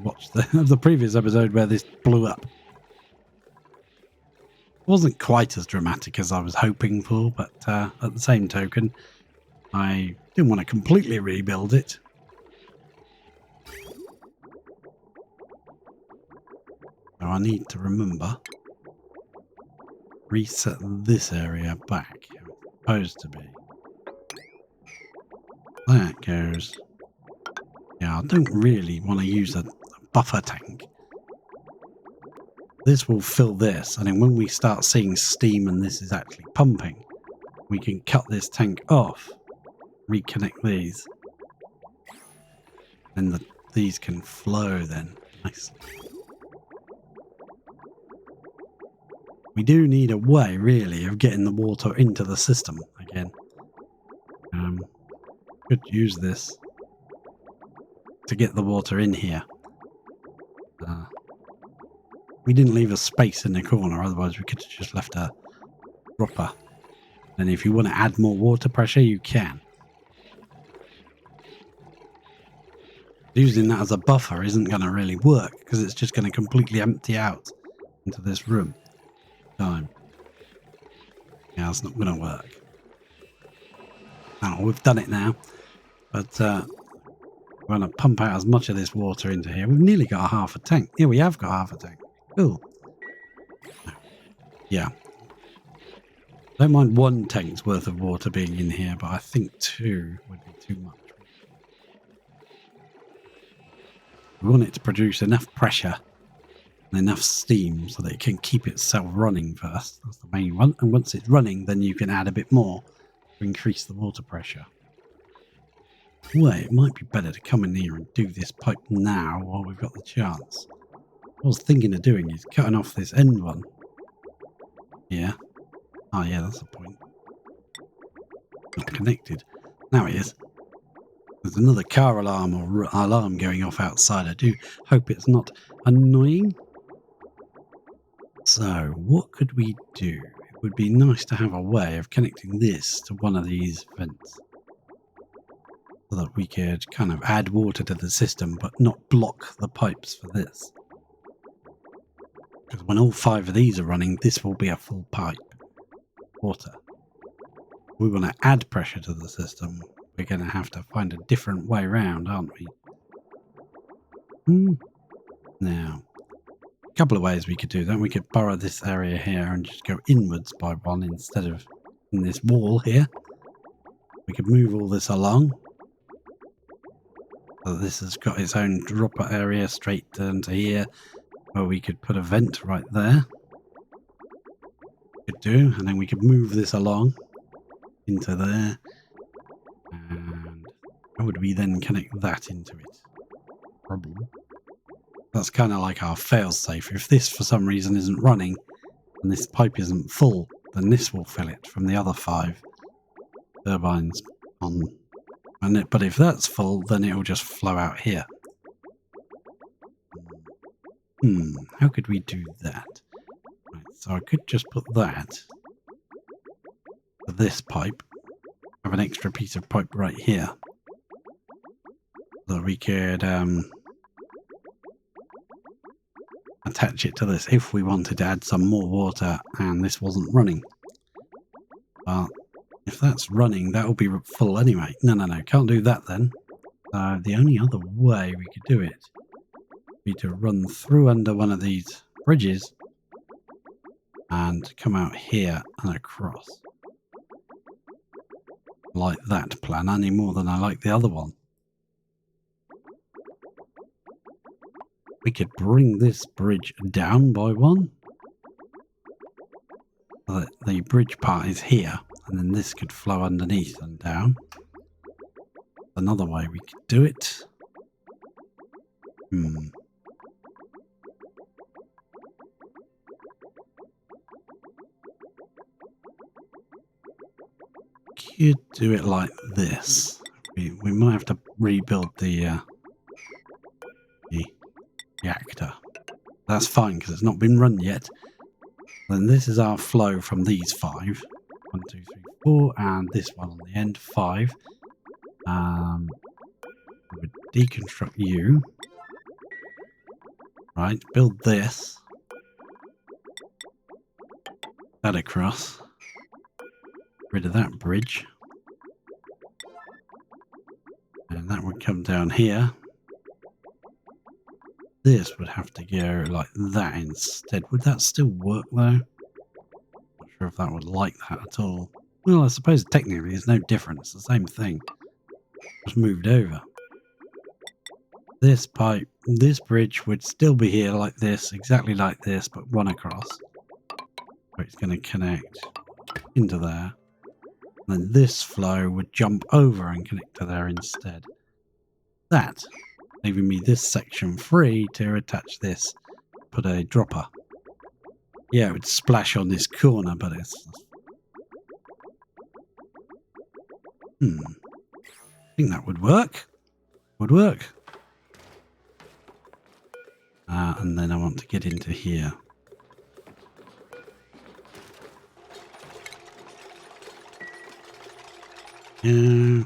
watch the previous episode where this blew up. It wasn't quite as dramatic as I was hoping for, but at the same token, I didn't want to completely rebuild it. So I need to remember reset this area back how it's supposed to be. That goes. Yeah, I don't really want to use a buffer tank. This will fill this, and then when we start seeing steam and this is actually pumping, we can cut this tank off, reconnect these, and these can flow then nicely. We do need a way, really, of getting the water into the system again. Could use this to get the water in here. We didn't leave a space in the corner, otherwise we could have just left a dropper. And if you want to add more water pressure, you can. Using that as a buffer isn't going to really work, because it's just going to completely empty out into this room. Yeah, it's not going to work. Oh, we've done it now. But we're going to pump out as much of this water into here. We've nearly got a half a tank. Yeah, we have got half a tank. Cool. Yeah. Don't mind 1 tank's worth of water being in here, but I think 2 would be too much. We want it to produce enough pressure and enough steam so that it can keep itself running first. That's the main one. And once it's running, then you can add a bit more to increase the water pressure. way, it might be better to come in here and do this pipe now while we've got the chance. What I was thinking of doing is cutting off this end one. Yeah. Oh yeah, that's the point. Not connected. Now it is. There's another car alarm or alarm going off outside. I do hope it's not annoying. So, what could we do? It would be nice to have a way of connecting this to one of these vents. So that we could kind of add water to the system, but not block the pipes for this. Because when all 5 of these are running, this will be a full pipe. Water. We want to add pressure to the system. We're going to have to find a different way around, aren't we? Now, a couple of ways we could do that. We could borrow this area here and just go inwards by one instead of in this wall here. We could move all this along. So this has got its own dropper area straight down to here, where we could put a vent right there. Could do, and then we could move this along into there. And how would we then connect that into it? Problem. That's kind of like our fail-safe. If this for some reason isn't running and this pipe isn't full, then this will fill it from the other 5 turbines on. But if that's full, then it will just flow out here. How could we do that? Right, so I could just put that for this pipe. Have an extra piece of pipe right here. So that we could attach it to this if we wanted to add some more water and this wasn't running. But if that's running, that will be full anyway. No, can't do that then. The only other way we could do it would be to run through under one of these bridges and come out here and across. Like that plan any more than I like the other one. We could bring this bridge down by one. So that the bridge part is here, and then this could flow underneath and down. Another way we could do it. Could do it like this. We might have to rebuild the reactor. That's fine because it's not been run yet. Then this is our flow from these 5. 1, 2, 3, 4, and this one on the end, 5. We would deconstruct you. Right, build this. That across. Rid of that bridge. And that would come down here. This would have to go like that instead. Would that still work though? Not sure if that would like that at all. Well, I suppose technically there's no difference. It's the same thing. Just moved over. This pipe, this bridge would still be here like this, exactly like this, but run across. So it's going to connect into there. And then this flow would jump over and connect to there instead. That, leaving me this section free to attach this, put a dropper. Yeah, it would splash on this corner, but it's... I think that would work. Would work. And then I want to get into here. Yeah,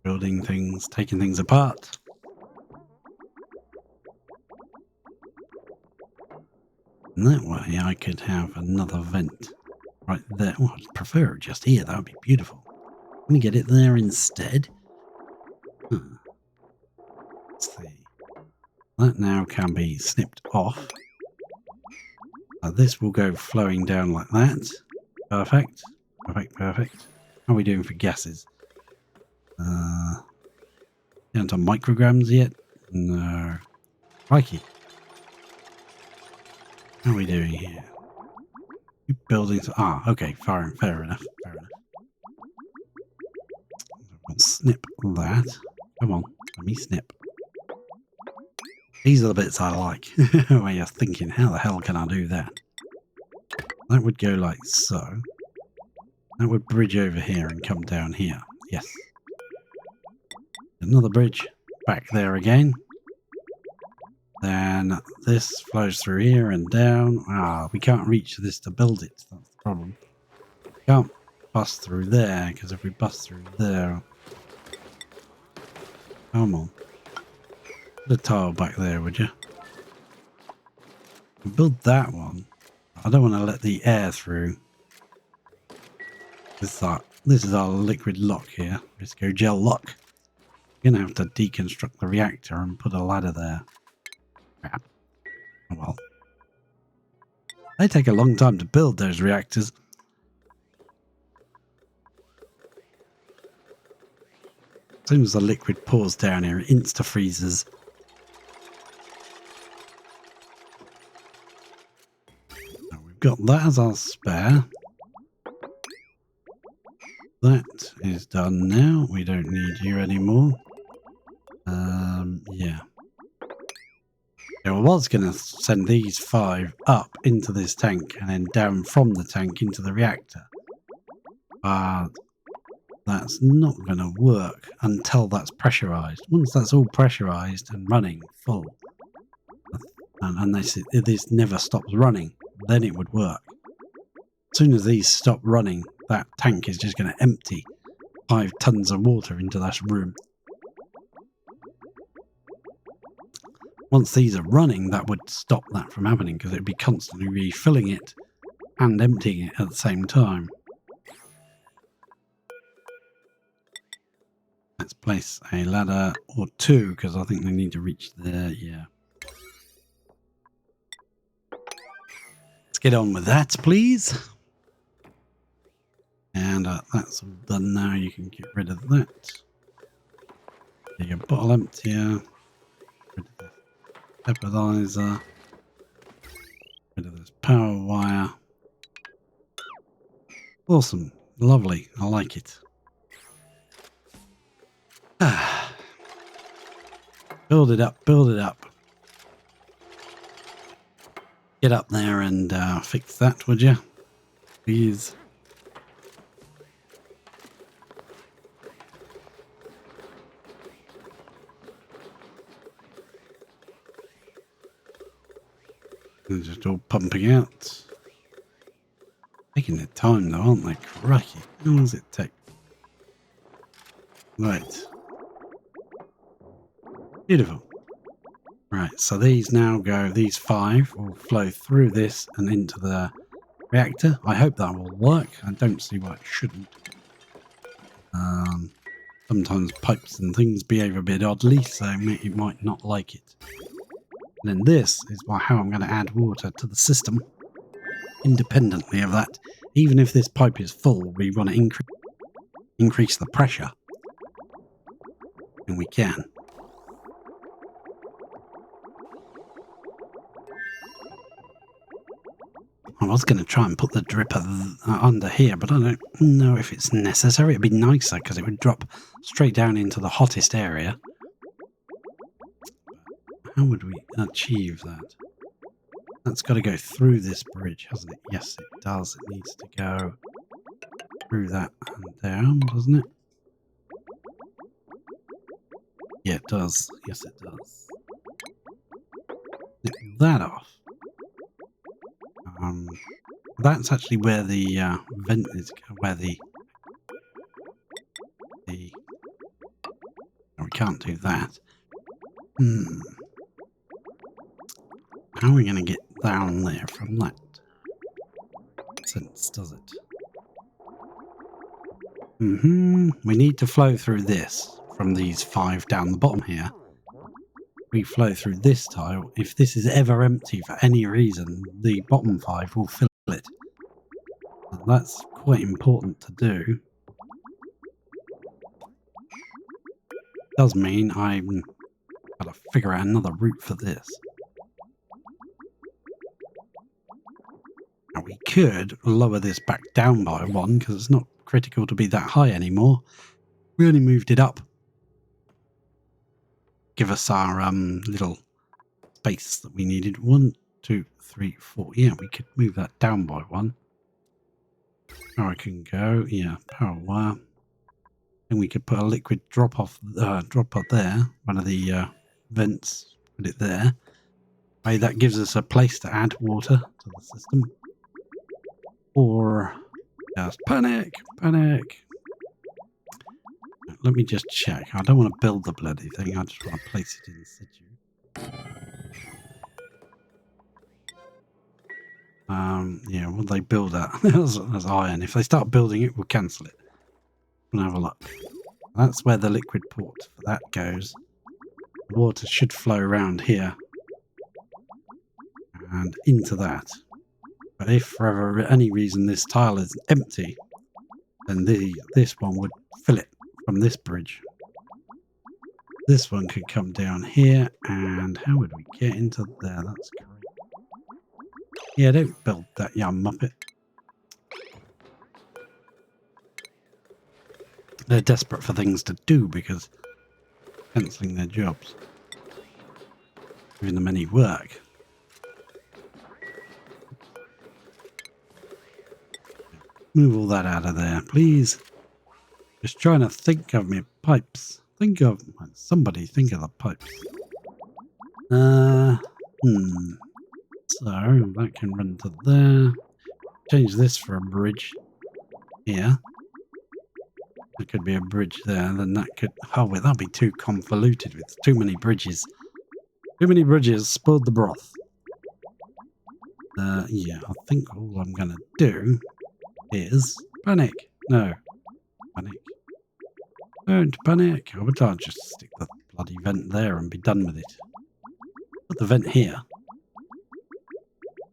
building things, taking things apart. And that way I could have another vent right there. Oh, I'd prefer it just here. That would be beautiful. Let me get it there instead. Let's see. That now can be snipped off. This will go flowing down like that. Perfect. Perfect. How are we doing for gases? Down to micrograms yet? No. Crikey. How are we doing here? Keep building. Okay. Fair enough. We'll snip that. Come on, let me snip. These are the bits I like. Where you're thinking, how the hell can I do that? That would go like so. That would bridge over here and come down here. Yes. Another bridge back there again. Then this flows through here and down. Ah, we can't reach this to build it. That's the problem. Can't bust through there, because if we bust through there... Come on. Put a tile back there, would you? Build that one. I don't want to let the air through. This is our liquid lock here. Visco gel lock. We're going to have to deconstruct the reactor and put a ladder there. Crap. Oh well. They take a long time to build, those reactors. As soon as the liquid pours down here, it insta-freezes. Now we've got that as our spare. That is done now. We don't need you anymore. Yeah. I was going to send these 5 up into this tank and then down from the tank into the reactor. But that's not going to work until that's pressurized. Once that's all pressurized and running full, and this never stops running, then it would work. As soon as these stop running, that tank is just going to empty 5 tons of water into this room. Once these are running, that would stop that from happening, because it would be constantly refilling it and emptying it at the same time. Let's place a ladder or 2, because I think they need to reach there. Yeah. Let's get on with that, please. And that's all done now. You can get rid of that. Get your bottle emptier. Rid of the stabilizer. Rid of this power wire. Awesome. Lovely. I like it. Build it up. Build it up. Get up there and fix that, would you? Please. They're just all pumping out. Taking their time though, aren't they? Crikey. How long does it take? Right. Beautiful. Right, so these now go, these 5 will flow through this and into the reactor. I hope that will work. I don't see why it shouldn't. Sometimes pipes and things behave a bit oddly, so it might not like it. And then this is how I'm going to add water to the system independently of that. Even if this pipe is full, we want to increase the pressure. And we can. I was going to try and put the dripper under here, but I don't know if it's necessary. It'd be nicer because it would drop straight down into the hottest area. How would we achieve that? That's got to go through this bridge, hasn't it? Yes, it does. It needs to go through that and down, doesn't it? Yeah, it does. Yes, it does. Snip that off. That's actually where the vent is, where the... Oh, we can't do that. How are we going to get down there from that? Sense, does it? We need to flow through this from these 5 down the bottom here. We flow through this tile. If this is ever empty for any reason, the bottom 5 will fill it. And that's quite important to do. Does mean I've got to figure out another route for this. Now we could lower this back down by 1 because it's not critical to be that high anymore. We only moved it up give us our little space that we needed. 1, 2, 3, 4. Yeah, we could move that down by 1. Power can go. Yeah, power wire. And we could put a liquid drop up there. One of the vents. Put it there. Right, that gives us a place to add water to the system. Or just panic. Let me just check. I don't want to build the bloody thing. I just want to place it in situ. Yeah, will they build that? That's iron. If they start building it, we'll cancel it. We'll have a look. That's where the liquid port for that goes. The water should flow around here and into that. But if for any reason this tile is empty, then this one would fill it from this bridge. This one could come down here, and how would we get into there? That's great. Yeah, don't build that, young muppet. They're desperate for things to do because cancelling their jobs, giving them any work. Move all that out of there, please. Just trying to think of me pipes. Somebody think of the pipes. So that can run to there. Change this for a bridge here. There could be a bridge there. Then that could. Oh, wait, that'd be too convoluted with too many bridges. Too many bridges spoiled the broth. Yeah, I think all I'm gonna do is panic. No, panic. Don't panic. I would just stick the bloody vent there and be done with it. Put the vent here.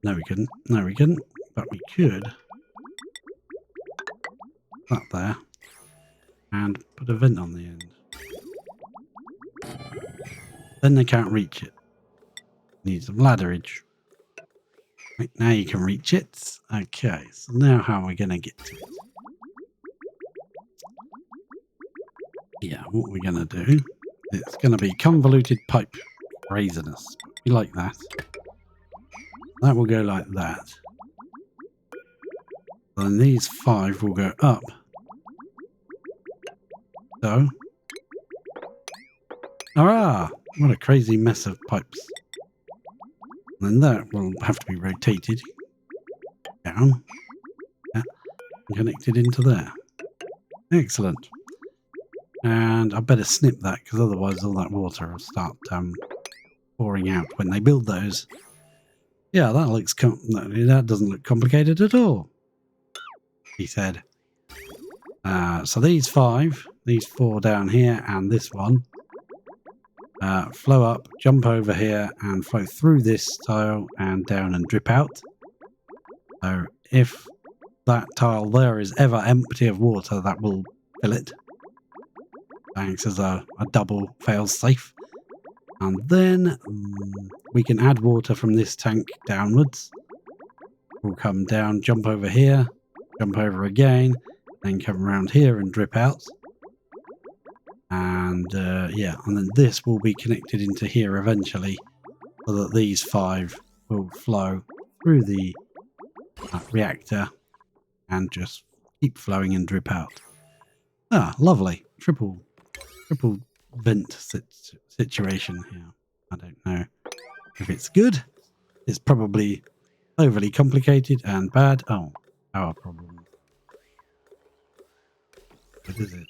No, we couldn't. No, we couldn't. But we could. That there. And put a vent on the end. Then they can't reach it. Need some ladderage. Right, now you can reach it. Okay, so now how are we going to get to it? Yeah, what we're going to do, it's going to be convoluted pipe craziness. You like that? That will go like that. Then these 5 will go up. So, hurrah! What a crazy mess of pipes. And then that will have to be rotated down and connected into there. Excellent. And I better snip that because otherwise all that water will start pouring out when they build those. Yeah, that looks that doesn't look complicated at all, he said. So these 5, these 4 down here, and this one flow up, jump over here, and flow through this tile and down and drip out. So if that tile there is ever empty of water, that will fill it. Thanks as a double fail-safe. And then we can add water from this tank downwards. We'll come down, jump over here, jump over again, then come around here and drip out. And yeah, and then this will be connected into here eventually, so that these 5 will flow through the reactor and just keep flowing and drip out. Ah, lovely. Triple vent situation here. I don't know if it's good. It's probably overly complicated and bad. Oh, power problem. What is it?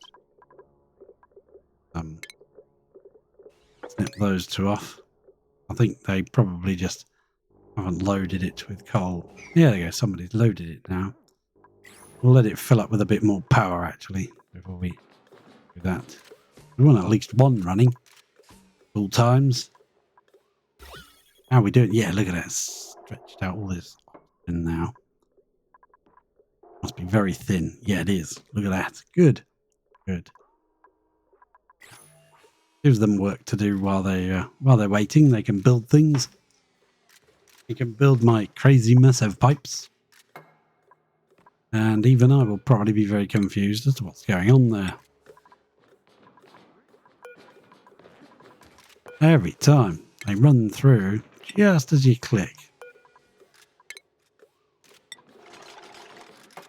Snip those 2 off. I think they probably just haven't loaded it with coal. Yeah, there you go. Somebody's loaded it now. We'll let it fill up with a bit more power actually before we do that. We want at least 1 running full times. How are we doing? Yeah, look at that. Stretched out all this in now. Must be very thin. Yeah, it is. Look at that. Good. Good. Gives them work to do while they're waiting. They can build things. You can build my crazy mess of pipes. And even I will probably be very confused as to what's going on there. Every time they run through just as you click.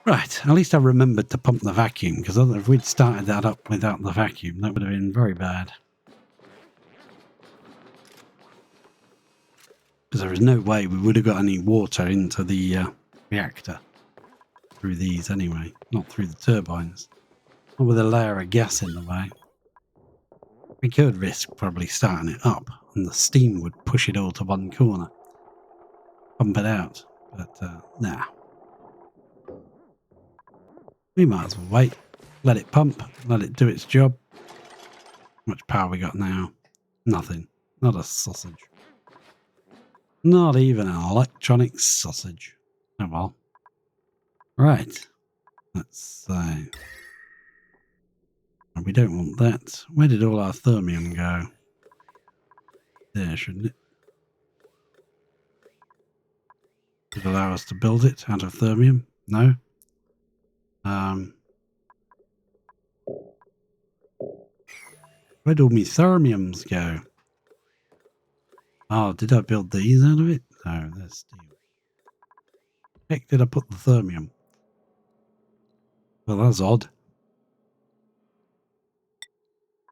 Right, at least I remembered to pump the vacuum, because if we'd started that up without the vacuum, that would have been very bad. Because there is no way we would have got any water into the reactor through these anyway, not through the turbines. Not with a layer of gas in the way. We could risk probably starting it up, and the steam would push it all to one corner. Pump it out, but nah. We might as well wait, let it pump, let it do its job. How much power we got now? Nothing. Not a sausage. Not even an electronic sausage. Oh well. Right. Let's see. We don't want that. Where did all our thermium go? There, shouldn't it? Did it allow us to build it out of thermium? No. Where'd all my thermiums go? Oh, did I build these out of it? No, that's steel. Heck, did I put the thermium? Well, that's odd.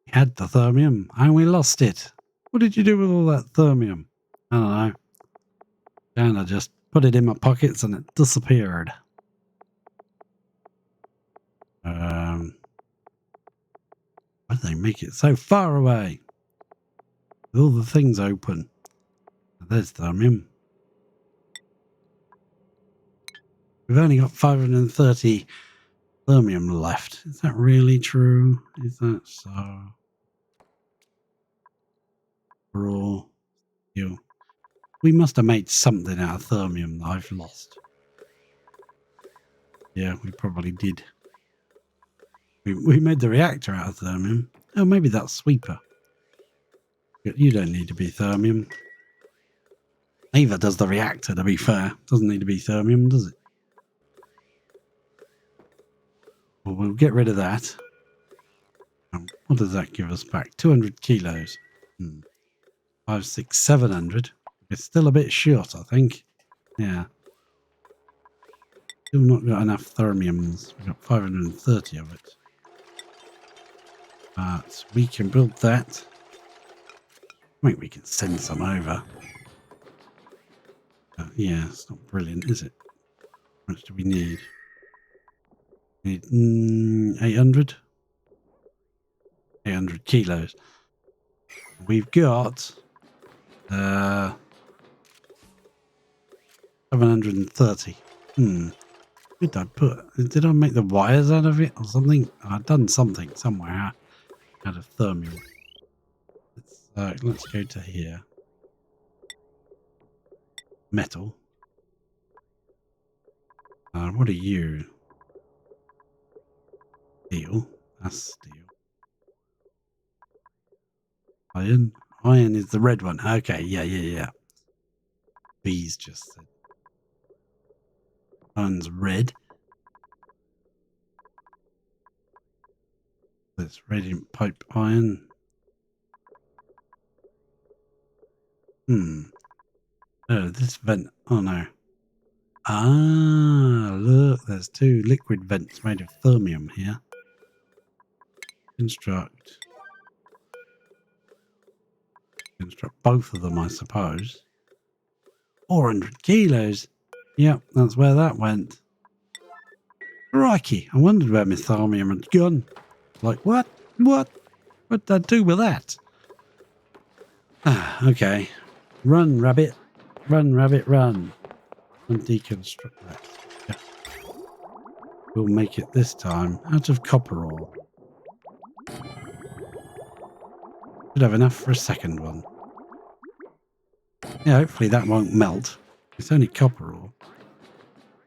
We had the thermium and we lost it. What did you do with all that thermium? I don't know. And I just put it in my pockets and it disappeared. Why did they make it so far away? With all the things open. There's thermium. We've only got 530 thermium left. Is that really true? Is that so? Raw steel. We must have made something out of thermium that I've lost. Yeah, we probably did. We made the reactor out of thermium. Oh, maybe that's sweeper. You don't need to be thermium. Neither does the reactor, to be fair. Doesn't need to be thermium, does it? Well, we'll get rid of that. What does that give us back? 200 kilos. 5, 6, 700. It's still a bit short, I think. Yeah. Still not got enough thermiums. We've got 530 of it. But we can build that. I think we can send some over. Yeah, it's not brilliant, is it? How much do we need? We need 800? 800 kilos. We've got 730. Did I did I make the wires out of it or something? I've done something somewhere out of thermium. Let's go to here. Metal. What are you? Steel. That's steel. Iron. Iron is the red one. Okay, yeah. Bees just said. Iron's red. That's radiant pipe iron. Oh, this vent. Oh no. Ah, look, there's 2 liquid vents made of thermium here. Construct both of them, I suppose. 400 kilos. Yep, that's where that went. Crikey, I wondered where my thermium had gone. Like, what? What did I do with that? Okay. Run, rabbit. Run, rabbit, run. And deconstruct that. Yeah. We'll make it this time out of copper ore. Should have enough for a second one. Yeah, hopefully that won't melt. It's only copper ore.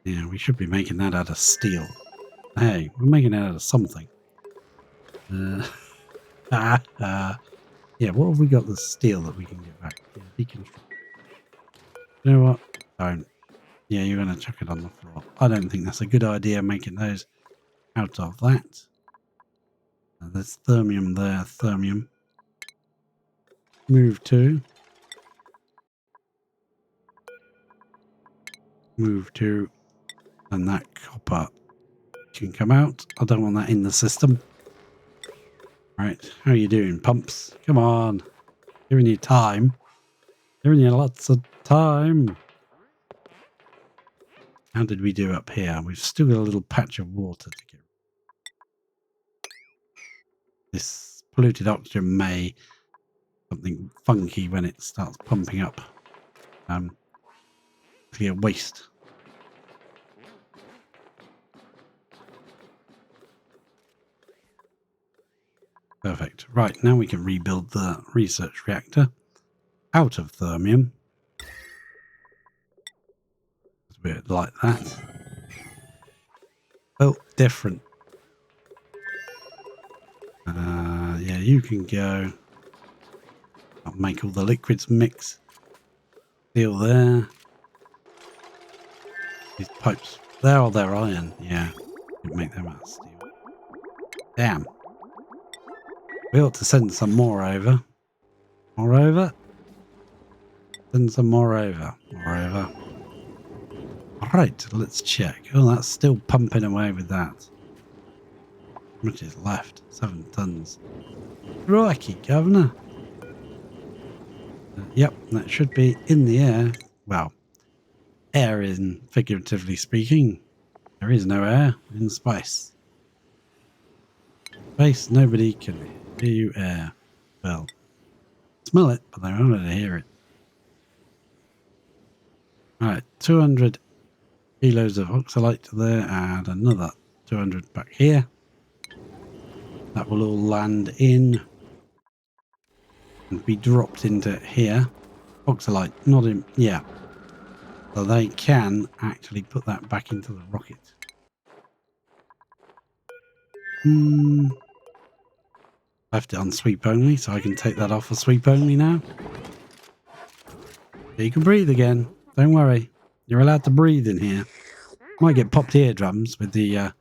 Yeah, we should be making that out of steel. Hey, we're making it out of something. Yeah, what have we got the steel that we can get back? Yeah, deconstruct. You know what? Don't. Yeah, you're going to chuck it on the floor. I don't think that's a good idea, making those out of that. There's thermium there, thermium. Move to. Move to. And that copper can come out. I don't want that in the system. Right, how are you doing, pumps? Come on. Giving you time. Giving you lots of time. How did we do up here? We've still got a little patch of water to get. This polluted oxygen may something funky when it starts pumping up clear waste. Perfect. Right, now we can rebuild the research reactor out of thermium. It's a bit like that. Built different. Yeah, you can go. I'll make all the liquids mix. Steel there. These pipes. They're iron. Yeah. You make them out of steel. Damn. We ought to send some more over. More over. Send some more over. More over. Alright, let's check. Oh, that's still pumping away with that. How much is left? 7 tons. Crikey, Governor. Yep, that should be in the air. Well, air in figuratively speaking. There is no air in space. Space, nobody can hear you air. Well, smell it, but they're not able to hear it. Alright, 200 kilos of oxalate there and another 200 back here. That will all land in and be dropped into here. Oxalate, not in, yeah. So they can actually put that back into the rocket. Left it on sweep only, so I can take that off of sweep only now. You can breathe again. Don't worry. You're allowed to breathe in here. Might get popped eardrums with the,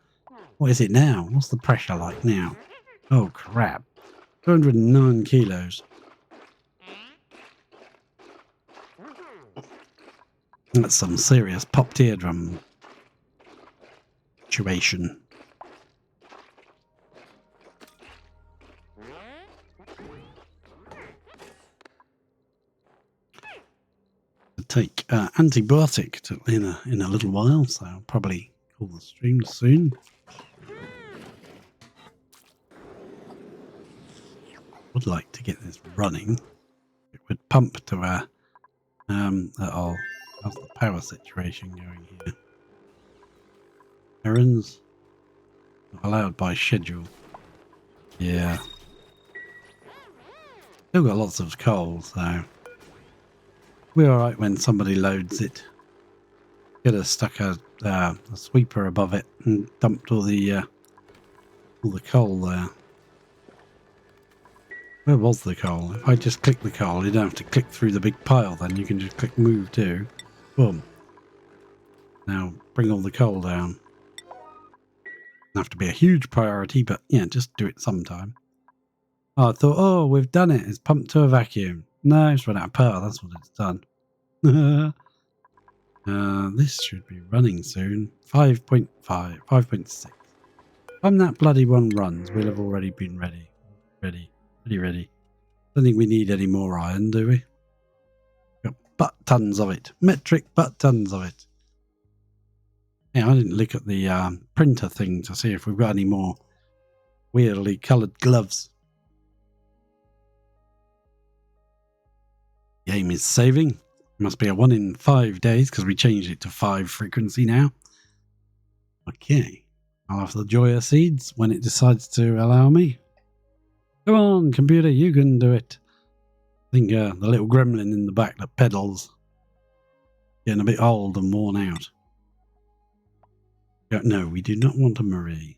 what is it now? What's the pressure like now? Oh, crap. 209 kilos. That's some serious popped eardrum situation. Take antibiotic in a little while, so I'll probably call the stream soon. Would like to get this running. It would pump to a how's the power situation going here? Errands not allowed by schedule. Yeah. Still got lots of coal, so we're alright when somebody loads it. Could have stuck a sweeper above it and dumped all the coal there. Where was the coal? If I just click the coal, you don't have to click through the big pile then. You can just click move to. Boom. Now bring all the coal down. Doesn't have to be a huge priority, but yeah, just do it sometime. Oh, I thought, oh, we've done it. It's pumped to a vacuum. No, it's run out of power. That's what it's done. This should be running soon. 5.5, 5.6. When that bloody one runs, we'll have already been ready. Ready. Don't think we need any more iron, do we? Got butt tons of it. Metric butt tons of it. Yeah, I didn't look at the printer thing to see if we've got any more weirdly coloured gloves. Game is saving. Must be a 1 in 5 days because we changed it to 5 frequency now. Okay. I'll have the joya seeds when it decides to allow me. Come on, computer, you can do it. I think the little gremlin in the back that pedals getting a bit old and worn out. No, we do not want a Marie.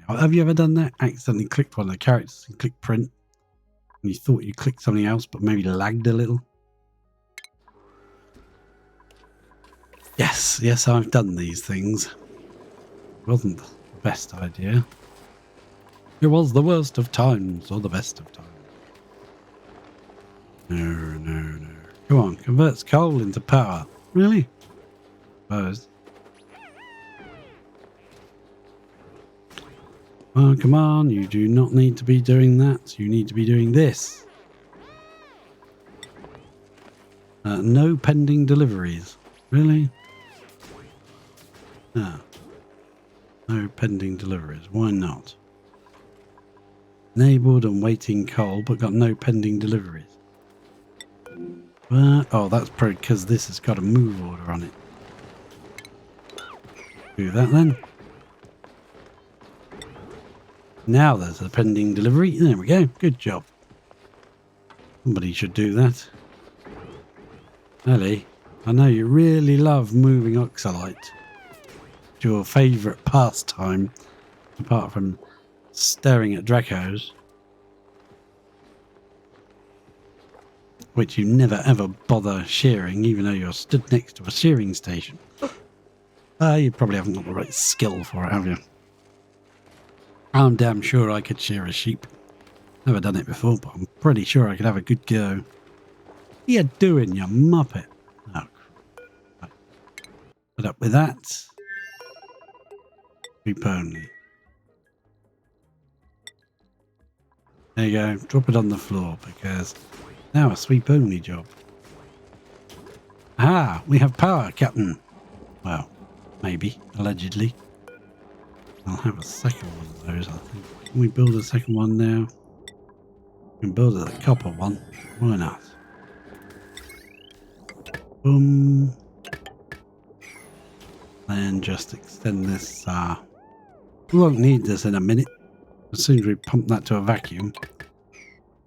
Have you ever done that? Accidentally clicked one of the characters and clicked print. And you thought you clicked something else, but maybe lagged a little. Yes, I've done these things. It wasn't the best idea. It was the worst of times, or the best of times. No. Come on, converts coal into power. Really? Suppose. Oh, come on. You do not need to be doing that. You need to be doing this. No pending deliveries. Really? No. No pending deliveries. Why not? Enabled and waiting coal, but got no pending deliveries. Oh, that's probably because this has got a move order on it. Do that then. Now there's a pending delivery. There we go. Good job. Somebody should do that. Ellie, I know you really love moving oxalite. It's your favourite pastime, apart from staring at Dracos, which you never ever bother shearing, even though you're stood next to a shearing station. You probably haven't got the right skill for it, have you? I'm damn sure I could shear a sheep. Never done it before, but I'm pretty sure I could have a good go. What are you doing, you muppet? Oh, right. Put up with that. Sweep only. There you go. Drop it on the floor because now a sweep only job. Ah, we have power, Captain. Well, maybe, allegedly. I'll have a second one of those, I think. Can we build a second one now? We can build a copper one. Why not? Boom. And just extend this. We won't need this in a minute. As soon as we pump that to a vacuum, we'll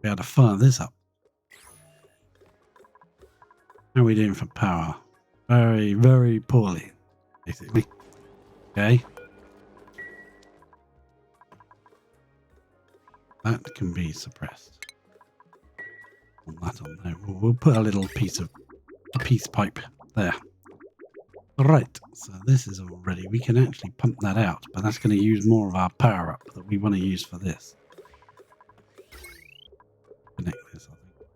be able to fire this up. How are we doing for power? Very, very poorly, basically. Okay. That can be suppressed. Put that on there. We'll put a little piece of a peace pipe there. Right, so this is all ready. We can actually pump that out, but that's going to use more of our power up that we want to use for this. Connect this, I think.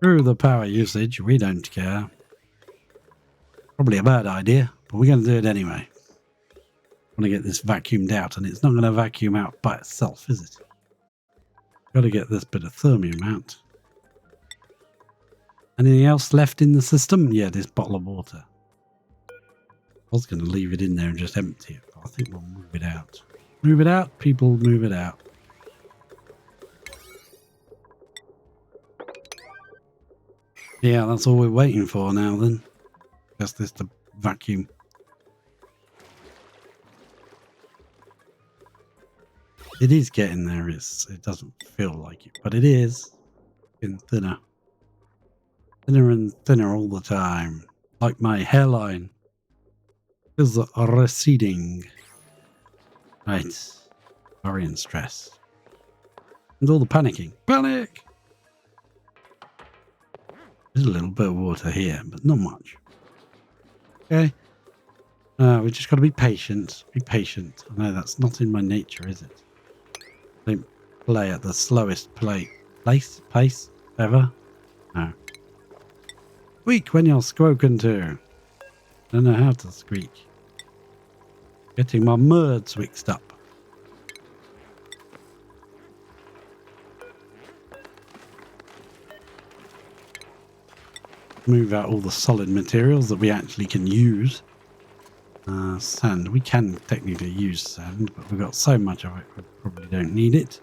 Through the power usage, we don't care. Probably a bad idea, but we're going to do it anyway. I want to get this vacuumed out, and it's not going to vacuum out by itself, is it? Got to get this bit of thermium out. Anything else left in the system? Yeah, this bottle of water. I was going to leave it in there and just empty it, but I think we'll move it out. Move it out, people, move it out. Yeah, that's all we're waiting for now then. Just this to vacuum. It is getting there. It doesn't feel like it, but it is getting thinner. Thinner and thinner all the time. Like my hairline is receding. Right. Worry and stress. And all the panicking. Panic! There's a little bit of water here, but not much. Okay. We just got to be patient. Be patient. I know that's not in my nature, is it? Don't play at the slowest pace ever. No. Squeak when you're spoken to. Don't know how to squeak. Getting my words mixed up. Move out all the solid materials that we actually can use. Sand. We can technically use sand, but we've got so much of it we probably don't need it.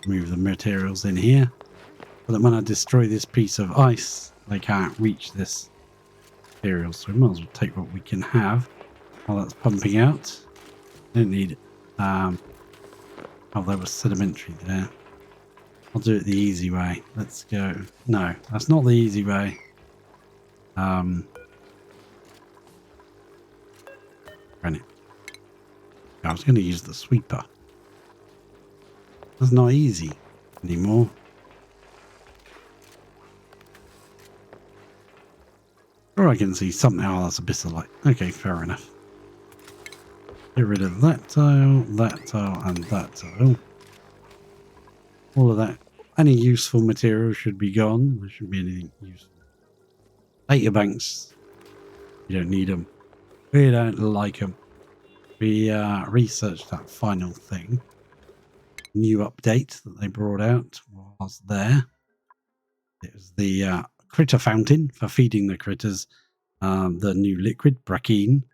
Move the materials in here. But then when I destroy this piece of ice, they can't reach this material. So we might as well take what we can have while that's pumping out. Don't need it. Oh, there was sedimentary there. I'll do it the easy way. Let's go. No, that's not the easy way. Run it. I was going to use the sweeper. That's not easy anymore. Or I can see something. Oh, that's a bit of light. Okay, fair enough. Get rid of that tile, and that tile. All of that any useful material should be gone. There shouldn't be anything useful. Data banks, we don't need them. We don't like them. We researched that final thing. New update that they brought out was there. It was the critter fountain for feeding the critters the new liquid, brackine.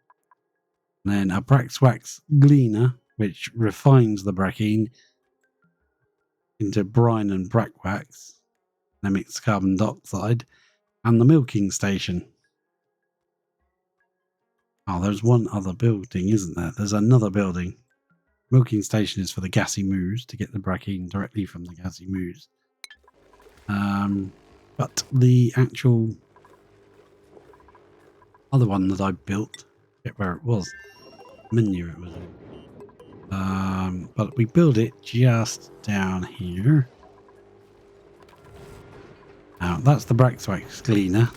And then a Braxwax gleaner, which refines the brackine into brine and brackwax, and emits carbon dioxide, and the milking station. Oh, there's one other building, isn't there? There's another building. Milking station is for the gassy moos, to get the brackine directly from the gassy moos. But the actual other one that I built, get where it was, menu it was in. But we built it just down here. Now, that's the Braxwax cleaner.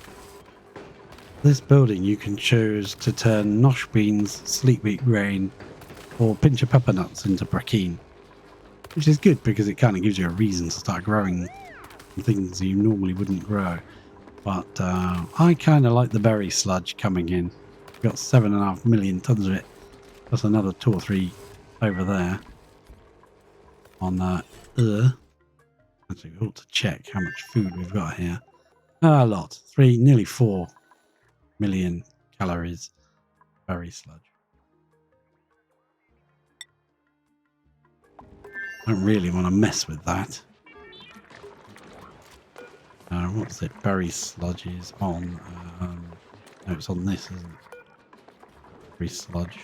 This building you can choose to turn nosh beans, sleet wheat grain, or pinch of pepper nuts into brackine, which is good because it kind of gives you a reason to start growing things you normally wouldn't grow. But I kind of like the berry sludge coming in. We've got 7.5 million tons of it, plus another 2 or 3 over there. On actually, we ought to check how much food we've got here. A lot, nearly 4 million calories. Berry sludge. I don't really want to mess with that. What's it? Berry sludge is on. No, it's on this, isn't it? Berry sludge.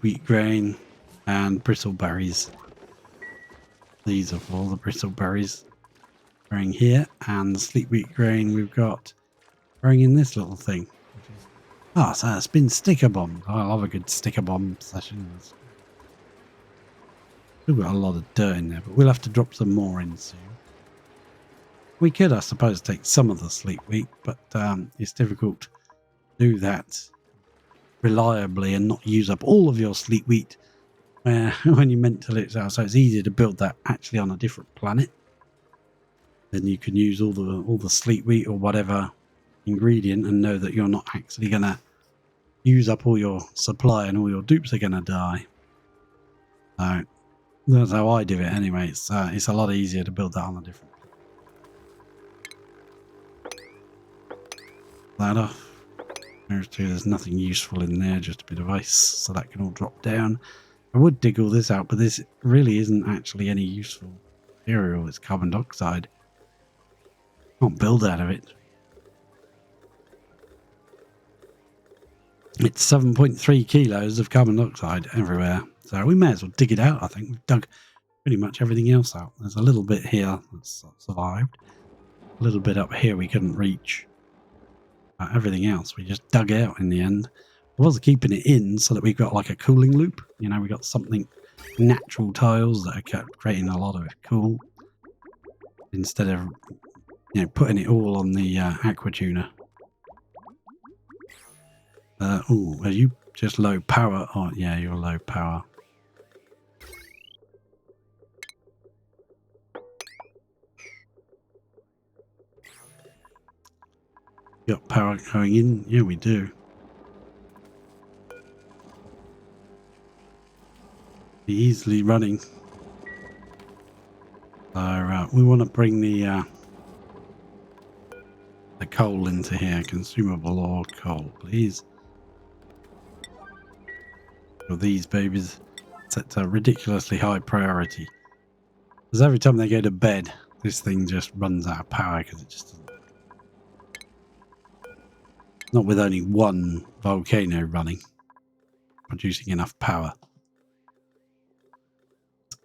Wheat grain and bristleberries. These are all the bristleberries growing here, and the sleep wheat grain we've got growing in this little thing. So it's been sticker bombed. I love a good sticker bomb session. We've got a lot of dirt in there, but we'll have to drop some more in soon. We could, I suppose, take some of the sleep wheat, but it's difficult to do that reliably and not use up all of your sleep wheat when you mental it out. So it's easier to build that actually on a different planet. Then you can use all the sleep wheat or whatever ingredient and know that you're not actually going to use up all your supply and all your dupes are going to die. So that's how I do it anyway. It's a lot easier to build that on a different that off. There's nothing useful in there, just a bit of ice, so that can all drop down. I would dig all this out, but this really isn't actually any useful material. It's carbon dioxide. Can't build out of it. It's 7.3 kilos of carbon dioxide everywhere, so we may as well dig it out. I think we've dug pretty much everything else out. There's a little bit here that's survived. A little bit up here we couldn't reach. Everything else we just dug out in the end. I was keeping it in so that we've got like a cooling loop. You know, we got something, natural tiles that are kept creating a lot of it cool. Instead of, putting it all on the aqua tuner. Are you just low power? Oh, yeah, you're low power. Got power going in? Yeah, we do. Be easily running. So we want to bring the coal into here. Consumable ore coal, please. For these babies, set to a ridiculously high priority. Because every time they go to bed, this thing just runs out of power because it just doesn't. Not with only one volcano running, producing enough power.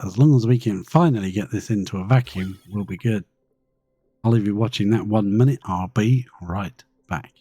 As long as we can finally get this into a vacuum, we'll be good. I'll leave you watching that 1 minute. I'll be right back.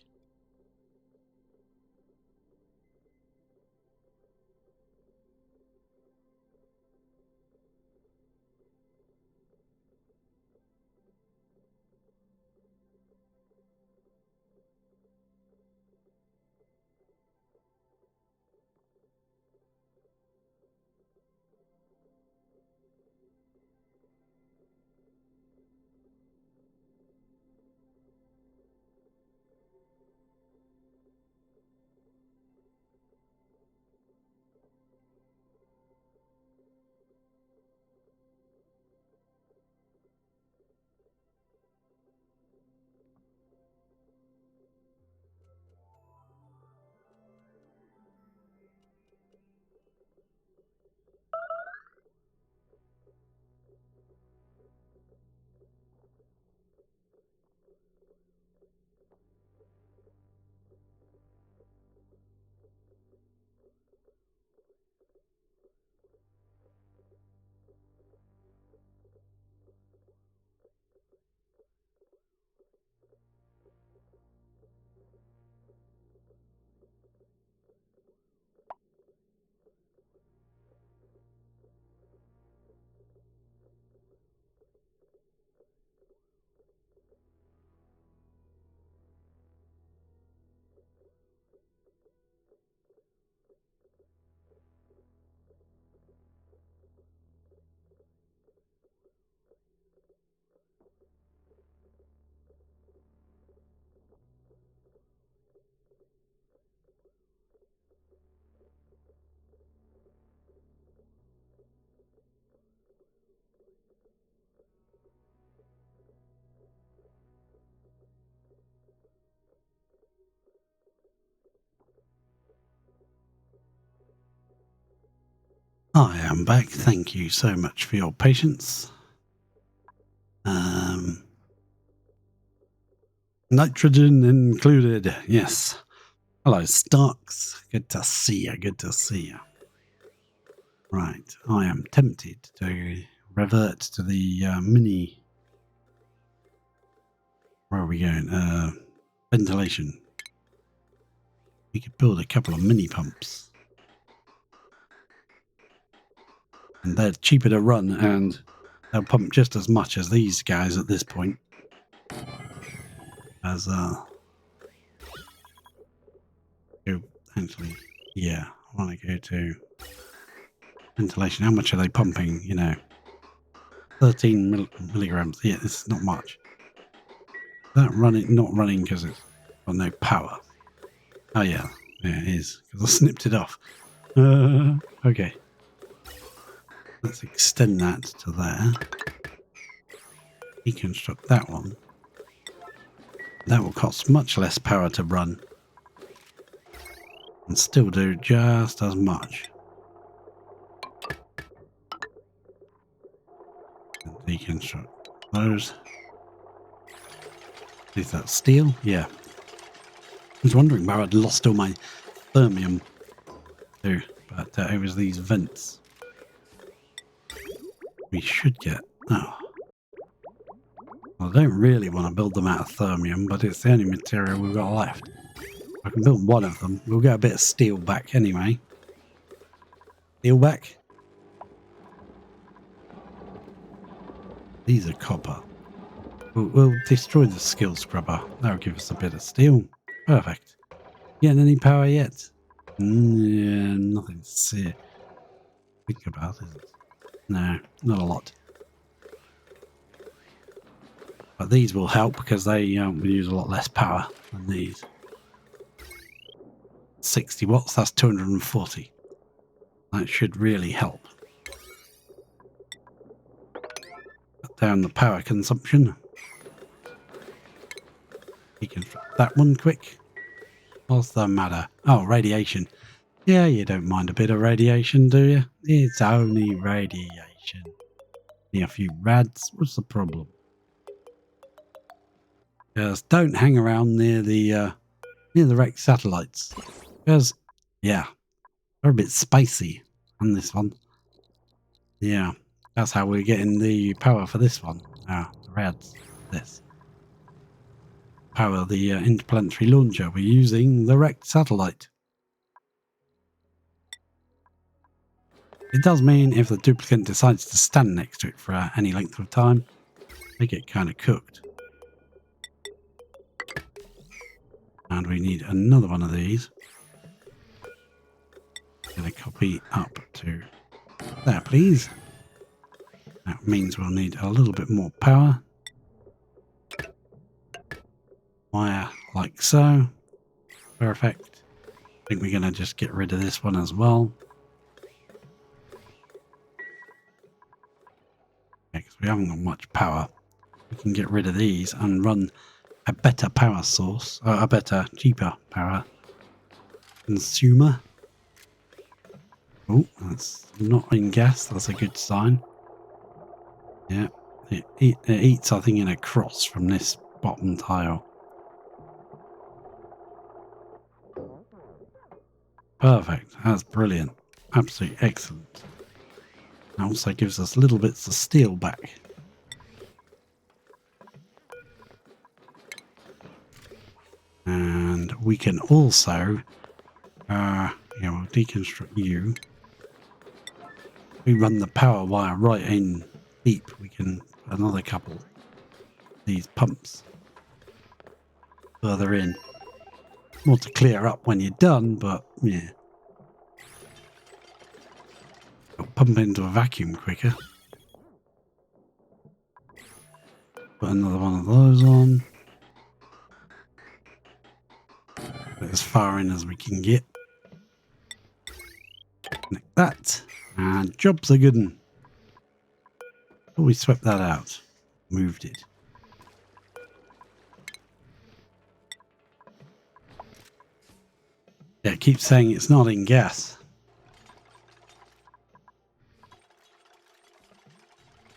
I am back. Thank you so much for your patience. Nitrogen included. Yes. Hello, Starks. Good to see you. Good to see you. Right. I am tempted to revert to the mini. Where are we going? Ventilation. We could build a couple of mini pumps. And they're cheaper to run and they'll pump just as much as these guys at this point. As actually, yeah, I want to go to ventilation. How much are they pumping? 13 milligrams. Yeah, it's not much. That running, not running because it's got no power. Oh yeah, it is because I snipped it off. Okay, let's extend that to there. Deconstruct that one. That will cost much less power to run and still do just as much. Deconstruct those. Is that steel? Yeah. I was wondering where I'd lost all my thermium to, but it was these vents. We should get. Oh. I don't really want to build them out of thermium, but it's the only material we've got left. I can build one of them. We'll get a bit of steel back anyway. Steel back? These are copper. We'll destroy the skill scrubber. That'll give us a bit of steel. Perfect. Getting any power yet? Yeah, nothing to see. Think about it. No, not a lot. But these will help because they will use a lot less power than these. 60 watts, that's 240. That should really help. Cut down the power consumption. You can that one quick. What's the matter? Oh, radiation. Yeah, you don't mind a bit of radiation, do you? It's only radiation. Yeah, a few rads. What's the problem? Just don't hang around near the wrecked satellites. Because, yeah, they're a bit spacey on this one. Yeah, that's how we're getting the power for this one. Ah, the rads. This. Power the interplanetary launcher. We're using the wrecked satellite. It does mean if the duplicate decides to stand next to it for any length of time, they get kind of cooked. And we need another one of these. Going to copy up to there, please. That means we'll need a little bit more power. Wire like so. Perfect. I think we're going to just get rid of this one as well. Because we haven't got much power. We can get rid of these and run a better power source, a better, cheaper power consumer. Oh, that's not in gas. That's a good sign. Yeah, it eats, I think, in a cross from this bottom tile. Perfect. That's brilliant. Absolutely excellent. It also gives us little bits of steel back. And we can also, we'll deconstruct you. We run the power wire right in deep. We can put another couple of these pumps further in. More to clear up when you're done, but yeah. It'll pump into a vacuum quicker. Put another one of those on. Put as far in as we can get. Connect that. And job's a good one. Oh, we swept that out. Moved it. Yeah, it keeps saying it's not in gas.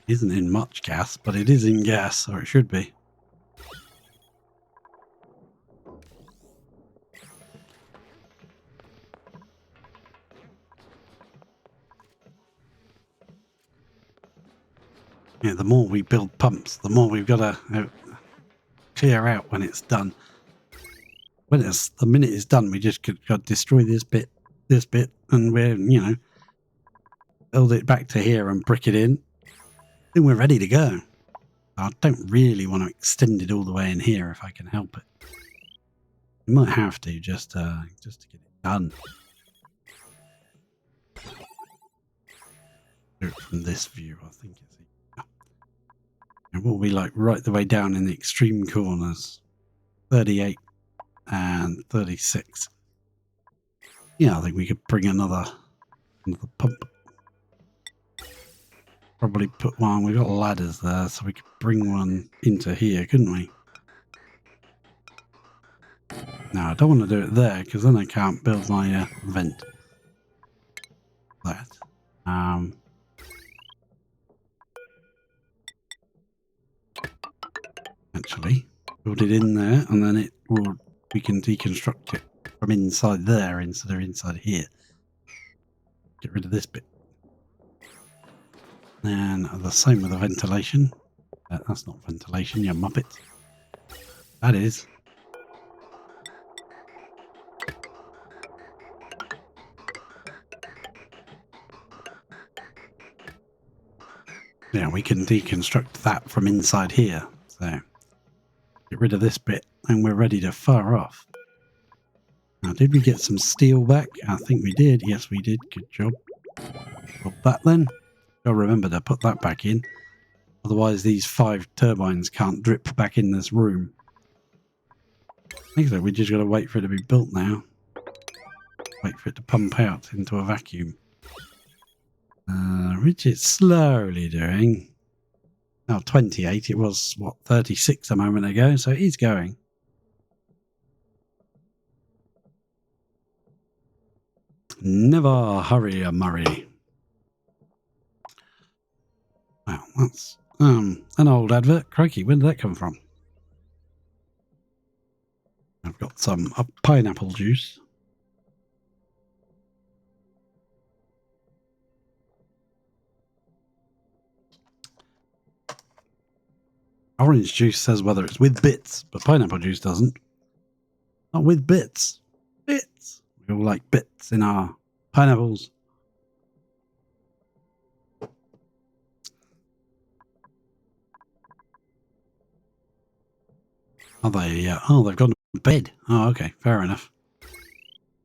Isn't in much gas, but it is in gas, or it should be. Yeah, the more we build pumps, the more we've got to clear out when it's done. When it's the minute it's done, we just got to destroy this bit, and we're, you know, build it back to here and brick it in. Then we're ready to go. I don't really want to extend it all the way in here if I can help it. We might have to just to get it done. Do it from this view, I think it's. It will be like right the way down in the extreme corners, 38 and 36. Yeah, I think we could bring another pump. Probably put one. We've got ladders there, so we could bring one into here, couldn't we? No, I don't want to do it there because then I can't build my vent. That. Actually, build it in there, and then we can deconstruct it from inside there instead of inside here. Get rid of this bit. And the same with the ventilation. That's not ventilation, you muppet. That is. Yeah, we can deconstruct that from inside here. So get rid of this bit and we're ready to fire off. Now, did we get some steel back? I think we did. Yes, we did. Good job. Put that then. I'll remember to put that back in. Otherwise, these 5 turbines can't drip back in this room. I think so. We just got to wait for it to be built now. Wait for it to pump out into a vacuum. Which it's slowly doing. Now 28. It was, what, 36 a moment ago. So it is going. Never hurry a Murray. Wow, that's an old advert. Crikey, where did that come from? I've got some pineapple juice. Orange juice says whether it's with bits, but pineapple juice doesn't. Not with bits. Bits. We all like bits in our pineapples. Are they? Oh, they've gone to bed. Oh, okay. Fair enough.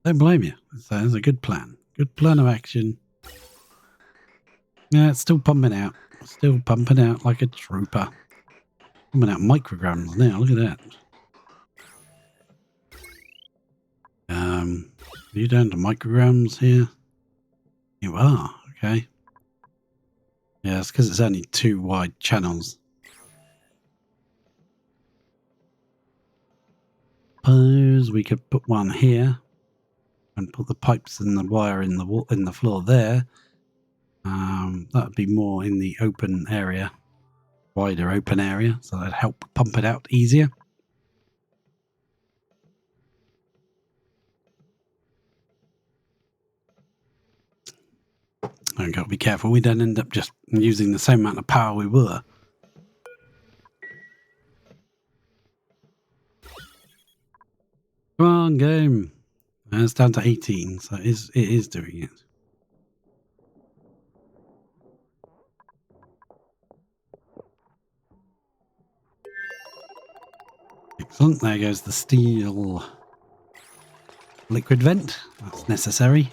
Don't blame you. It's a good plan. Good plan of action. Yeah, it's still pumping out. Still pumping out like a trooper. Pumping out micrograms now. Look at that. Are you down to micrograms here? You are. Okay. Yeah, it's because it's only 2 wide channels. Suppose we could put one here and put the pipes and the wire in the floor there. That would be more in the open area, wider open area, so that'd help pump it out easier. I've got to be careful we don't end up just using the same amount of power we were. Come on, game. It's down to 18, so it is doing it. Excellent. There goes the steel liquid vent. That's necessary.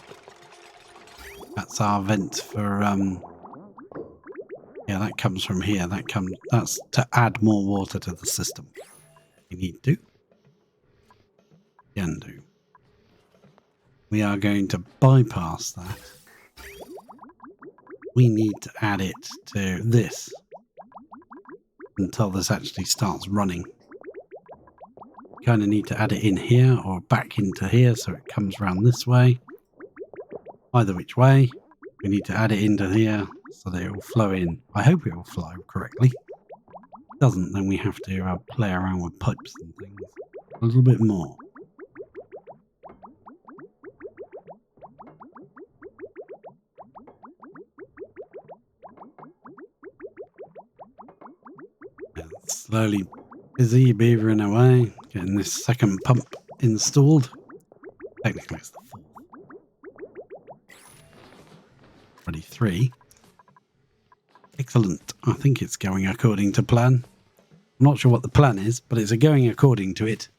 That's our vent for yeah, that comes from here. That's to add more water to the system. We need to. Can do. We are going to bypass that. We need to add it to this until this actually starts running. Kind of need to add it in here or back into here so it comes around this way. Either which way, we need to add it into here so that it will flow in. I hope it will flow correctly. If it doesn't, then we have to play around with pipes and things a little bit more. Slowly busy beavering away, getting this second pump installed. Technically it's the fourth. Already 3. Excellent. I think it's going according to plan. I'm not sure what the plan is, but it's going according to it.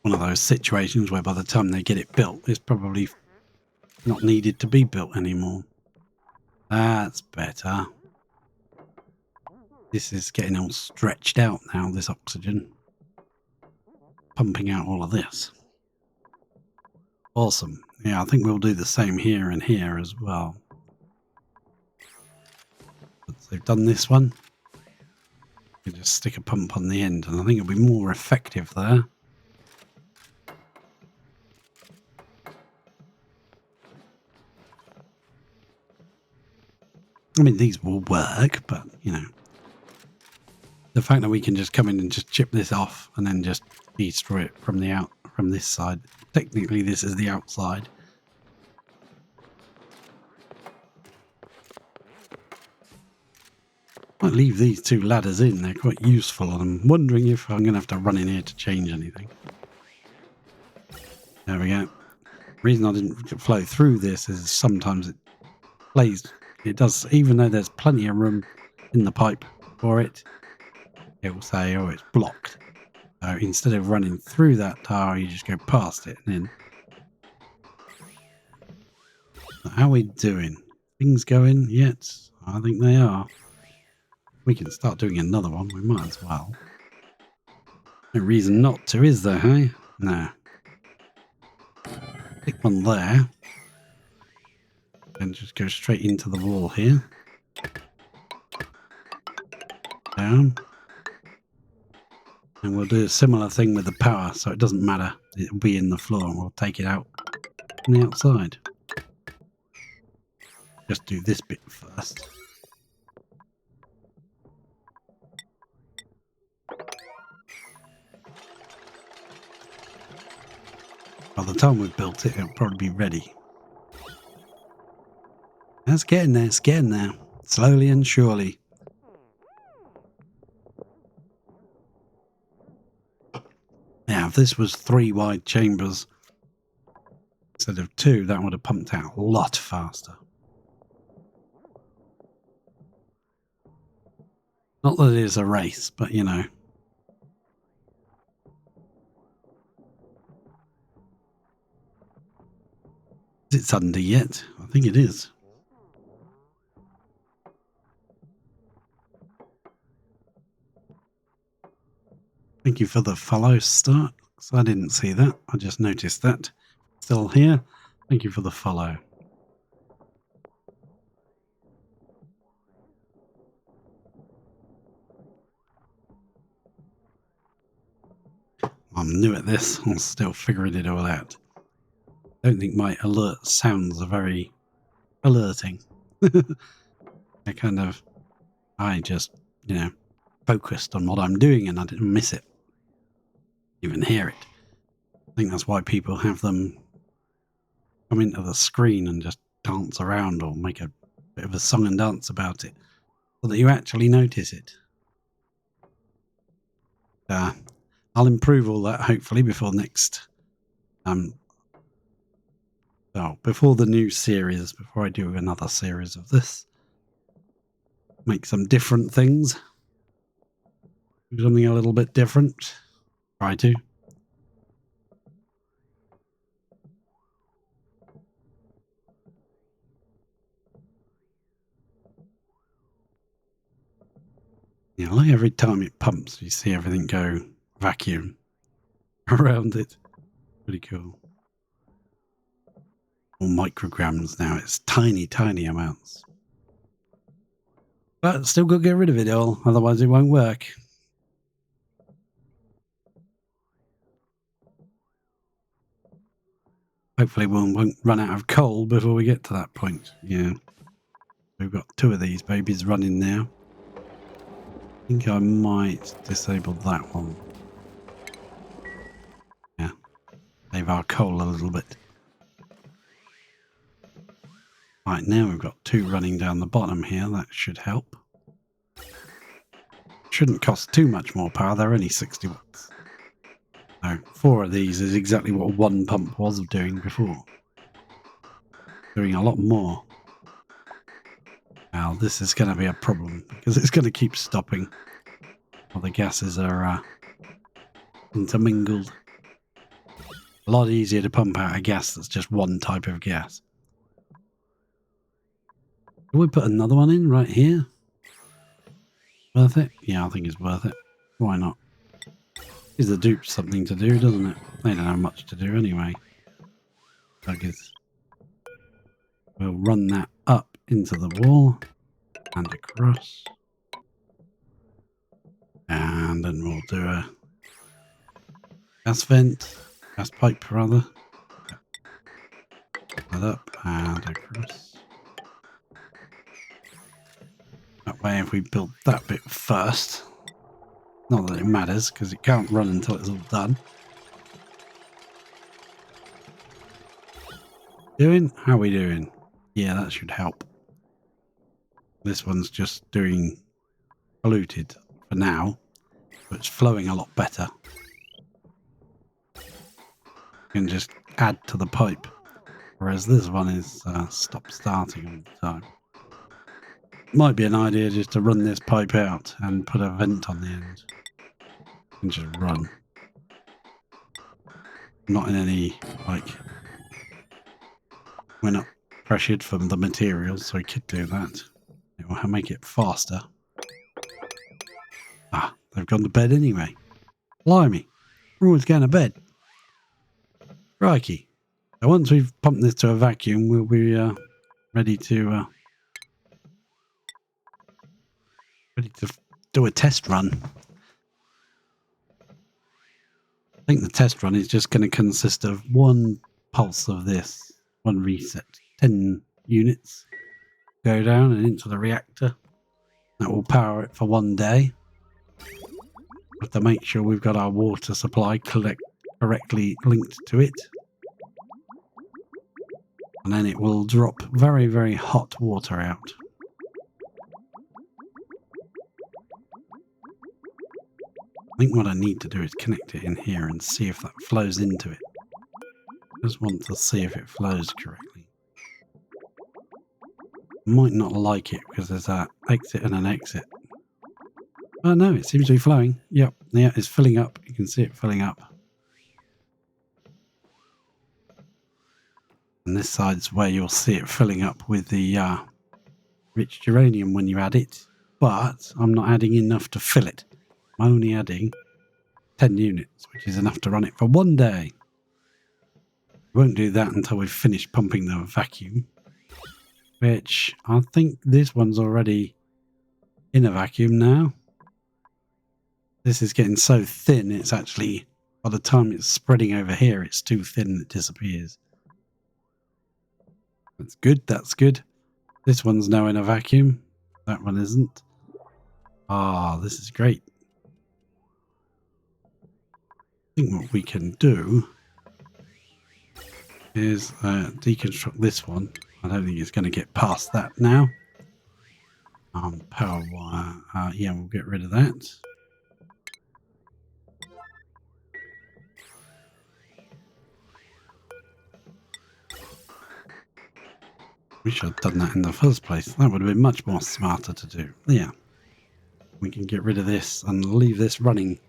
One of those situations where by the time they get it built, it's probably not needed to be built anymore. That's better. This is getting all stretched out now, this oxygen. Pumping out all of this. Awesome. Yeah, I think we'll do the same here and here as well. Once they've done this one, we just stick a pump on the end, and I think it'll be more effective there. I mean, these will work, but, you know, the fact that we can just come in and just chip this off and then just destroy it from this side. Technically, this is the outside. Might leave these 2 ladders in. They're quite useful, and I'm wondering if I'm going to have to run in here to change anything. There we go. The reason I didn't flow through this is sometimes it plays. It does, even though there's plenty of room in the pipe for it, it will say, oh, it's blocked. So instead of running through that tower, you just go past it and then. How are we doing? Things going yet? I think they are. We can start doing another one. We might as well. No reason not to, is there, hey? No. Pick one there. And just go straight into the wall here. Down. And we'll do a similar thing with the power, so it doesn't matter. It'll be in the floor, and we'll take it out from the outside. Just do this bit first. By the time we've built it, it'll probably be ready. It's getting there, it's getting there. Slowly and surely. Now, if this was 3 wide chambers instead of 2, that would have pumped out a lot faster. Not that it is a race, but you know. Is it under yet? I think it is. Thank you for the follow start. So I didn't see that. I just noticed that. Still here. Thank you for the follow. I'm new at this. I'm still figuring it all out. Don't think my alert sounds are very alerting. I just, you know, focused on what I'm doing and I didn't miss it. Even hear it. I think that's why people have them come into the screen and just dance around or make a bit of a song and dance about it, so that you actually notice it. I'll improve all that hopefully before next before the new series, before I do another series of this. Make some different things. Do something a little bit different. Try to. Yeah, like every time it pumps, you see everything go vacuum around it. Pretty cool. All micrograms now. It's tiny, tiny amounts. But still got to get rid of it all, otherwise it won't work. Hopefully we won't run out of coal before we get to that point. Yeah. We've got 2 of these babies running now. I think I might disable that one. Yeah. Save our coal a little bit. Right, now we've got 2 running down the bottom here. That should help. Shouldn't cost too much more power. They're only 60 watts. So 4 of these is exactly what 1 pump was doing before. Doing a lot more. Now this is going to be a problem because it's going to keep stopping while the gases are intermingled. A lot easier to pump out a gas that's just one type of gas. Can we put another one in right here? Worth it? Yeah, I think it's worth it. Why not? Gives the dupes something to do, doesn't it? They don't have much to do anyway. Buggers. We'll run that up into the wall and across. And then we'll do a gas vent, gas pipe rather. That up and across. That way if we build that bit first, not that it matters because it can't run until it's all done. Doing? How are we doing? Yeah, that should help. This one's just doing polluted for now, but it's flowing a lot better. You can just add to the pipe, whereas this one is stop starting all the time. Might be an idea just to run this pipe out and put a vent on the end and just run. Not in any, like, we're not pressured from the materials, so we could do that. It will make it faster. Ah, they've gone to bed anyway. Blimey, we're always going to bed. Crikey. So once we've pumped this to a vacuum, we'll be ready to do a test run. I think the test run is just going to consist of 1 pulse of this, 1 reset, 10 units go down and into the reactor. That will power it for 1 day. We have to make sure we've got our water supply correctly linked to it. And then it will drop very, very hot water out. I think what I need to do is connect it in here and see if that flows into it. I just want to see if it flows correctly. I might not like it because there's an exit and an exit. Oh no, it seems to be flowing. Yep, yeah, it's filling up. You can see it filling up. And this side's where you'll see it filling up with the rich uranium when you add it. But I'm not adding enough to fill it. I'm only adding 10 units, which is enough to run it for 1 day. We won't do that until we've finished pumping the vacuum. Which I think this one's already in a vacuum now. This is getting so thin, it's actually, by the time it's spreading over here, it's too thin and it disappears. That's good, that's good. This one's now in a vacuum. That one isn't. Ah, this is great. I think what we can do is deconstruct this one. I don't think it's going to get past that now. Power wire. Yeah, we'll get rid of that. We should have done that in the first place. That would have been much more smarter to do. Yeah. We can get rid of this and leave this running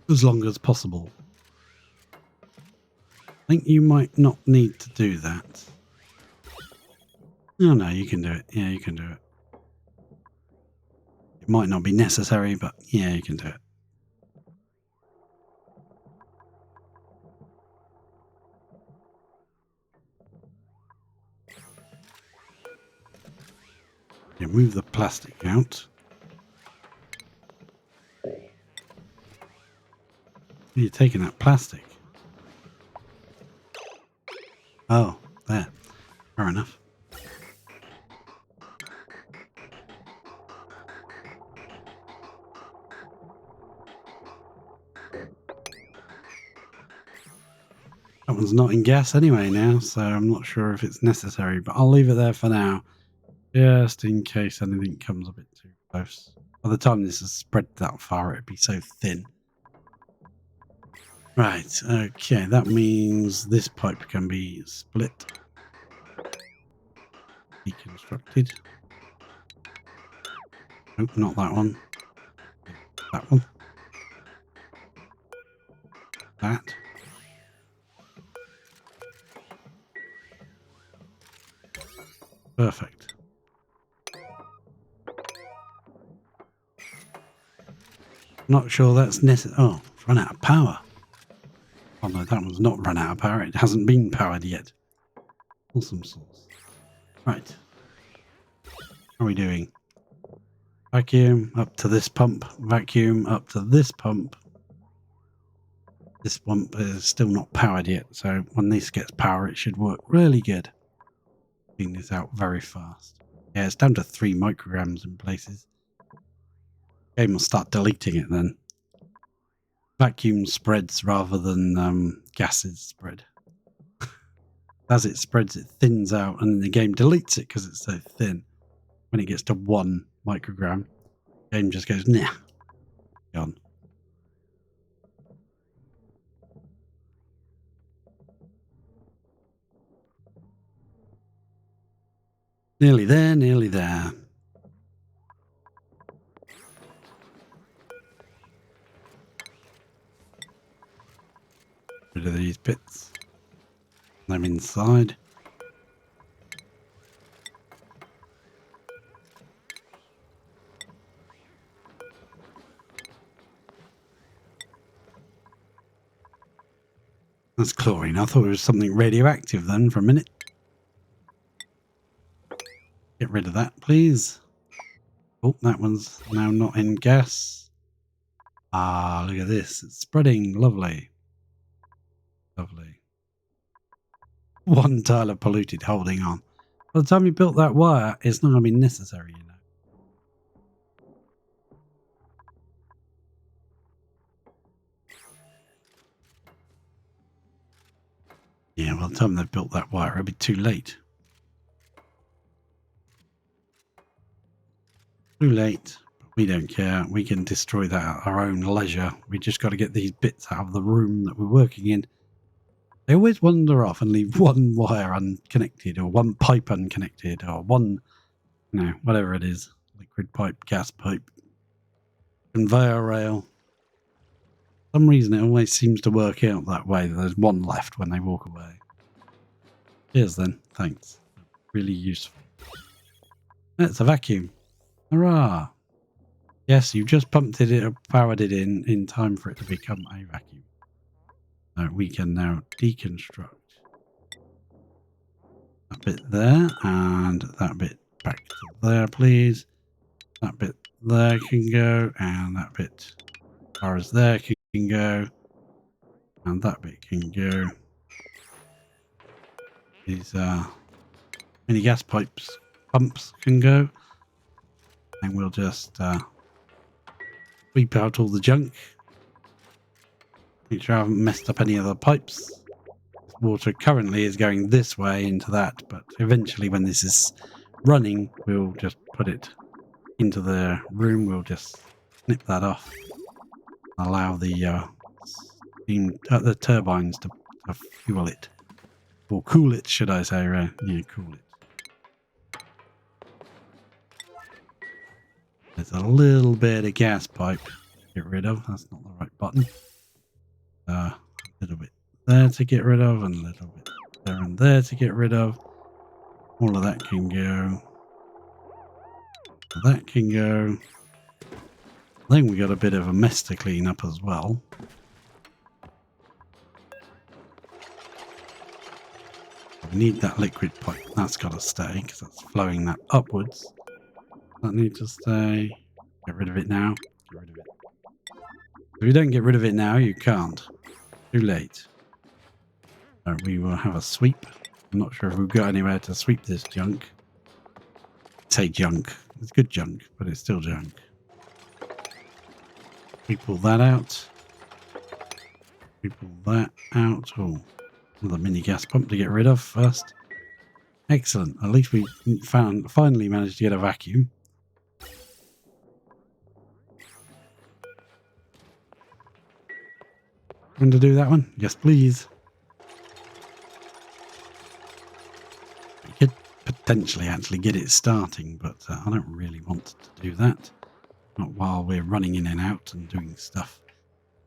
as long as possible. I think you might not need to do that. Oh no, you can do it. Yeah, you can do it. It might not be necessary, but yeah, you can do it. You move the plastic out. You're taking that plastic. Oh, there. Fair enough. That one's not in gas anyway now, so I'm not sure if it's necessary, but I'll leave it there for now, just in case anything comes a bit too close. By the time this is spread that far, it'd be so thin. Right, okay, that means this pipe can be split, deconstructed. Nope, not that one. That one. That. Perfect. Not sure that's necessary. Oh, it's run out of power. Oh no, that one's not run out of power. It hasn't been powered yet. Awesome sauce. Right. How are we doing? Vacuum up to this pump. Vacuum up to this pump. This pump is still not powered yet, so when this gets power, it should work really good. Clean this out very fast. Yeah, it's down to 3 micrograms in places. Game will start deleting it then. Vacuum spreads rather than gases spread. As it spreads, it thins out, and then the game deletes it because it's so thin. When it gets to 1 microgram, the game just goes, nah, gone. Nearly there, nearly there. Rid of these bits. Them inside. That's chlorine. I thought it was something radioactive then for a minute. Get rid of that, please. Oh, that one's now not in gas. Ah, look at this. It's spreading. Lovely. Lovely. 1 tile of polluted holding on. By the time you built that wire, it's not going to be necessary, you know. Yeah, by the time they've built that wire, it'll be too late. Too late. But we don't care. We can destroy that at our own leisure. We just got to get these bits out of the room that we're working in. They always wander off and leave 1 wire unconnected, or 1 pipe unconnected, or 1, you know, whatever it is. Liquid pipe, gas pipe, conveyor rail. For some reason, it always seems to work out that way. There's 1 left when they walk away. Cheers then. Thanks. Really useful. It's a vacuum. Hurrah! Yes, you just pumped it or powered it in time for it to become a vacuum. So we can now deconstruct that bit there and that bit back to there, please. That bit there can go, and that bit as far as there can go, and that bit can go. These mini gas pumps can go, and we'll just sweep out all the junk. Make sure I haven't messed up any of the pipes. Water currently is going this way into that, but eventually when this is running, we'll just put it into the room. We'll just snip that off, allow the the turbines to fuel it, or cool it, should I say? Yeah, cool it. There's a little bit of gas pipe to get rid of. That's not the right button. A little bit there to get rid of, and a little bit there and there to get rid of. All of that can go. That can go. Then we got a bit of a mess to clean up as well. We need that liquid pipe. That's got to stay because that's flowing that upwards. That needs to stay. Get rid of it now. Get rid of it. If you don't get rid of it now, you can't. Too late. So we will have a sweep. I'm not sure if we've got anywhere to sweep this junk. I'd say junk. It's good junk, but it's still junk. We pull that out. We pull that out. Oh, another mini gas pump to get rid of first. Excellent. At least we finally managed to get a vacuum. Want to do that one? Yes, please. We could potentially actually get it starting, but I don't really want to do that. Not while we're running in and out and doing stuff,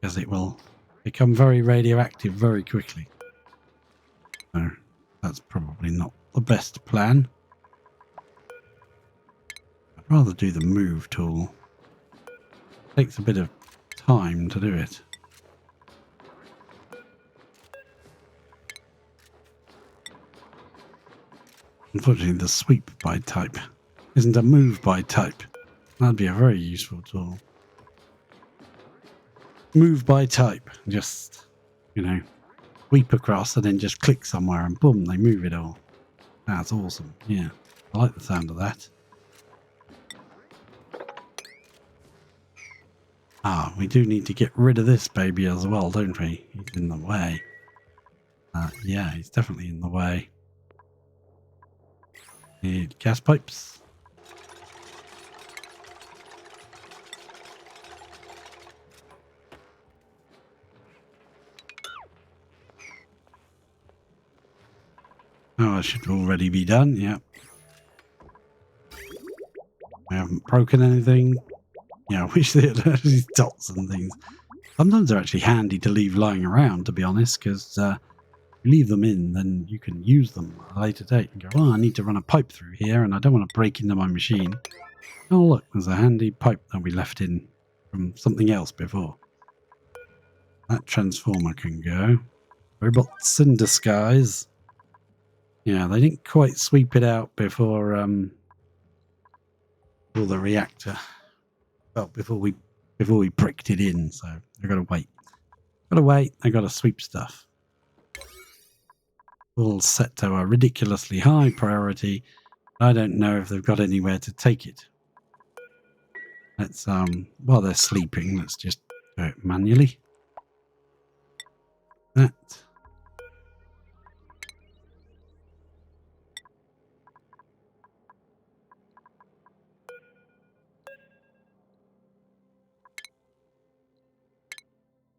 because it will become very radioactive very quickly. So that's probably not the best plan. I'd rather do the move tool. It takes a bit of time to do it. Unfortunately, the sweep by type isn't a move by type. That'd be a very useful tool. Move by type. Just, sweep across and then just click somewhere and boom, they move it all. That's awesome. Yeah, I like the sound of that. Ah, we do need to get rid of this baby as well, don't we? He's in the way. Yeah, he's definitely in the way. Need gas pipes. Oh, it should already be done, yeah. I haven't broken anything. Yeah, I wish they had these dots and things. Sometimes they're actually handy to leave lying around, to be honest, because you leave them in, then you can use them at a later date and go, oh, I need to run a pipe through here and I don't want to break into my machine. Oh, look, there's a handy pipe that we left in from something else before. That transformer can go. Robots in disguise. Yeah, they didn't quite sweep it out before the reactor. Well, before we bricked it in, so I gotta wait. I gotta sweep stuff. All set to a ridiculously high priority. I don't know if they've got anywhere to take it. Let's while they're sleeping, let's just do it manually. That.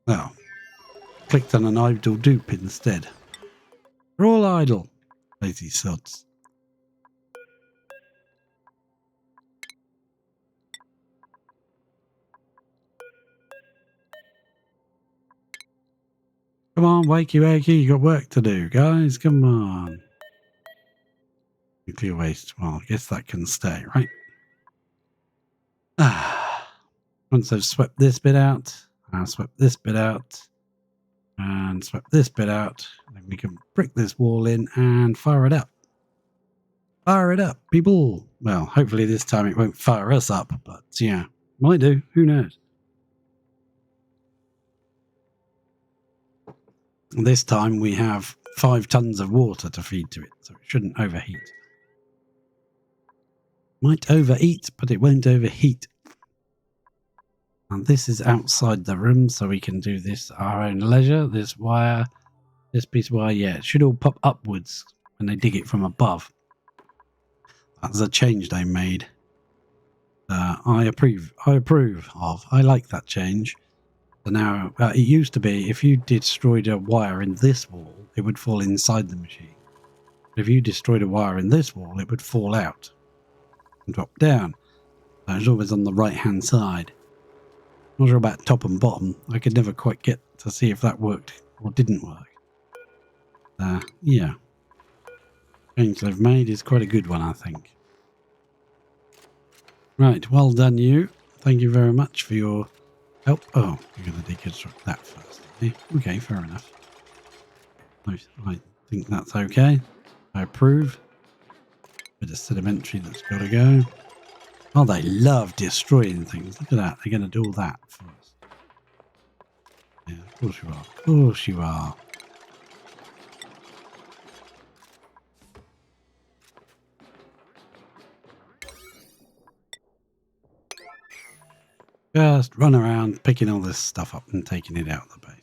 Oh. Clicked on an idle dupe instead. They're all idle. Lazy sods. Come on, wakey wakey, you got work to do, guys. Come on. Nuclear waste. Well, I guess that can stay, right? Once I've swept this bit out, I'll swept this bit out, and swept this bit out, then we can brick this wall in and fire it up. Fire it up, people. Well, hopefully this time it won't fire us up, but yeah, might do. Who knows? This time we have 5 tons of water to feed to it, so it shouldn't overheat. Might overeat, but it won't overheat. And this is outside the room, so we can do this at our own leisure. This wire, this piece of wire, yeah, it should all pop upwards when they dig it from above. That's a change they made. I approve of. I like that change. So now, it used to be if you destroyed a wire in this wall, it would fall inside the machine. If you destroyed a wire in this wall, it would fall out and drop down. So it was always on the right-hand side. Not sure about top and bottom. I could never quite get to see if that worked or didn't work. Yeah. Change they've made is quite a good one, I think. Right, well done you. Thank you very much for your help. Oh, you're going to deconstruct that first. Okay, fair enough. I think that's okay. I approve. Bit of sedimentary that's got to go. Oh, they love destroying things. Look at that. They're going to do all that for us. Yeah, of course you are. Of course you are. Just run around picking all this stuff up and taking it out of the base.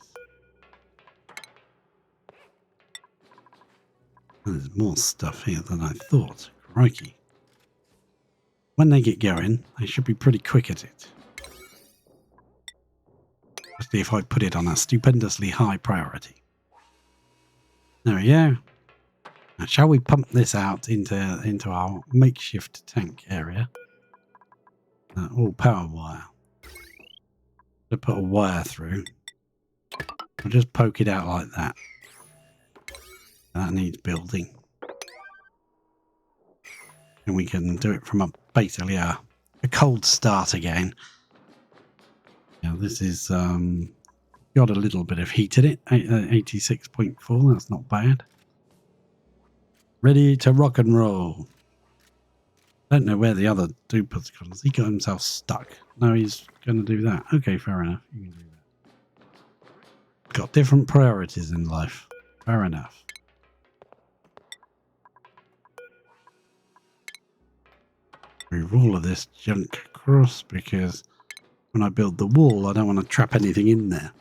And there's more stuff here than I thought. Crikey. When they get going, they should be pretty quick at it. Especially if I put it on a stupendously high priority. There we go. Now, shall we pump this out into our makeshift tank area? All power wire. To put a wire through. I'll just poke it out like that. That needs building. And we can do it from basically a cold start again. Now this is got a little bit of heat in it. 86.4, that's not bad. Ready to rock and roll. Don't know where the other duper's gone. Has he got himself stuck? No, he's going to do that. Okay, fair enough. You can do that. Got different priorities in life. Fair enough. Move all of this junk across because when I build the wall, I don't want to trap anything in there.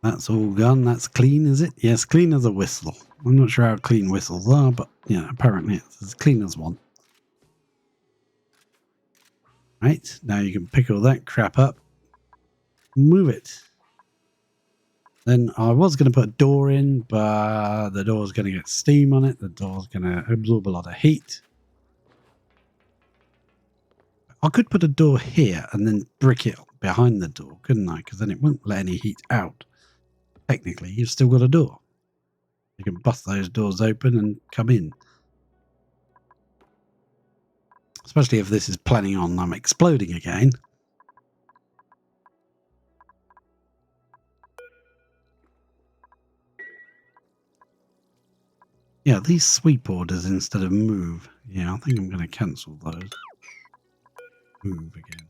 That's all gone. That's clean, is it? Yes, clean as a whistle. I'm not sure how clean whistles are, but yeah, apparently it's as clean as one. Right, now you can pick all that crap up, move it. Then I was going to put a door in, but the door's going to get steam on it. The door's going to absorb a lot of heat. I could put a door here and then brick it behind the door, couldn't I? Because then it won't let any heat out. Technically, you've still got a door. You can bust those doors open and come in. Especially if this is planning on exploding again. Yeah, these sweep orders instead of move. Yeah, I think I'm going to cancel those. Move again.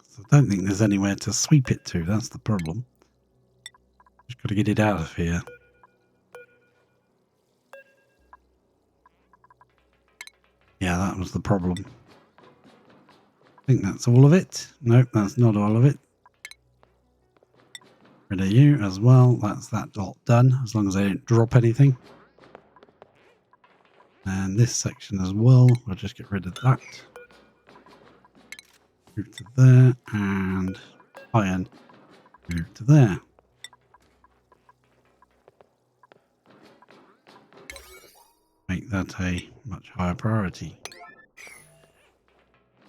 So I don't think there's anywhere to sweep it to. That's the problem. Just got to get it out of here. Yeah, that was the problem. I think that's all of it. Nope, that's not all of it. Rid of you as well. That's that lot done, as long as I don't drop anything. And this section as well. We'll just get rid of that. Move to there, and iron. Move to there. Make that a much higher priority.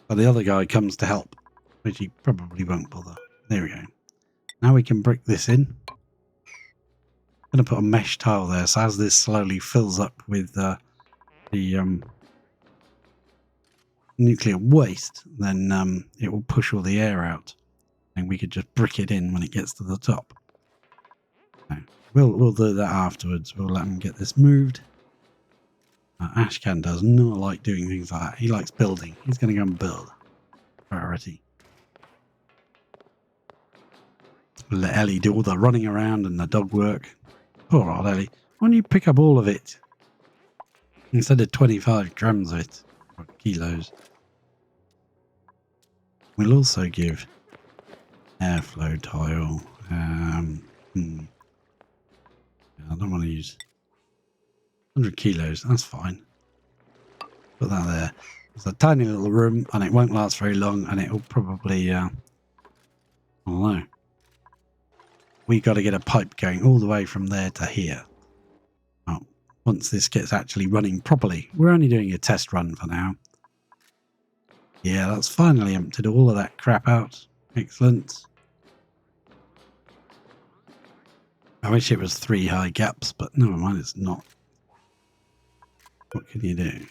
But the other guy comes to help, which he probably won't bother. There we go. Now we can brick this in. I'm going to put a mesh tile there, so as this slowly fills up with the nuclear waste, then it will push all the air out, and we could just brick it in when it gets to the top. No, we'll do that afterwards. We'll let him get this moved. Ashcan does not like doing things like that. He likes building. He's going to go and build. Priority. We'll let Ellie do all the running around and the dog work. Poor old Ellie. Why don't you pick up all of it? Instead of 25 grams of it. Or kilos. We'll also give airflow tile. I don't want to use 100 kilos. That's fine. Put that there. It's a tiny little room and it won't last very long, and it'll probably, I don't know. We got to get a pipe going all the way from there to here. Oh, once this gets actually running properly. We're only doing a test run for now. Yeah, that's finally emptied all of that crap out. Excellent. I wish it was 3 high gaps, but never mind, it's not. What can you do?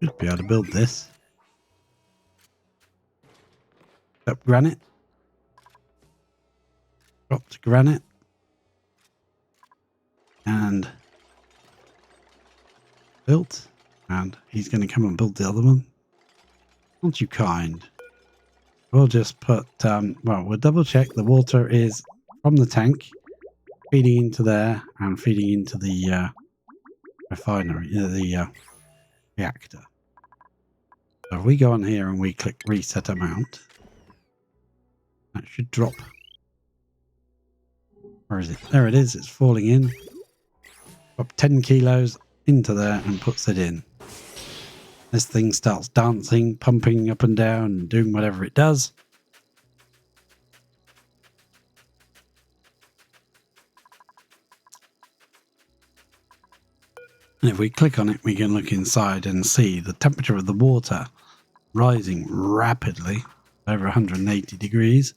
Should be able to build this. Up granite. dropped granite. And built. And he's going to come and build the other one. Aren't you kind? We'll just put, well, we'll double check the water is from the tank, feeding into there and feeding into the refinery, the reactor. So if we go on here and we click reset amount, that should drop. Where is it? There it is. It's falling in. Up 10 kilos into there and puts it in. This thing starts dancing, pumping up and down and doing whatever it does. And if we click on it, we can look inside and see the temperature of the water rising rapidly, over 180 degrees.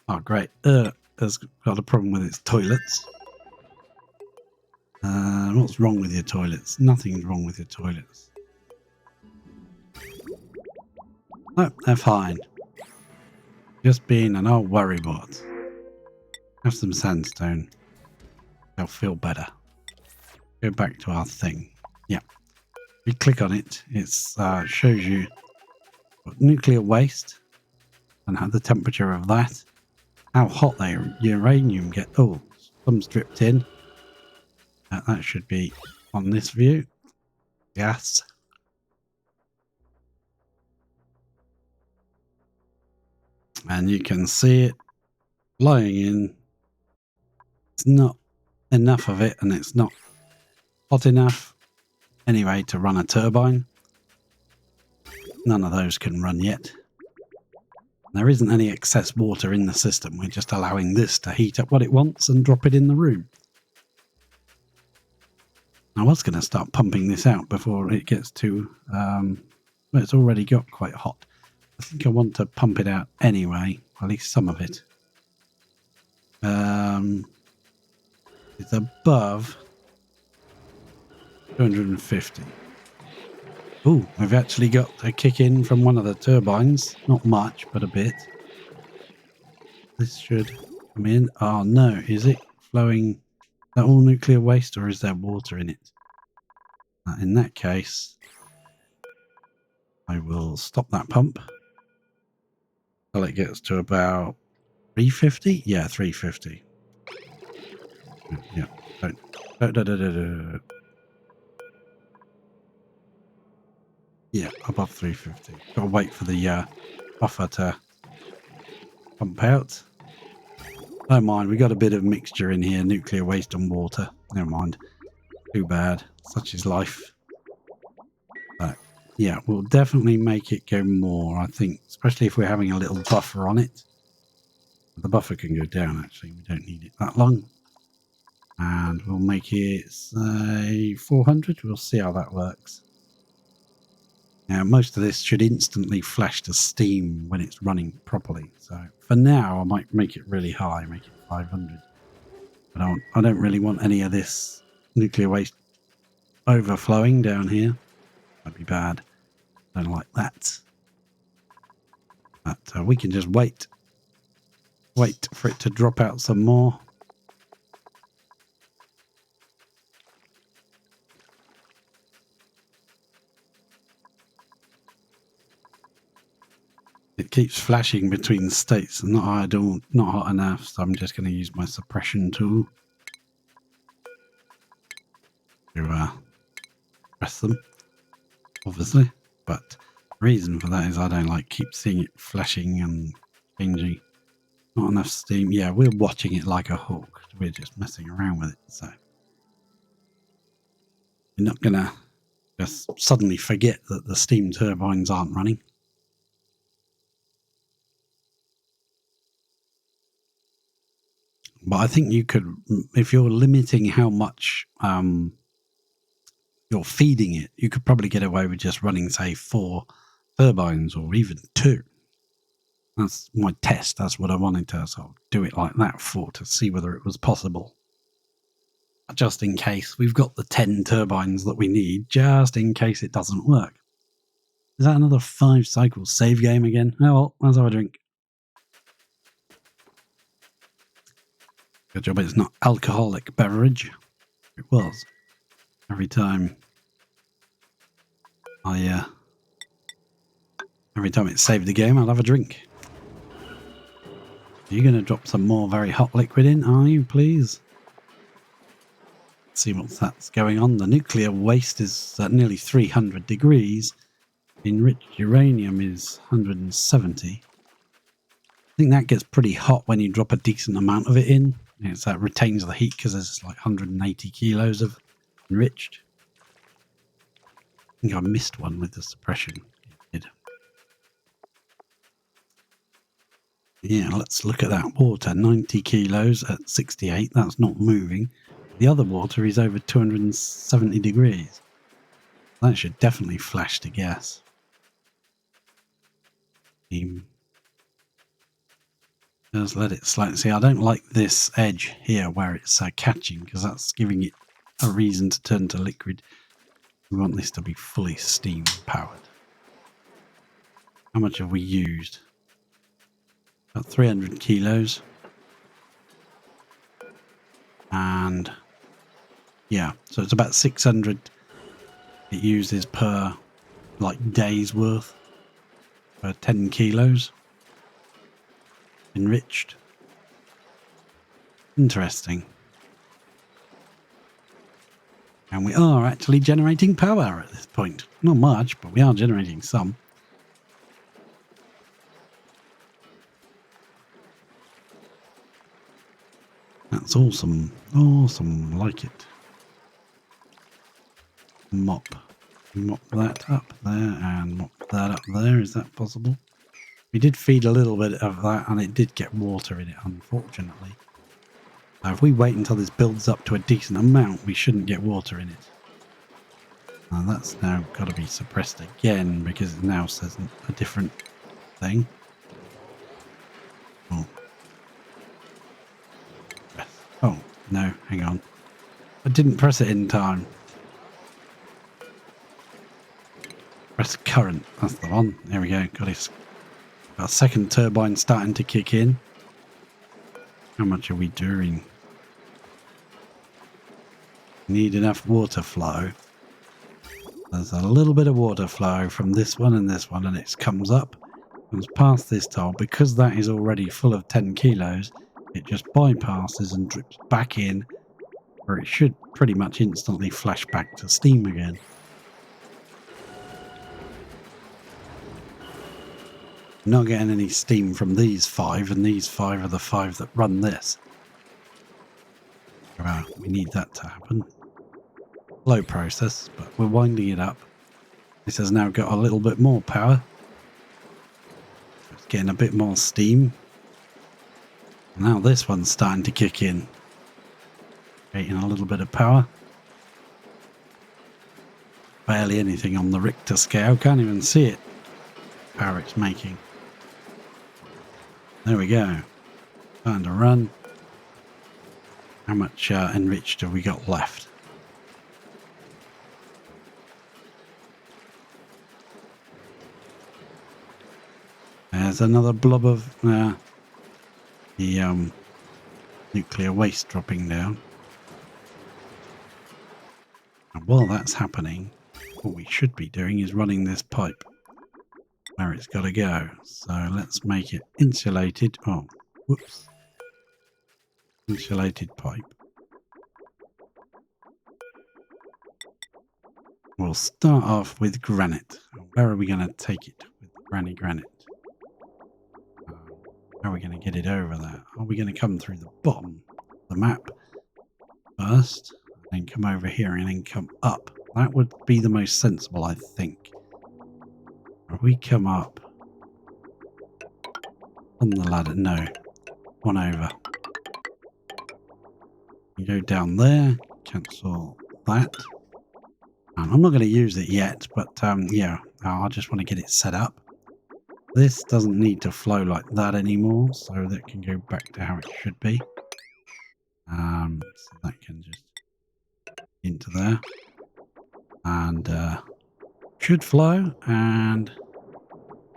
Oh, great. Has got a problem with its toilets. What's wrong with your toilets? Nothing's wrong with your toilets. No, they're fine. Just being an old worrybot. Have some sandstone. They'll feel better. Go back to our thing. Yeah. If you click on it, it shows you nuclear waste and how the temperature of that, how hot the uranium get. Oh, some's dripped in. That should be on this view. Gas. And you can see it lying in. It's not enough of it, and it's not hot enough anyway to run a turbine. None of those can run yet. There isn't any excess water in the system. We're just allowing this to heat up what it wants and drop it in the room. I was going to start pumping this out before it gets too... well, it's already got quite hot. I think I want to pump it out anyway, at least some of it. It's above 250. Ooh, we've actually got a kick in from one of the turbines. Not much, but a bit. This should come in. Oh no, is it flowing? Is that all nuclear waste or is there water in it? In that case, I will stop that pump until it gets to about 350. Yeah, 350. Yeah, don't. Yeah, above 350. Got to wait for the buffer to pump out. Don't mind, we got a bit of mixture in here, nuclear waste and water. Never mind. Too bad. Such is life. But yeah, we'll definitely make it go more, I think, especially if we're having a little buffer on it. The buffer can go down, actually. We don't need it that long. And we'll make it, say, 400. We'll see how that works. Now, most of this should instantly flash to steam when it's running properly. So for now, I might make it really high, make it 500. But I don't really want any of this nuclear waste overflowing down here. That'd be bad. Don't like that. But we can just wait for it to drop out some more. It keeps flashing between states. Not ideal, not hot enough, so I'm just going to use my suppression tool to press them, obviously. But the reason for that is I don't like keep seeing it flashing and changing. Not enough steam. Yeah, we're watching it like a hawk. We're just messing around with it. So you're not going to just suddenly forget that the steam turbines aren't running. But I think you could, if you're limiting how much you're feeding it, you could probably get away with just running, say, 4 turbines or even 2. That's my test. That's what I wanted to sort of do it like that for, to see whether it was possible. Just in case we've got the 10 turbines that we need, just in case it doesn't work. Is that another 5 cycle save game again? Oh well, let's have a drink. Good job it's not alcoholic beverage. It was. Every time it saved the game, I'll have a drink. Are you going to drop some more very hot liquid in, are you, please? Let's see that's going on. The nuclear waste is at nearly 300 degrees. Enriched uranium is 170. I think that gets pretty hot when you drop a decent amount of it in. That retains the heat because there's like 180 kilos of enriched. I think I missed one with the suppression. It did. Yeah, let's look at that water. 90 kilos at 68. That's not moving. The other water is over 270 degrees. That should definitely flash to gas. Just let it slide. See, I don't like this edge here where it's catching because that's giving it a reason to turn to liquid. We want this to be fully steam powered. How much have we used? About 300 kilos. And yeah, so it's about 600 it uses per like day's worth for 10 kilos enriched. Interesting. And we are actually generating power at this point. Not much, but we are generating some. That's awesome. Awesome. Like it. Mop that up there and mop that up there. Is that possible? We did feed a little bit of that and it did get water in it, unfortunately. Now, if we wait until this builds up to a decent amount, we shouldn't get water in it. Now that's now got to be suppressed again because it now says a different thing. Oh. Oh, no, hang on. I didn't press it in time. Press current, that's the one. There we go, got it. Got a second turbine starting to kick in. How much are we doing? Need enough water flow. There's a little bit of water flow from this one, and it comes up, comes past this tile. Because that is already full of 10 kilos, it just bypasses and drips back in, where it should pretty much instantly flash back to steam again. Not getting any steam from these 5, and these 5 are the 5 that run this. We need that to happen. Slow process, but we're winding it up. This has now got a little bit more power. It's getting a bit more steam. Now this one's starting to kick in. Creating a little bit of power. Barely anything on the Richter scale. Can't even see it. Power it's making. There we go. Time to run. How much enriched have we got left? There's another blob of the nuclear waste dropping down. And while that's happening, what we should be doing is running this pipe where it's got to go. So let's make it insulated. Oh, whoops. Insulated pipe. We'll start off with granite. Where are we going to take it with granite? How are we going to get it over there? Are we going to come through the bottom of the map first, and then come over here and then come up? That would be the most sensible, I think. If we come up on the ladder, no, one over. You go down there, cancel that. I'm not going to use it yet, but yeah, I just want to get it set up. This doesn't need to flow like that anymore, so that can go back to how it should be. So that can just into there, and should flow, and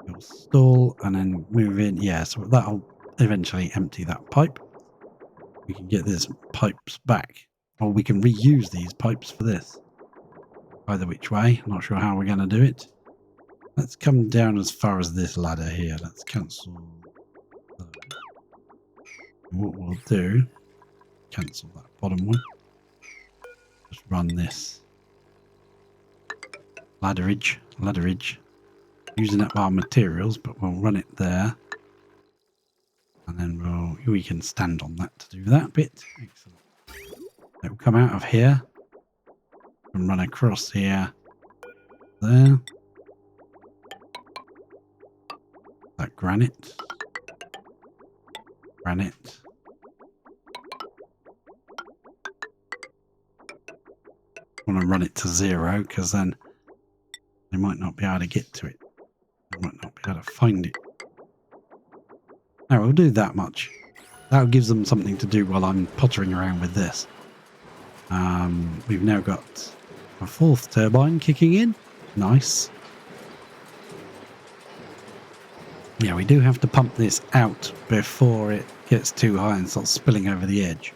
it'll stall, and then move in. Yeah, so that'll eventually empty that pipe. we can get these pipes back. Or we can reuse these pipes for this. Either which way. I'm not sure how we're going to do it. Let's come down as far as this ladder here. Let's cancel those. And what we'll do, cancel that bottom one. Just run this. Ladderage. Using up our materials, but we'll run it there. And then we can stand on that to do that bit. Excellent. It will come out of here and run across here. There. That granite. I want to run it to 0 because then they might not be able to get to it. They might not be able to find it. Now we'll do that much. That gives them something to do while I'm pottering around with this. We've now got a 4th turbine kicking in. Nice. Yeah, we do have to pump this out before it gets too high and starts spilling over the edge.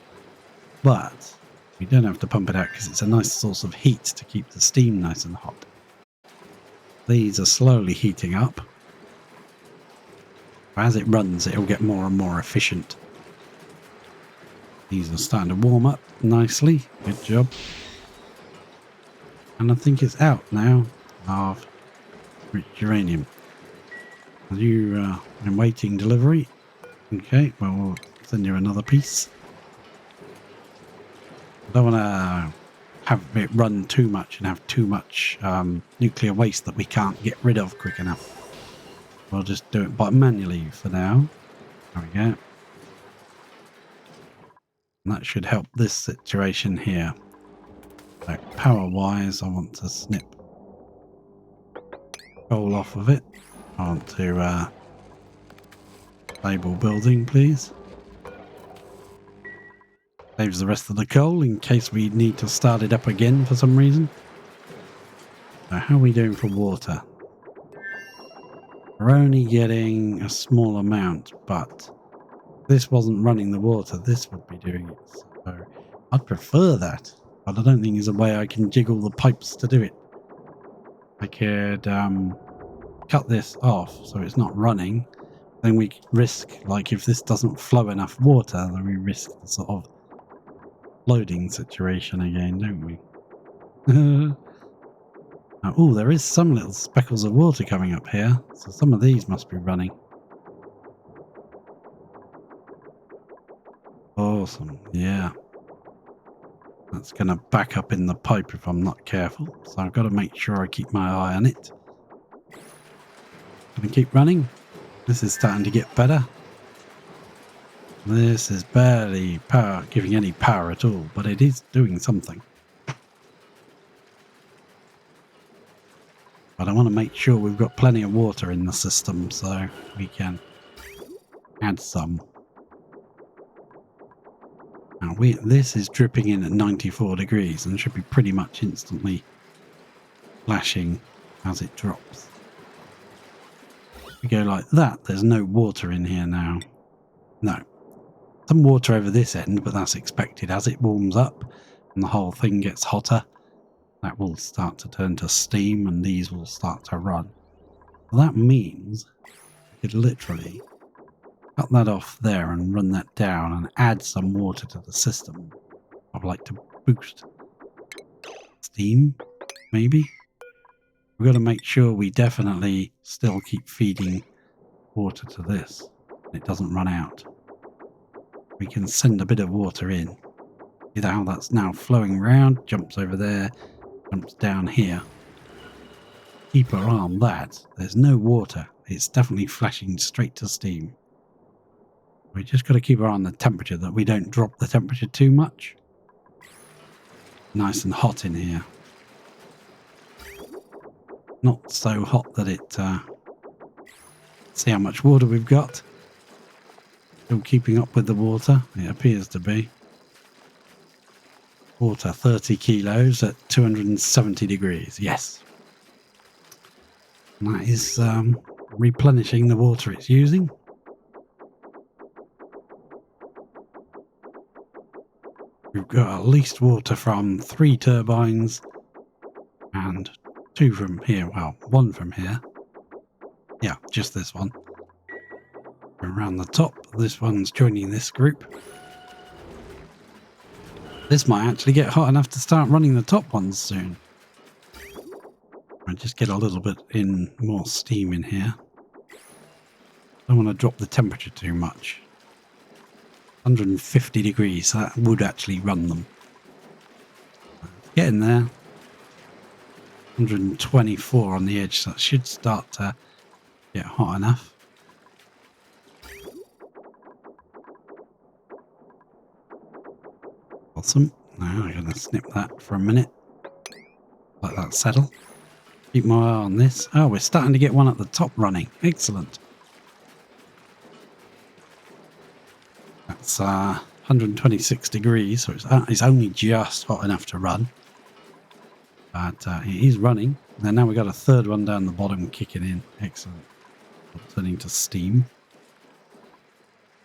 But we don't have to pump it out because it's a nice source of heat to keep the steam nice and hot. These are slowly heating up. As it runs, it'll get more and more efficient. These are starting to warm up nicely. Good job. And I think it's out now of rich uranium. Are you in waiting delivery? Okay, well, we'll send you another piece. I don't want to have it run too much and have too much nuclear waste that we can't get rid of quick enough. We'll just do it manually for now. There we go. And that should help this situation here. So power-wise, I want to snip coal off of it. I want to label building, please. Saves the rest of the coal in case we need to start it up again for some reason. So how are we doing for water? We're only getting a small amount, but if this wasn't running the water, this would be doing it. So I'd prefer that, but I don't think there's a way I can jiggle the pipes to do it. I could cut this off so it's not running. Then we risk, like if this doesn't flow enough water, then we risk the sort of loading situation again, don't we? Oh, there is some little speckles of water coming up here, so some of these must be running. Awesome, yeah. That's going to back up in the pipe if I'm not careful, so I've got to make sure I keep my eye on it. Gonna keep running. This is starting to get better. This is barely giving any power at all, but it is doing something. But I want to make sure we've got plenty of water in the system so we can add some. Now this is dripping in at 94 degrees and should be pretty much instantly flashing as it drops. If we go like that, there's no water in here now. No. Some water over this end, but that's expected. As it warms up and the whole thing gets hotter, that will start to turn to steam and these will start to run. Well, that means we could literally cut that off there and run that down and add some water to the system. I'd like to boost steam, maybe. We've got to make sure we definitely still keep feeding water to this. It doesn't run out. We can send a bit of water in. See how that's now flowing around, jumps over there, jumps down here. Keep our eye on that. There's no water. It's definitely flashing straight to steam. We just got to keep our eye on the temperature, that we don't drop the temperature too much. Nice and hot in here. Not so hot that it... see how much water we've got. Still keeping up with the water. It appears to be. Water 30 kilos at 270 degrees. Yes. And that is replenishing the water it's using. We've got at least water from 3 turbines and 2 from here. Well, 1 from here. Yeah, just this one. Around the top, this one's joining this group. This might actually get hot enough to start running the top ones soon. I'll just get a little bit in more steam in here. Don't want to drop the temperature too much. 150 degrees, so that would actually run them. Get in there. 124 on the edge, so that should start to get hot enough. Awesome. Now I'm going to snip that for a minute. Let that settle. Keep my eye on this. Oh, we're starting to get one at the top running. Excellent. That's 126 degrees, so it's only just hot enough to run. But it is running. And now we've got a third one down the bottom kicking in. Excellent. Turning to steam.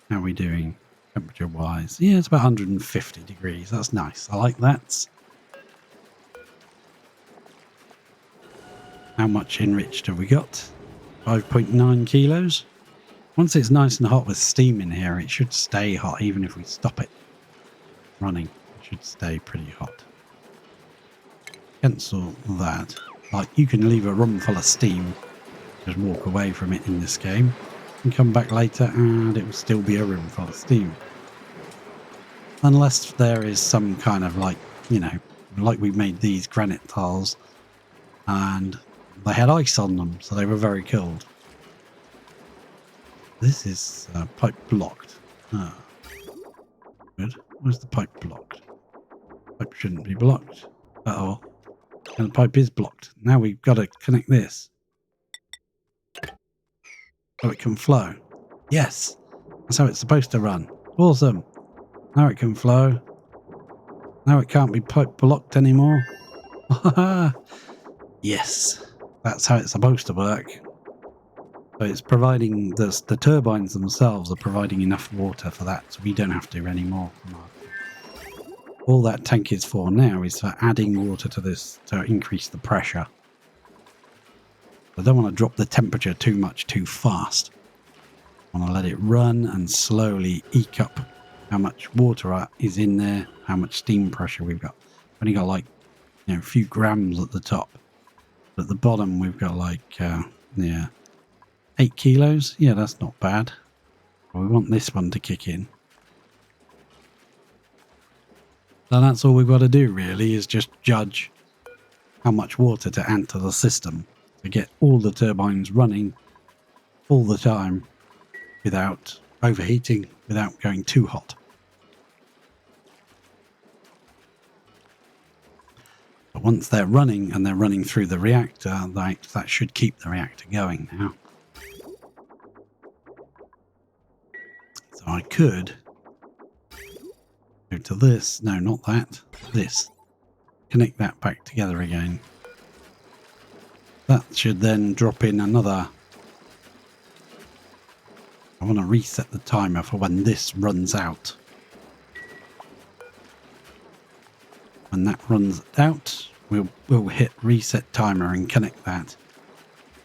How are we doing temperature wise? Yeah, it's about 150 degrees. That's nice. I like that. How much enriched have we got? 5.9 kilos. Once it's nice and hot with steam in here, it should stay hot even if we stop it running. It should stay pretty hot. Cancel that. Like, you can leave a room full of steam, just walk away from it in this game, and come back later and it will still be a room full of steam. Unless there is some kind of, like, you know, like we made these granite tiles and they had ice on them, so they were very cold. This is pipe blocked. Ah, good. Where's the pipe blocked? Pipe shouldn't be blocked. Uh-oh. And the pipe is blocked. Now we've got to connect this, so it can flow. Yes! That's how it's supposed to run. Awesome! Now it can flow. Now it can't be pipe blocked anymore. Yes! That's how it's supposed to work. So it's providing, the turbines themselves are providing enough water for that, so we don't have to anymore. All that tank is for now is for adding water to this to increase the pressure. I don't want to drop the temperature too much too fast. I want to let it run and slowly eke up how much water is in there, how much steam pressure we've got. We've only got like, you know, a few grams at the top. But at the bottom we've got like, yeah, 8 kilos. Yeah, that's not bad. We want this one to kick in. So that's all we've got to do really, is just judge how much water to add to the system to get all the turbines running all the time without overheating, without going too hot. But once they're running and they're running through the reactor, that should keep the reactor going now. So I could go to this. No, not that. This. Connect that back together again. That should then drop in another. I want to reset the timer for when this runs out. When that runs out, we'll hit reset timer and connect that.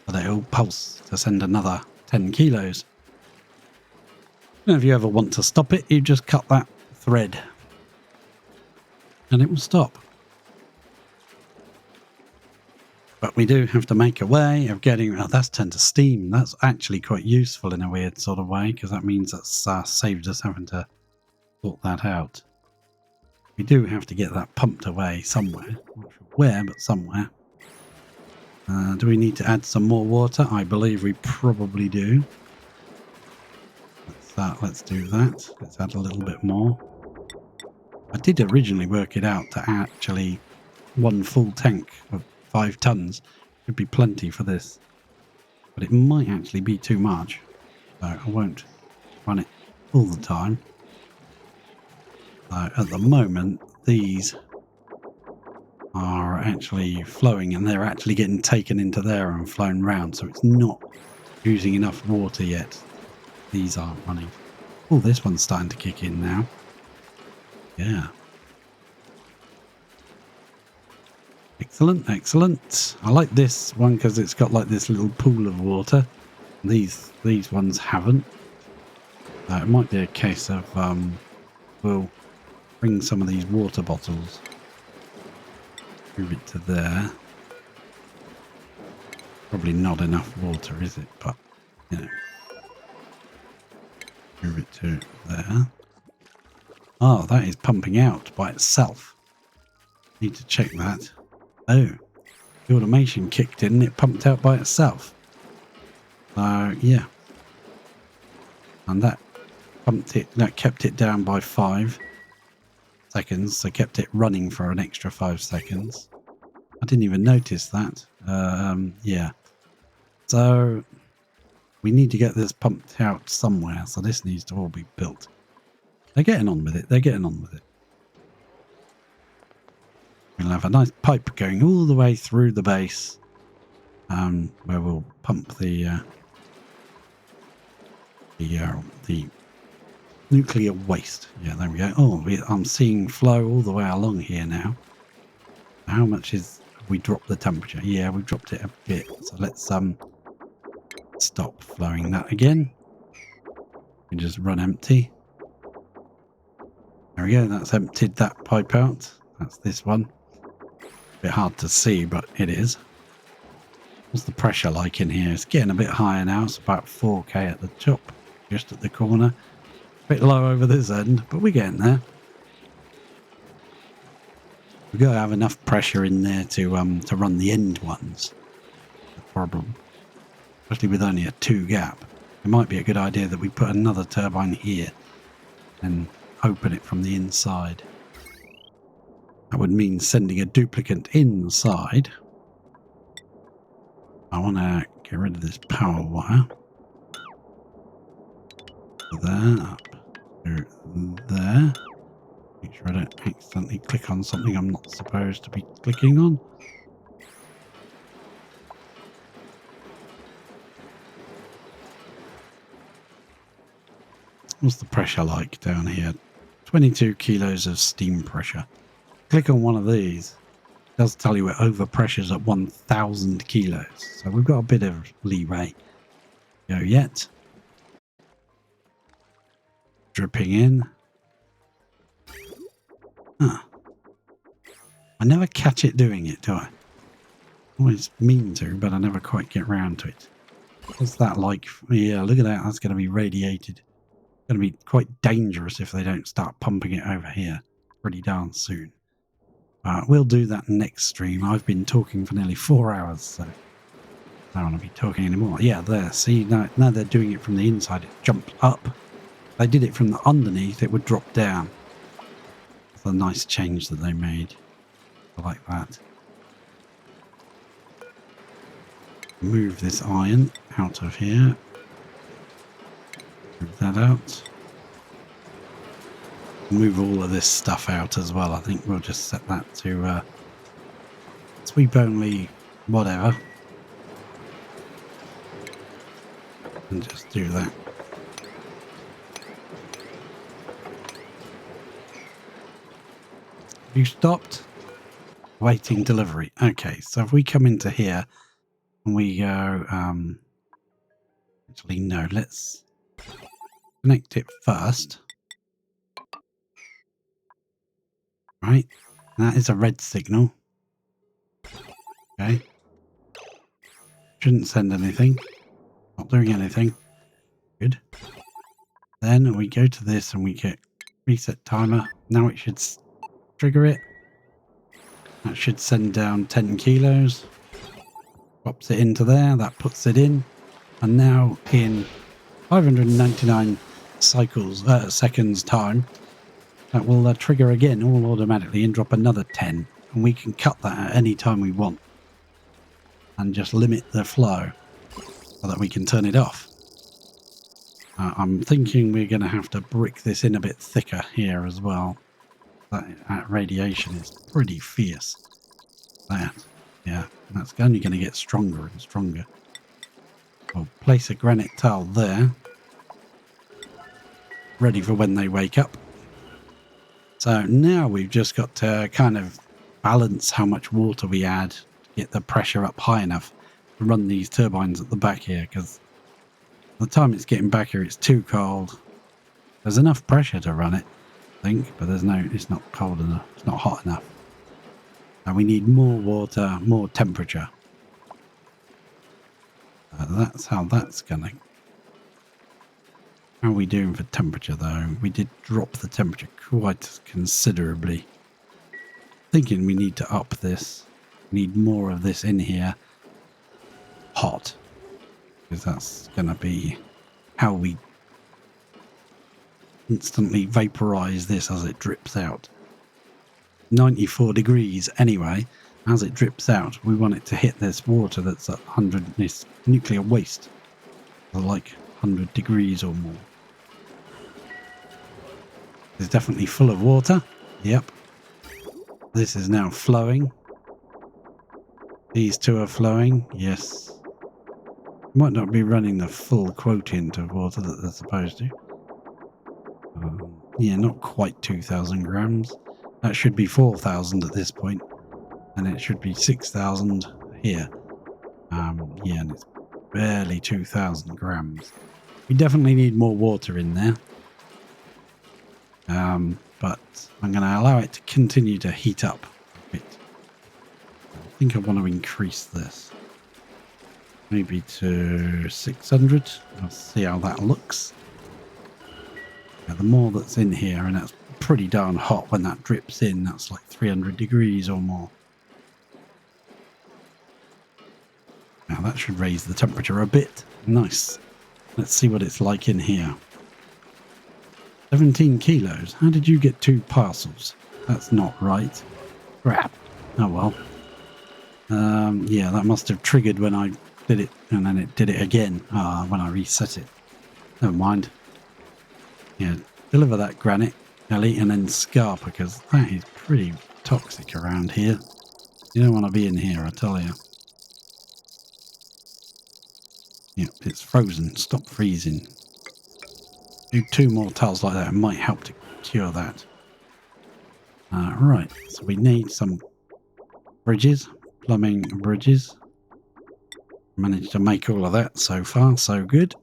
So that it'll pulse to send another 10 kilos. And if you ever want to stop it, you just cut that thread and it will stop. But we do have to make a way of getting, oh, that's turned to steam. That's actually quite useful in a weird sort of way, because that means that's saved us having to sort that out. We do have to get that pumped away somewhere. Not sure where, but somewhere. Do we need to add some more water? I believe we probably do. Let's do that. Let's add a little bit more. I did originally work it out to actually one full tank of 5 tons would be plenty for this, but it might actually be too much, so I won't run it all the time. At the moment these are actually flowing and they're actually getting taken into there and flown round, so it's not using enough water yet. These aren't running. Oh, this one's starting to kick in now. Yeah. Excellent, excellent. I like this one because it's got like this little pool of water. These ones haven't. It might be a case of we'll bring some of these water bottles. Move it to there. Probably not enough water, is it? But, you know. Move it to there. Oh, that is pumping out by itself. Need to check that. Oh, the automation kicked in and it pumped out by itself. So, yeah. And that kept it down by 5 seconds. So kept it running for an extra 5 seconds. I didn't even notice that. Yeah. So we need to get this pumped out somewhere. So this needs to all be built. They're getting on with it. They're getting on with it. We'll have a nice pipe going all the way through the base, where we'll pump the nuclear waste. Yeah, there we go. Oh, I'm seeing flow all the way along here now. How much have we dropped the temperature? Yeah, we dropped it a bit. So let's stop flowing that again. We just run empty. There we go. That's emptied that pipe out. That's this one. A bit hard to see, but it is. What's the pressure like in here? It's getting a bit higher now. It's about 4K at the top, just at the corner. A bit low over this end, but we're getting there. We've got to have enough pressure in there to run the end ones. The problem, especially with only a 2 gap. It might be a good idea that we put another turbine here and open it from the inside. That would mean sending a duplicate inside. I want to get rid of this power wire. There, up to there. Make sure I don't accidentally click on something I'm not supposed to be clicking on. What's the pressure like down here? 22 kilos of steam pressure. Click on one of these. It does tell you it overpressures at 1,000 kilos. So we've got a bit of leeway. Go yet. Dripping in. Huh. I never catch it doing it, do I? Always mean to, but I never quite get round to it. What's that like? Yeah, look at that. That's going to be radiated. It's going to be quite dangerous if they don't start pumping it over here pretty darn soon. We'll do that next stream. I've been talking for nearly 4 hours, so I don't want to be talking anymore. Yeah, there. See, now they're doing it from the inside. It jumped up. If they did it from the underneath, it would drop down. It's a nice change that they made. I like that. Move this iron out of here. Move that out. Move all of this stuff out as well. I think we'll just set that to sweep only whatever. And just do that. You stopped? Waiting delivery. Okay, so if we come into here and we go, actually no, let's connect it first. Right, that is a red signal. Okay. Shouldn't send anything. Not doing anything. Good. Then we go to this and we get reset timer. Now it should trigger it. That should send down 10 kilos. Pops it into there. That puts it in. And now in 599 seconds time, that will trigger again all automatically and drop another 10. And we can cut that at any time we want. And just limit the flow so that we can turn it off. I'm thinking we're going to have to brick this in a bit thicker here as well. That radiation is pretty fierce. Yeah, that's only going to get stronger and stronger. We'll place a granite tile there. Ready for when they wake up. So now we've just got to kind of balance how much water we add to get the pressure up high enough to run these turbines at the back here, because by the time it's getting back here, it's too cold. There's enough pressure to run it, I think, but it's not cold enough. It's not hot enough. And we need more water, more temperature. That's how that's gonna. How are we doing for temperature though? We did drop the temperature quite considerably. Thinking we need to up this. We need more of this in here. Hot. Because that's gonna be how we instantly vaporize this as it drips out. 94 degrees anyway. As it drips out, we want it to hit this water that's at 100, this nuclear waste, like 100 degrees or more. It's definitely full of water. Yep. This is now flowing. These two are flowing. Yes. Might not be running the full quotient of water that they're supposed to. Yeah, not quite 2,000 grams. That should be 4,000 at this point. And it should be 6,000 here. Yeah, and it's barely 2,000 grams. We definitely need more water in there. But I'm going to allow it to continue to heat up a bit. I think I want to increase this. Maybe to 600. Let's see how that looks. Yeah, the more that's in here, and that's pretty darn hot when that drips in. That's like 300 degrees or more. Now that should raise the temperature a bit. Nice. Let's see what it's like in here. 17 kilos. How did you get 2 parcels? That's not right. Crap. Oh well. Yeah, that must have triggered when I did it, and then it did it again when I reset it. Never mind. Yeah, deliver that granite, Ellie, and then Scarpa, because that is pretty toxic around here. You don't want to be in here, I tell you. Yep, it's frozen. Stop freezing. Do 2 more tiles like that. It might help to cure that. Right, so we need some bridges. Plumbing bridges. Managed to make all of that so far, so good.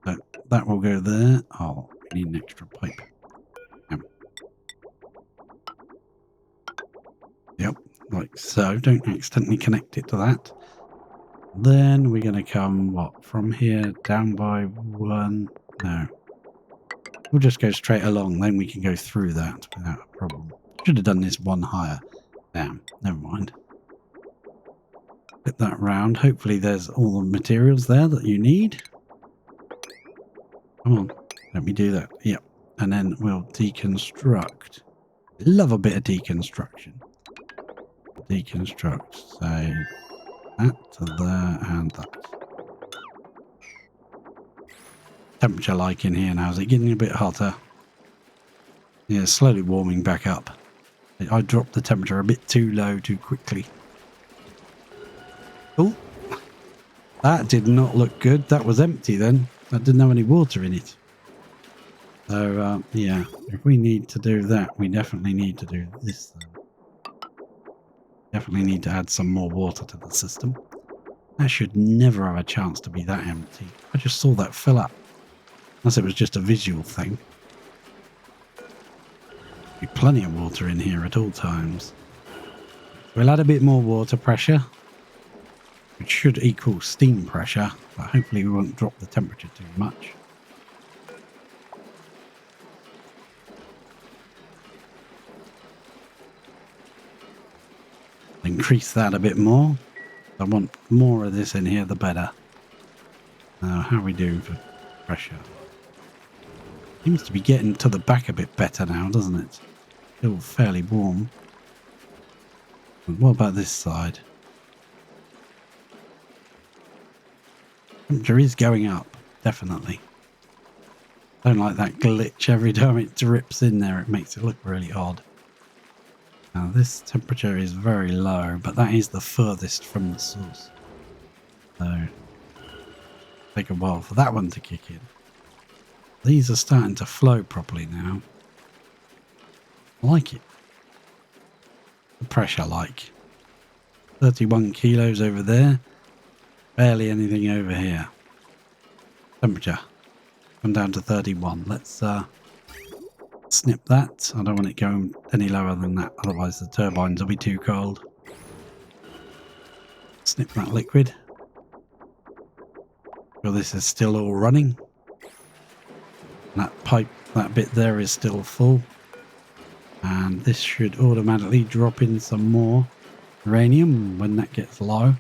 So that will go there. Oh, we need an extra pipe. Yep, like so. Don't accidentally connect it to that. Then we're going to come, what, from here down by 1? No. We'll just go straight along, then we can go through that without a problem. Should have done this 1 higher. Damn, never mind. Flip that round. Hopefully there's all the materials there that you need. Come on, let me do that. Yep. And then we'll deconstruct. Love a bit of deconstruction. Deconstruct. So that to there and that. Temperature like in here now. Is it getting a bit hotter? Yeah, slowly warming back up. I dropped the temperature a bit too low too quickly. Oh, that did not look good. That was empty then. That didn't have any water in it. So, yeah, if we need to do that, we definitely need to do this then. Definitely need to add some more water to the system. That should never have a chance to be that empty. I just saw that fill up. Unless it was just a visual thing. Be plenty of water in here at all times. We'll add a bit more water pressure, which should equal steam pressure, but hopefully we won't drop the temperature too much. Increase that a bit more. I want more of this in here, the better. Now, how are we doing for pressure? Seems to be getting to the back a bit better now, doesn't it? Still fairly warm. And what about this side? Temperature is going up, definitely. Don't like that glitch every time it drips in there. It makes it look really odd. Now this temperature is very low, but that is the furthest from the source. So, take a while for that one to kick in. These are starting to flow properly now. I like it. the pressure like? 31 kilos over there. Barely anything over here. Temperature. Come down to 31. Let's snip that. I don't want it going any lower than that, otherwise the turbines will be too cold. Snip that liquid. Well, this is still all running. That pipe, that bit there is still full. And this should automatically drop in some more uranium when that gets low.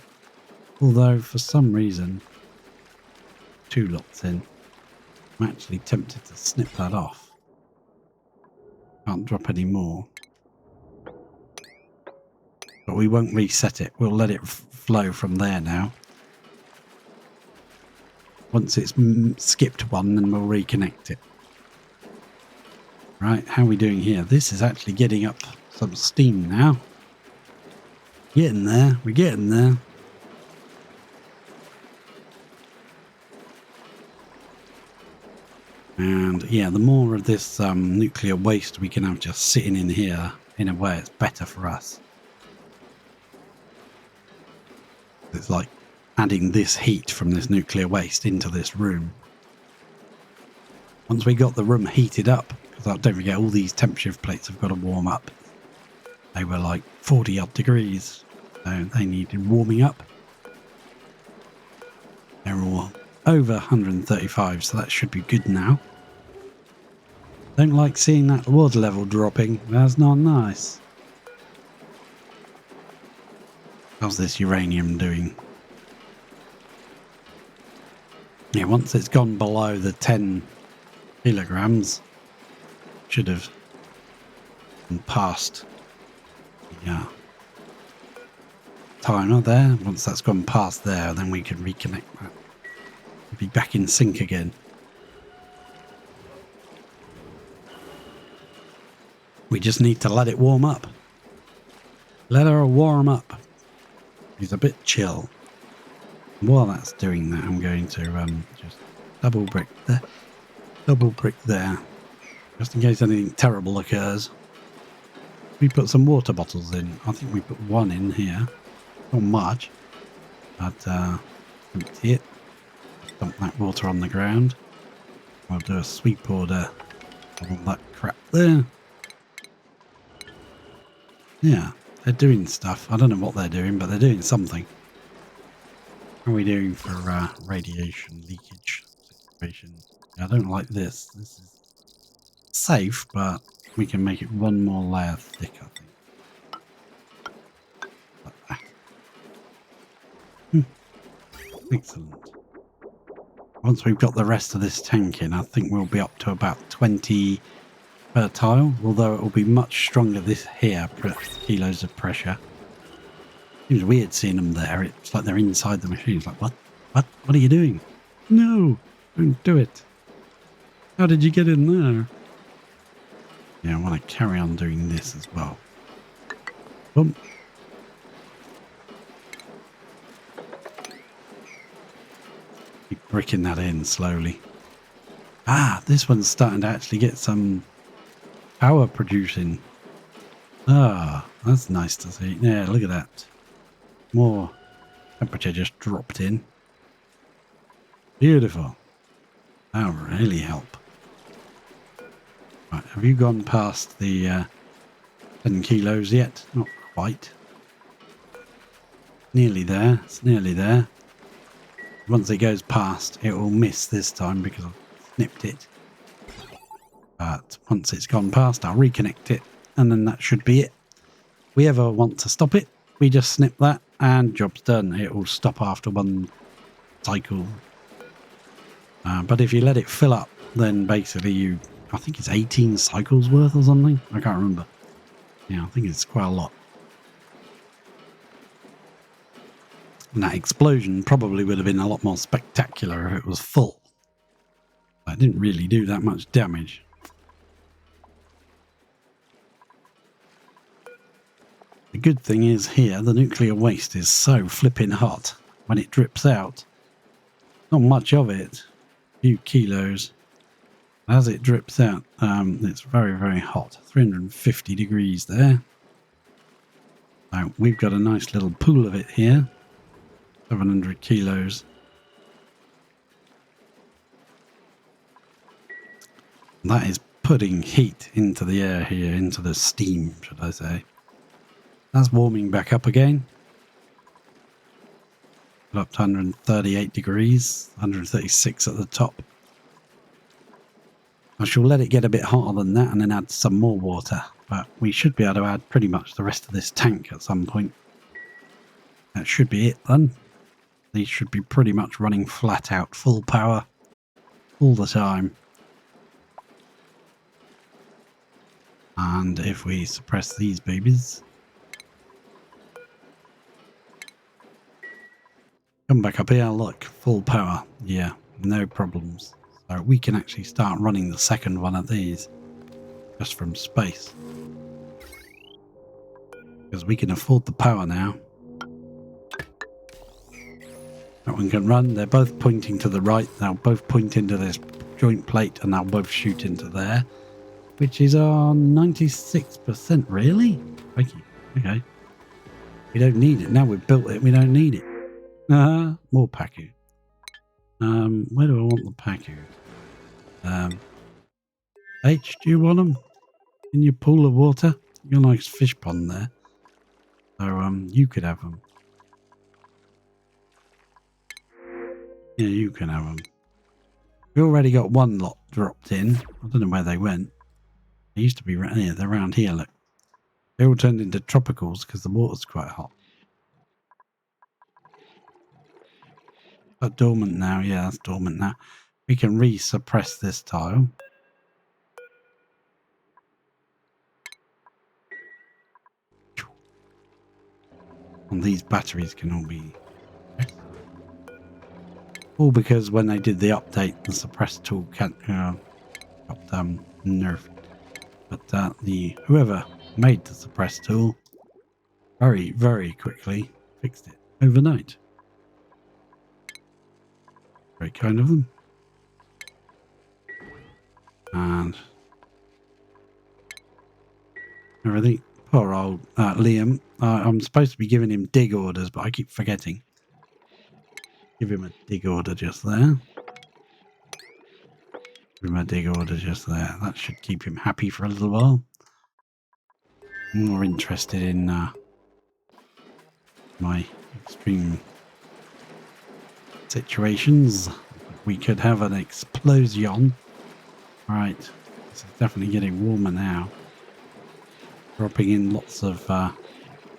Although for some reason, 2 lots in, I'm actually tempted to snip that off. Can't drop any more. But we won't reset it. We'll let it flow from there now. Once it's skipped one, then we'll reconnect it. Right, how are we doing here? This is actually getting up some steam now. Getting there. We're getting there. And yeah, the more of this nuclear waste we can have just sitting in here, in a way it's better for us. It's like adding this heat from this nuclear waste into this room. Once we got the room heated up, because don't forget all these temperature plates have got to warm up. They were like 40 odd degrees, so they needed warming up. They're all over 135, so that should be good now. Don't like seeing that water level dropping. That's not nice. How's this uranium doing? Yeah, once it's gone below the 10 kilograms, should have passed the timer there. Once that's gone past there, then we can reconnect that. Be back in sync again. We just need to let it warm up. Let her warm up. She's a bit chill. While that's doing that, I'm going to just double brick there, just in case anything terrible occurs. We put some water bottles in. I think we put one in here. Not much, but empty it. Dump that water on the ground. I'll do a sweep order of all that crap there. Yeah, they're doing stuff. I don't know what they're doing, but they're doing something. How are we doing for radiation leakage situation? I don't like this. This is safe, but we can make it one more layer thick, I think. Like that. Excellent. Once we've got the rest of this tank in, I think we'll be up to about 20 per tile, although it will be much stronger this here, kilos of pressure. Seems weird seeing them there. It's like they're inside the machine. It's like, what? What are you doing? No, don't do it. How did you get in there? Yeah, I want to carry on doing this as well. Boom. Keep bricking that in slowly. Ah, this one's starting to actually get some power producing. Ah, that's nice to see. Yeah, look at that. More temperature just dropped in. Beautiful. That'll really help. Right, have you gone past the 10 kilos yet? Not quite. Nearly there. It's nearly there. Once it goes past, it will miss this time because I've snipped it. But once it's gone past, I'll reconnect it, and then that should be it. If we ever want to stop it, we just snip that, and job's done. It will stop after one cycle. But if you let it fill up, then basically I think it's 18 cycles worth or something. I can't remember. Yeah, I think it's quite a lot. And that explosion probably would have been a lot more spectacular if it was full. It didn't really do that much damage. The good thing is here, the nuclear waste is so flipping hot when it drips out. Not much of it. A few kilos. As it drips out, it's very, very hot. 350 degrees there. So we've got a nice little pool of it here. 700 kilos. That is putting heat into the air here, into the steam, should I say. That's warming back up again. Up to 138 degrees, 136 at the top. I shall let it get a bit hotter than that and then add some more water. But we should be able to add pretty much the rest of this tank at some point. That should be it then. These should be pretty much running flat out, full power, all the time. And if we suppress these babies, come back up here, look, full power, yeah, no problems. So we can actually start running the second one of these just from space. Because we can afford the power now. That one can run, they're both pointing to the right, they'll both point into this joint plate and they'll both shoot into there. Which is on 96%, really? Thank you. Okay. We don't need it. Now we've built it, we don't need it. More Pacu. Where do I want the Pacu? H, do you want them? In your pool of water? Your nice fish pond there. So, you could have them. Yeah, you can have them. We already got one lot dropped in. I don't know where they went. They used to be around here. They're around here, look. They all turned into tropicals because the water's quite hot. But dormant now. Yeah, that's dormant now. We can re-suppress this tile. And these batteries can all be... all because when they did the update, the suppress tool got nerfed. But whoever made the suppress tool very, very quickly fixed it overnight. Very kind of them. And everything. Poor old Liam. I'm supposed to be giving him dig orders, but I keep forgetting. Give him a dig order just there. Give him a dig order just there. That should keep him happy for a little while. More interested in my extreme situations. We could have an explosion. Right. This is definitely getting warmer now. Dropping in lots of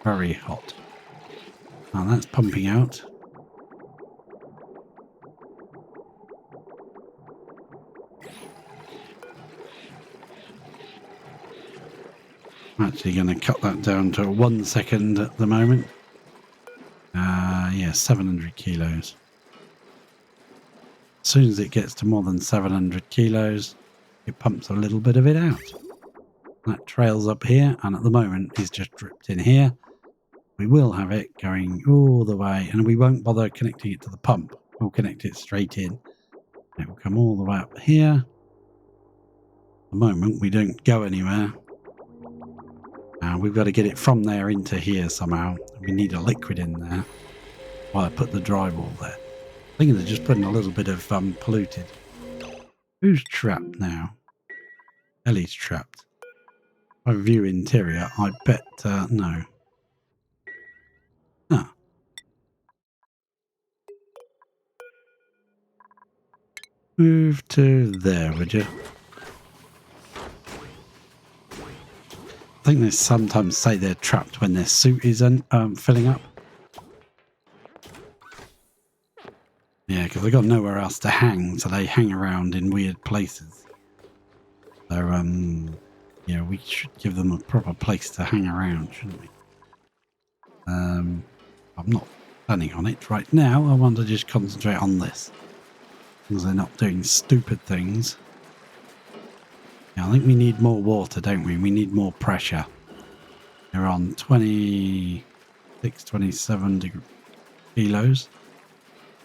very hot. Now that's pumping out. I'm actually going to cut that down to 1 second at the moment. Yeah, 700 kilos. As soon as it gets to more than 700 kilos, it pumps a little bit of it out. That trails up here, and at the moment is just dripped in here. We will have it going all the way, and we won't bother connecting it to the pump. We'll connect it straight in. It will come all the way up here. At the moment, we don't go anywhere. We've got to get it from there into here somehow. We need a liquid in there while I put the dry wall there. I think they're just putting a little bit of polluted. Who's trapped now? Ellie's trapped. If I view interior, I bet no. Ah. Move to there, would you? I think they sometimes say they're trapped when their suit isn't filling up. Yeah, because they've got nowhere else to hang, so they hang around in weird places. So, yeah, we should give them a proper place to hang around, shouldn't we? I'm not planning on it right now. I want to just concentrate on this. Because they're not doing stupid things. Yeah, I think we need more water, don't we? We need more pressure. They're on 26, 27 kilos.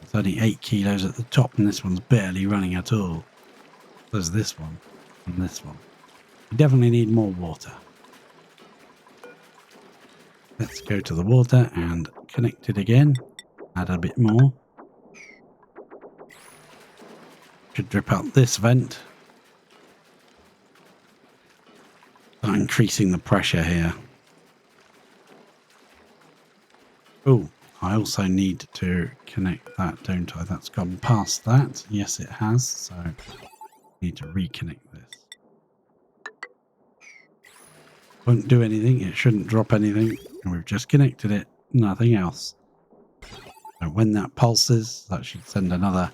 It's only 8 kilos at the top, and this one's barely running at all. There's this one and this one. We definitely need more water. Let's go to the water and connect it again. Add a bit more. Should drip out this vent. I'm increasing the pressure here. Oh, I also need to connect that, don't I? That's gone past that. Yes, it has. So I need to reconnect this. Won't do anything. It shouldn't drop anything. And we've just connected it. Nothing else. So when that pulses, that should send another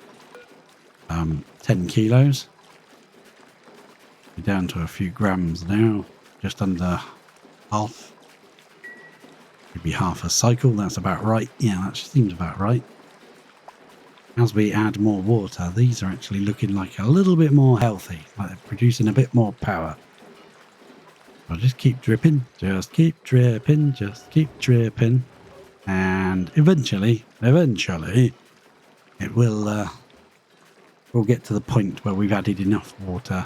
10 kilos. We're down to a few grams now. Just under half. Maybe half a cycle. That's about right. Yeah, that seems about right. As we add more water, these are actually looking like a little bit more healthy, like they're producing a bit more power. I'll just keep dripping, just keep dripping, just keep dripping, and eventually, it will we'll get to the point where we've added enough water.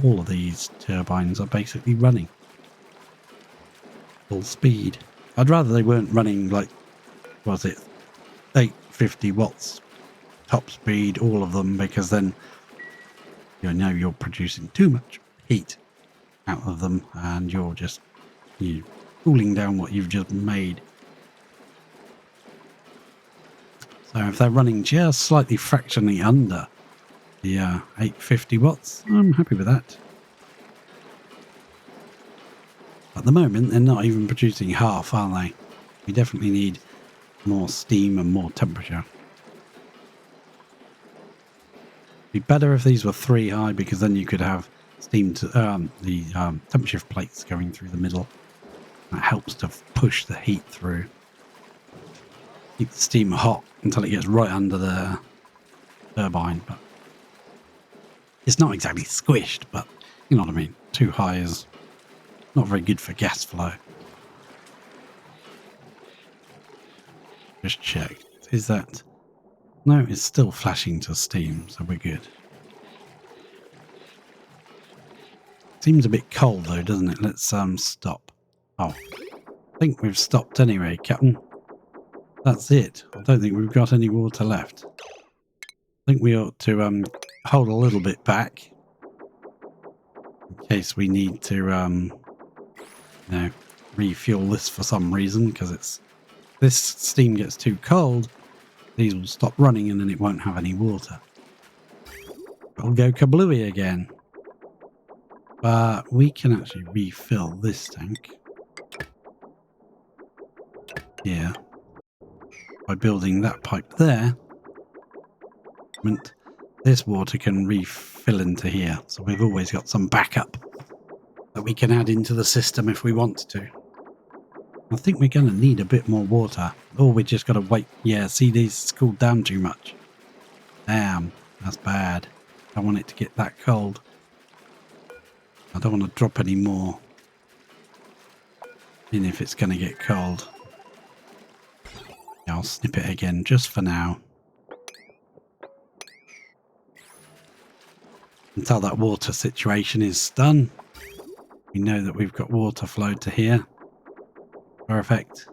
All of these turbines are basically running full speed. I'd rather they weren't running like, was it 850 watts top speed, all of them, because then you know you're producing too much heat out of them and you're just cooling down what you've just made. So if they're running just slightly fractionally under the 850 watts, I'm happy with that. At the moment, they're not even producing half, are they? We definitely need more steam and more temperature. Be better if these were 3 high, because then you could have steam to the temperature plates going through the middle. That helps to push the heat through. Keep the steam hot until it gets right under the turbine, but it's not exactly squished, but you know what I mean. Too high is not very good for gas flow. Just check. Is that... No, it's still flashing to steam, so we're good. Seems a bit cold though, doesn't it? Let's stop. Oh, I think we've stopped anyway, Captain. That's it. I don't think we've got any water left. I think we ought to hold a little bit back in case we need to refuel this for some reason, because it's this steam gets too cold, these will stop running and then it won't have any water. It'll go kablooey again. But we can actually refill this tank here by building that pipe there. This water can refill into here, so we've always got some backup that we can add into the system if we want to. I think we're going to need a bit more water. Or we just got to wait. Yeah, see, these cooled down too much. Damn, that's bad. I want it to get that cold. I don't want to drop any more in if it's going to get cold. Yeah, I'll snip it again just for now. Until that water situation is done. We know that we've got water flow to here. Perfect.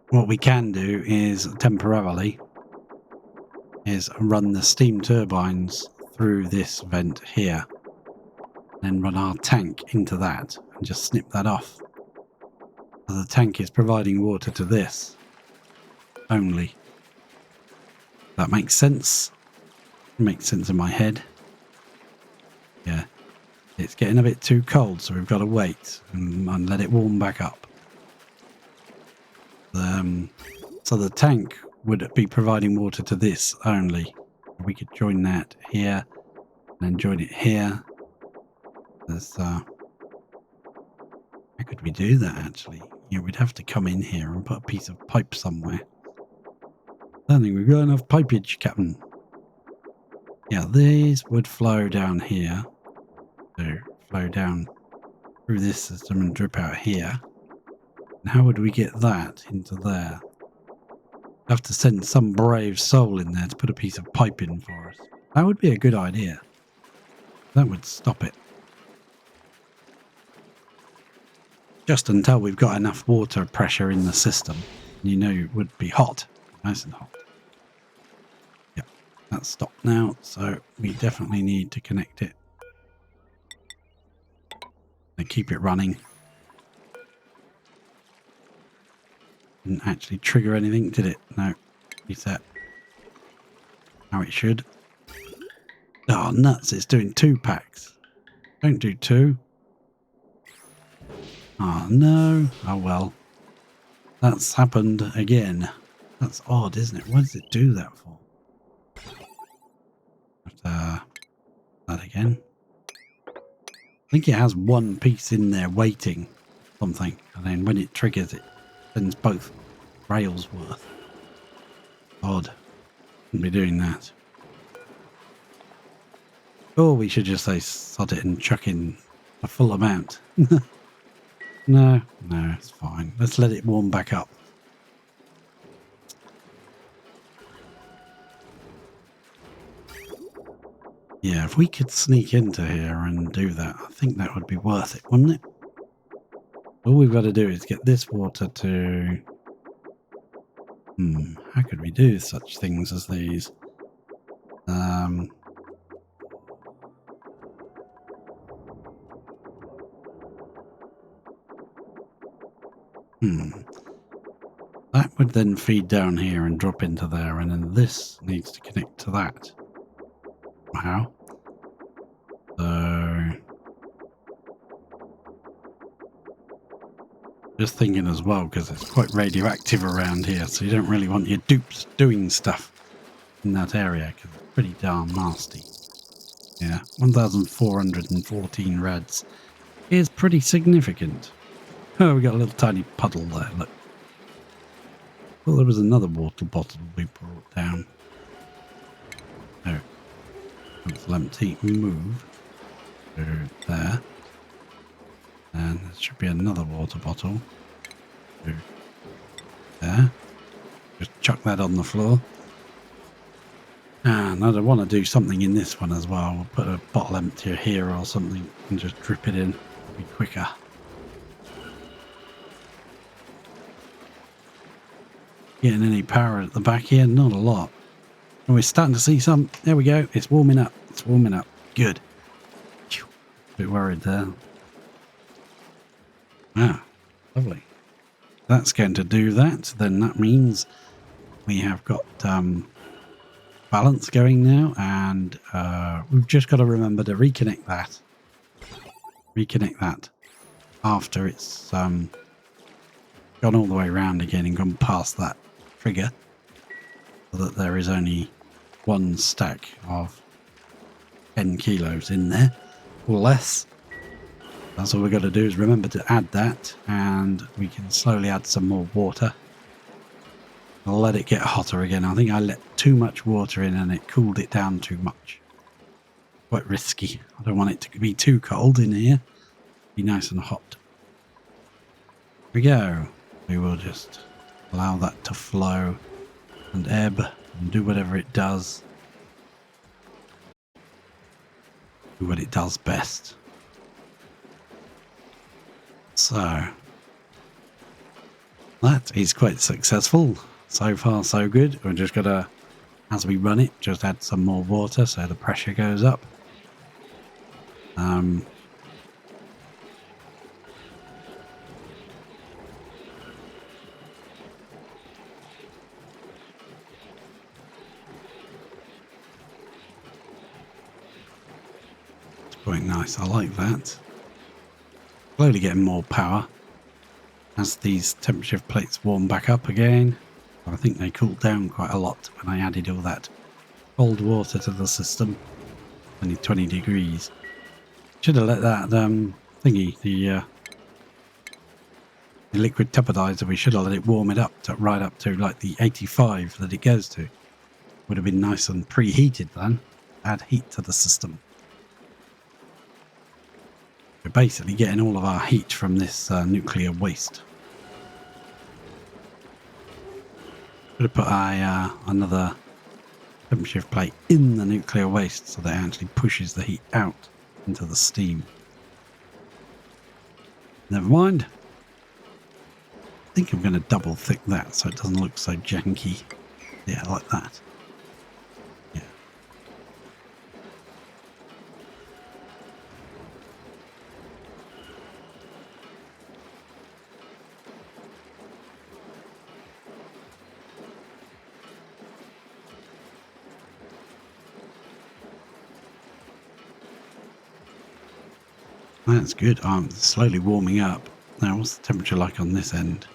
What we can do is temporarily run the steam turbines through this vent here. Then run our tank into that and just snip that off. So the tank is providing water to this only. That makes sense. It makes sense in my head. Yeah. It's getting a bit too cold, so we've got to wait and let it warm back up. So the tank would be providing water to this only. We could join that here and then join it here. How could we do that actually? Yeah, we'd have to come in here and put a piece of pipe somewhere. I don't think we've got enough pipage, Captain. Yeah, these would flow down here. So flow down through this system and drip out here. And how would we get that into there? We'd have to send some brave soul in there to put a piece of pipe in for us. That would be a good idea. That would stop it. just until we've got enough water pressure in the system. You know it would be hot, nice and hot. Yep, that's stopped now, so we definitely need to connect it and keep it running. Didn't actually trigger anything, did it? No, reset. How it should. Oh, nuts, it's doing 2 packs. Don't do 2. Oh, no. Oh, well. That's happened again. That's odd, isn't it? Why does it do that for? That again. I think it has one piece in there waiting something, and then when it triggers it sends both rails worth. Odd. Shouldn't be doing that. Or we should just say sod it and chuck in a full amount. No, it's fine. Let's let it warm back up. Yeah, if we could sneak into here and do that, I think that would be worth it, wouldn't it? All we've got to do is get this water to... how could we do such things as these? That would then feed down here and drop into there, and then this needs to connect to that. How? So... just thinking as well, because it's quite radioactive around here, so you don't really want your dupes doing stuff in that area, because it's pretty darn nasty. Yeah, 1,414 rads is pretty significant. Oh, we got a little tiny puddle there, look. Well, there was another water bottle we brought down. There. It's empty. Move. Go there. And there should be another water bottle. Go there. Just chuck that on the floor. And I want to do something in this one as well. We'll put a bottle emptier here or something and just drip it in. It'll be quicker. Getting any power at the back here? Not a lot. And we're starting to see some. There we go. It's warming up. It's warming up. Good. A bit worried there. Ah, lovely. That's going to do that. Then that means we have got balance going now, and we've just got to remember to reconnect that. Reconnect that after it's gone all the way around again and gone past that trigger, so that there is only one stack of 10 kilos in there or less. That's all we've got to do is remember to add that, and we can slowly add some more water. I'll let it get hotter again. I think I let too much water in and it cooled it down too much. Quite risky. I don't want it to be too cold in here. Be nice and hot. Here we go. We will just allow that to flow and ebb and do whatever it does. Do what it does best. So that is quite successful. So far so good. We're just gonna, as we run it, just add some more water so the pressure goes up. It's quite nice. I like that. Slowly getting more power as these temperature plates warm back up again. I think they cooled down quite a lot when I added all that cold water to the system. Only 20 degrees. Should have let that thingy, the liquid tupidizer, we should have let it warm it up to right up to like the 85 that it goes to. Would have been nice and preheated then. Add heat to the system. We're basically getting all of our heat from this nuclear waste. Should have put another temperature plate in the nuclear waste so that it actually pushes the heat out into the steam. Never mind. think I'm going to double thick that so it doesn't look so janky. Yeah, like that. Yeah. That's good. I'm slowly warming up. Now, what's the temperature like on this end?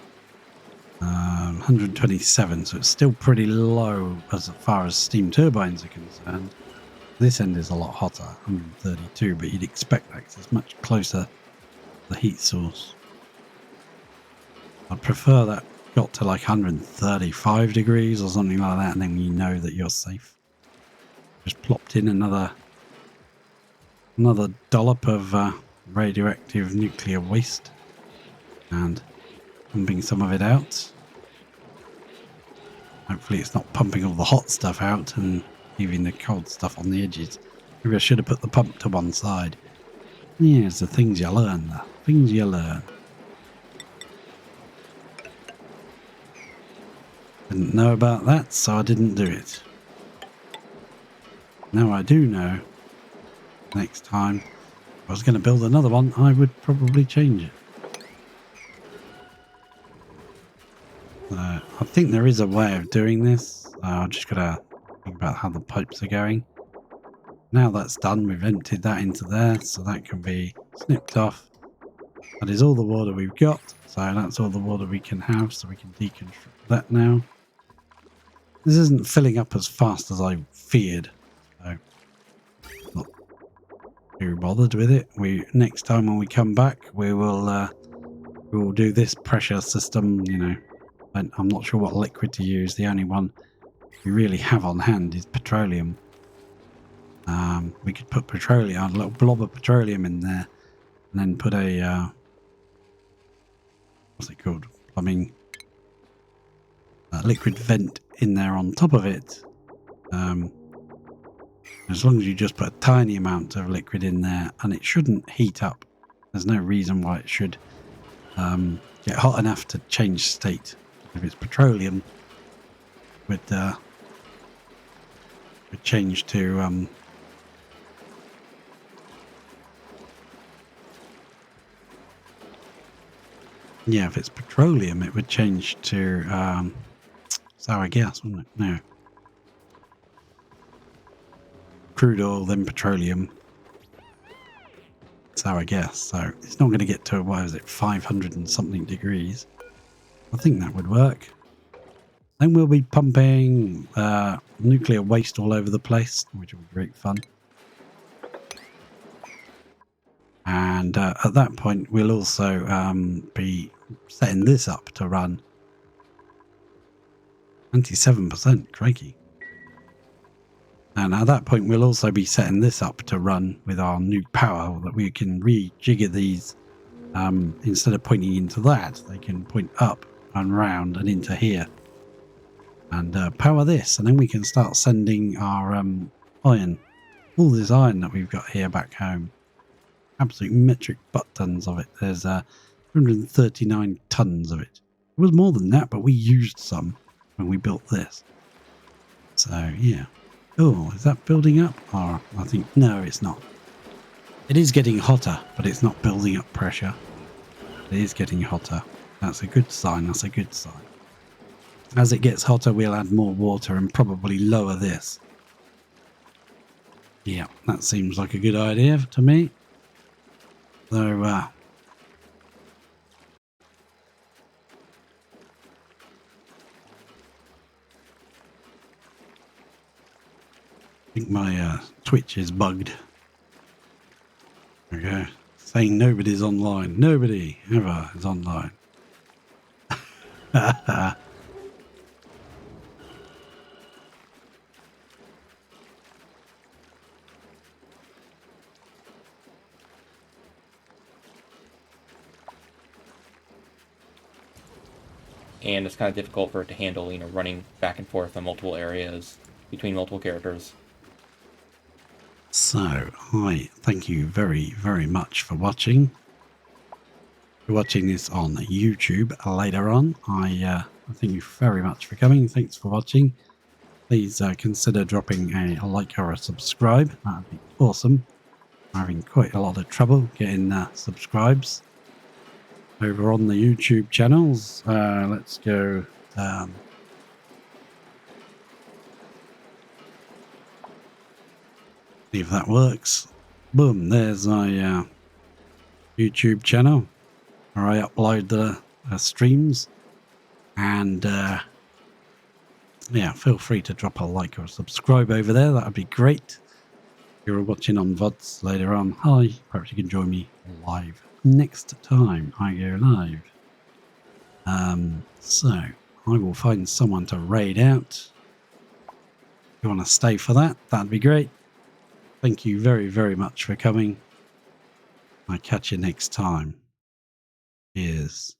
127, so it's still pretty low as far as steam turbines are concerned. This end is a lot hotter, 132, but you'd expect that because it's much closer to the heat source. I'd prefer that got to like 135 degrees or something like that, and then you know that you're safe. Just plopped in another dollop of radioactive nuclear waste and pumping some of it out. Hopefully it's not pumping all the hot stuff out and leaving the cold stuff on the edges. Maybe I should have put the pump to one side. Yeah, it's the things you learn. The things you learn. Didn't know about that, so I didn't do it. Now I do know. Next time, if I was going to build another one, I would probably change it. I think there is a way of doing this. I've just got to think about how the pipes are going. Now that's done, we've emptied that into there, so that can be snipped off. That is all the water we've got, so that's all the water we can have, so we can deconstruct that now. This isn't filling up as fast as I feared, so not too bothered with it. Next time when we come back, we will do this pressure system, you know. I'm not sure what liquid to use. The only one we really have on hand is petroleum. We could put petroleum, a little blob of petroleum in there, and then put a what's it called? Plumbing liquid vent in there on top of it. As long as you just put a tiny amount of liquid in there, and it shouldn't heat up. There's no reason why it should get hot enough to change state. If it's petroleum, would change to yeah, if it's petroleum, it would change to sour gas, wouldn't it? No, crude oil, then petroleum, sour gas. So it's not going to get to, what is it, 500 and something degrees. I think that would work. Then we'll be pumping nuclear waste all over the place, which will be great fun. And at that point, we'll also be setting this up to run. 97%, crikey. And at that point, we'll also be setting this up to run with our new power, that we can rejigger these. Instead of pointing into that, they can point up and round and into here. And power this, and then we can start sending our iron. All this iron that we've got here back home. Absolute metric butt tons of it. There's 239 tons of it. It was more than that, but we used some when we built this. So, yeah. Oh, is that building up? Or I think, no, it's not. It is getting hotter, but it's not building up pressure. It is getting hotter. That's a good sign. That's a good sign. As it gets hotter, we'll add more water and probably lower this. Yeah, that seems like a good idea to me. So, I think my Twitch is bugged. Okay, saying nobody's online. Nobody ever is online. And it's kind of difficult for it to handle, you know, running back and forth on multiple areas between multiple characters. So, I thank you very, very much for watching. you're watching this on YouTube later on, I thank you very much for coming. Thanks for watching. Please consider dropping a like or a subscribe. That would be awesome. I'm having quite a lot of trouble getting subscribes over on the YouTube channels. Let's go. See if that works. Boom, there's my YouTube channel where I upload the streams. And yeah, feel free to drop a like or subscribe over there. That would be great. If you're watching on VODs later on, hi, perhaps you can join me live next time I go live. So I will find someone to raid out. If you want to stay for that, that'd be great. Thank you very, very much for coming. I'll catch you next time. Cheers.